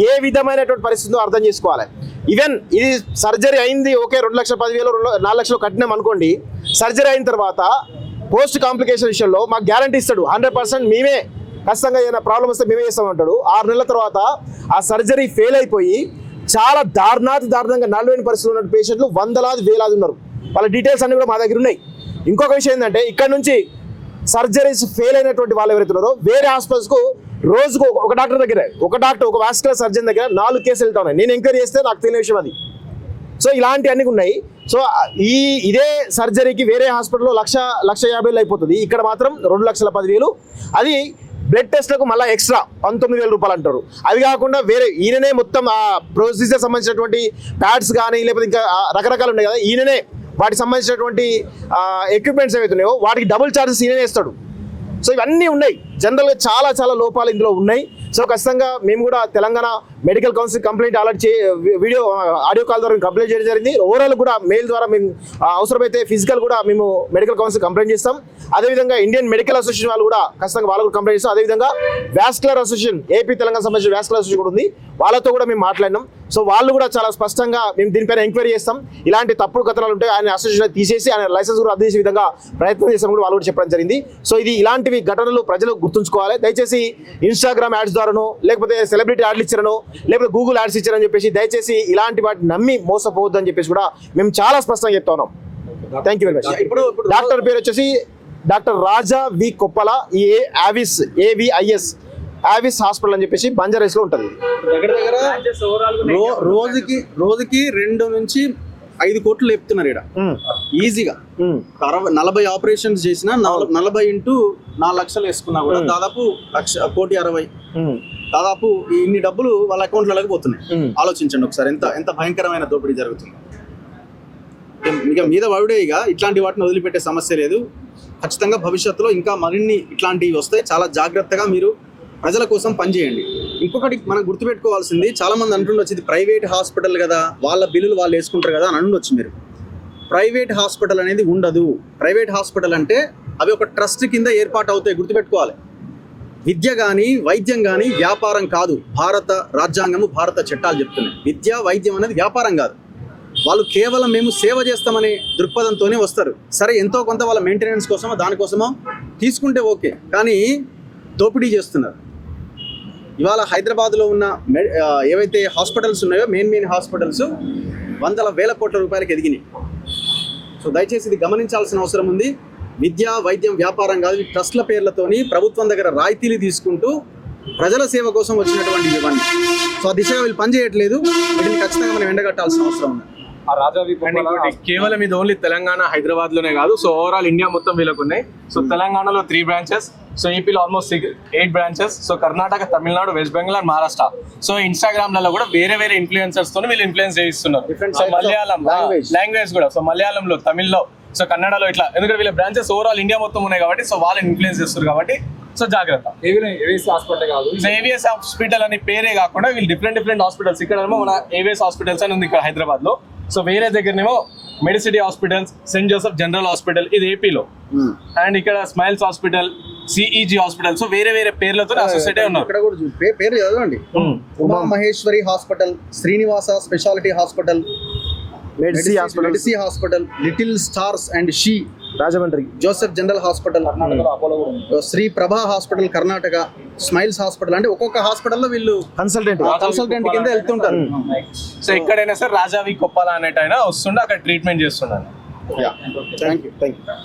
ఏ విధమైనటువంటి పరిస్థితిలో అర్థం చేసుకోవాలి. ఈవెన్ ఇది సర్జరీ అయింది ఓకే, 2,10,000 4 లక్షలు కట్టినాం అనుకోండి, సర్జరీ అయిన తర్వాత పోస్ట్ కాంప్లికేషన్ విషయంలో మాకు గ్యారంటీ ఇస్తాడు 100% మేమే ఖచ్చితంగా ఏదైనా ప్రాబ్లం వస్తే మేమే చేస్తామంటాడు. 6 నెలల తర్వాత ఆ సర్జరీ ఫెయిల్ అయిపోయి చాలా దారుణంగా 40 పరిస్థితులు ఉన్న పేషెంట్లు వందలాది వేలాది ఉన్నారు. వాళ్ళ డీటెయిల్స్ అన్ని కూడా మా దగ్గర ఉన్నాయి. ఇంకొక విషయం ఏంటంటే ఇక్కడ నుంచి సర్జరీస్ ఫెయిల్ అయినటువంటి వాళ్ళు ఎవరైతే ఉన్నారో వేరే హాస్పిటల్స్కు రోజుకు ఒక డాక్టర్ దగ్గర ఒక వాస్కులర్ సర్జన్ దగ్గర 4 కేసులు వెళ్తా ఉన్నాయి. నేను ఎంక్వైరీ చేస్తే నాకు తెలియని విషయం అది. సో ఇలాంటివన్నీ ఉన్నాయి. సో ఇదే సర్జరీకి వేరే హాస్పిటల్లో 1,50,000 అయిపోతుంది, ఇక్కడ మాత్రం 2,10,000. అది బ్లడ్ టెస్ట్లకు మళ్ళీ ఎక్స్ట్రా 19,000 రూపాయలు అంటారు. అవి కాకుండా వేరే ఈయననే మొత్తం ఆ ప్రొసీజర్ సంబంధించినటువంటి ప్యాడ్స్ కానీ లేకపోతే ఇంకా రకరకాలు ఉన్నాయి కదా, ఈయననే వాటికి సంబంధించినటువంటి ఎక్విప్మెంట్స్ ఏవైతే ఉన్నాయో వాటికి డబుల్ ఛార్జెస్ ఈయననే ఇస్తాడు. సో ఇవన్నీ ఉన్నాయి. జనరల్గా చాలా లోపాలు ఇందులో ఉన్నాయి. సో ఖచ్చితంగా మేము కూడా Telangana medical council complaint already audio call ద్వారా కంప్లైంట్ చేయడం జరిగింది. ఓవరాల్ కూడా మెయిల్ ద్వారా మేము అవసరమైతే ఫిజికల్ కూడా మేము మెడికల్ కౌన్సిల్ కంప్లైంట్ చేస్తాం. అదేవిధంగా ఇండియన్ మెడికల్ అసోసియేషన్ వాళ్ళు కూడా ఖచ్చితంగా వాళ్ళు కూడా కంప్లైంట్ చేస్తాం. అదేవిధంగా వాస్కులర్ అసోసియేషన్, ఏపీ తెలంగాణ సంబంధించిన వాస్కులర్ అసోసియేషన్ కూడా ఉంది, వాళ్ళతో కూడా మేము మాట్లాడినాం. సో వాళ్ళు కూడా చాలా స్పష్టంగా మేము దీనిపైన ఎంక్వైరీ చేస్తాం, ఇలాంటి తప్పుడు కథనాలు ఉంటే ఆయన అసోసియేషన్ తీసేసి ఆయన లైసెన్స్ కూడా రద్దు చేసే విధంగా ప్రయత్నం చేస్తాం కూడా వాళ్ళు కూడా చెప్పడం జరిగింది. సో ఇది ఇలాంటివి ఘటనలు ప్రజలు గుర్తుంచుకోవాలి. దయచేసి ఇన్స్టాగ్రామ్ యాడ్స్ ద్వారానో లేకపోతే సెలబ్రిటీ యాడ్లు ఇచ్చారనో లేకపోతే గూగుల్ యాడ్స్ ఇచ్చారని చెప్పేసి దయచేసి ఇలాంటి వాటిని నమ్మి మోసపోవద్దు అని చెప్పేసి కూడా మేము చాలా స్పష్టంగా చెప్తా ఉన్నాం. Thank you very much. ఇప్పుడు డాక్టర్ పేరు వచ్చేసి డాక్టర్ రాజా వి కొప్పల, AVIS ఆవిస్ హాస్పిటల్ అని చెప్పేసి బంజారాస్ లో ఉంటుంది. దగ్గర రోజుకి 2 నుంచి 5 కోట్లు లేపుతున్నారు ఇక్కడ ఈజీగా. 40 ఆపరేషన్స్ చేసినా 40 ఇంటూ 4 లక్షలు వేసుకున్నా కూడా దాదాపు 1,60,00,000 దాదాపు ఇన్ని డబ్బులు వాళ్ళ అకౌంట్లలోకి పోతున్నాయి. ఆలోచించండి ఒకసారి ఎంత భయంకరమైన దోపిడీ జరుగుతుంది. ఇక మీద వాడే ఇక ఇట్లాంటి వాటిని వదిలిపెట్టే సమస్య లేదు. ఖచ్చితంగా భవిష్యత్తులో ఇంకా మరిన్ని ఇట్లాంటివి వస్తాయి. చాలా జాగ్రత్తగా మీరు ప్రజల కోసం పనిచేయండి. ఇంకొకటి మనం గుర్తుపెట్టుకోవాల్సింది, చాలా మంది అంటుండొచ్చు ఇది ప్రైవేట్ హాస్పిటల్ కదా, వాళ్ళ బిల్లులు వాళ్ళు వేసుకుంటారు కదా అని అండొచ్చు మీరు. ప్రైవేట్ హాస్పిటల్ అనేది ఉండదు. ప్రైవేట్ హాస్పిటల్ అంటే అవి ఒక ట్రస్ట్ కింద ఏర్పాటు అవుతాయి, గుర్తుపెట్టుకోవాలి. విద్య కానీ వైద్యం కానీ వ్యాపారం కాదు. భారత రాజ్యాంగము, భారత చట్టాలు చెప్తున్నాయి విద్య వైద్యం అనేది వ్యాపారం కాదు. వాళ్ళు కేవలం మేము సేవ చేస్తామనే దృక్పథంతోనే వస్తారు. సరే ఎంతో కొంత వాళ్ళ మెయింటెనెన్స్ కోసమో దానికోసమో తీసుకుంటే ఓకే, కానీ దోపిడీ చేస్తున్నారు. ఇవాళ హైదరాబాద్లో ఉన్న ఏవైతే హాస్పిటల్స్ ఉన్నాయో మెయిన్ హాస్పిటల్స్ వందల వేల కోట్ల రూపాయలకి ఎదిగినాయి. సో దయచేసి ఇది గమనించాల్సిన అవసరం ఉంది. విద్య వైద్యం వ్యాపారం కాదు. ఈ ట్రస్ట్ల పేర్లతోని ప్రభుత్వం దగ్గర రాయితీలు తీసుకుంటూ ప్రజల సేవ కోసం వచ్చినటువంటి ఇవన్నీ. సో ఆ దిశగా వీళ్ళు పనిచేయట్లేదు. వీటిని ఖచ్చితంగా మనం ఎండగట్టాల్సిన అవసరం ఉంది. కేవలం ఇది ఓన్లీ తెలంగాణ హైదరాబాద్ లోనే కాదు, సో ఓవరాల్ ఇండియా మొత్తం వీళ్ళకు ఉన్నాయి. సో తెలంగాణలో 3 బ్రాంచెస్, సో ఏపీలో almost 8 branches, so Karnataka, Tamil Nadu, west Bengal and Maharashtra. So Instagram లలో కూడా వేరే ఇన్ఫ్లుయెన్సర్స్ తో వీళ్ళు ఇన్ఫ్లుయెన్స్ చేయిస్తున్నారు. సో మలయాళం లాంగ్వేజ్ కూడా, సో మలయాళంలో, తమిళ్లో, సో కన్నడలో ఇట్లా, ఎందుకంటే వీళ్ళ బ్రాంచెస్ ఓవరాల్ ఇండియా మొత్తం ఉన్నాయి కాబట్టి సో వాళ్ళని ఇన్ఫ్లుయెన్స్ చేస్తారు కాబట్టి సో జాగ్రత్త. ఏవిఎస్ హాస్పిటల్ కాదు, ఏవిఎస్ హాస్పిటల్ అనే పేరే కాకుండా వీళ్ళు డిఫరెంట్ హాస్పిటల్స్. ఇక్కడేమో మన ఏవిఎస్ హాస్పిటల్స్ అని ఉంది ఇక్కడ హైదరాబాద్ లో. సో వేరే దగ్గరనేమో Medicity hospitals, Saint Joseph general hospital ఇది ఏపీలో, అండ్ ఇక్కడ Smiles hospital, CEG hospital. So వేరే పేర్లతో అసోసియేట్ ఉన్నారు. ఇక్కడ కూడా పేరు చదవండి. Uma Maheshwari hospital, Srinivasa speciality hospital, మెడిసి hospital, Little Stars and She Rajahmundry, Joseph general hospital, Sri Prabha hospital Karnataka, smiles hospital. అంటే ఒక్కొక్క హాస్పిటల్లో వీళ్ళు కన్సల్టెంట్ కింద వెళ్తుంటారు. సో ఎక్కడైనా సరే రాజావి కొప్పాల అనేటైనా వస్తుండే అక్కడ ట్రీట్మెంట్ చేస్తున్నాను. Thank you.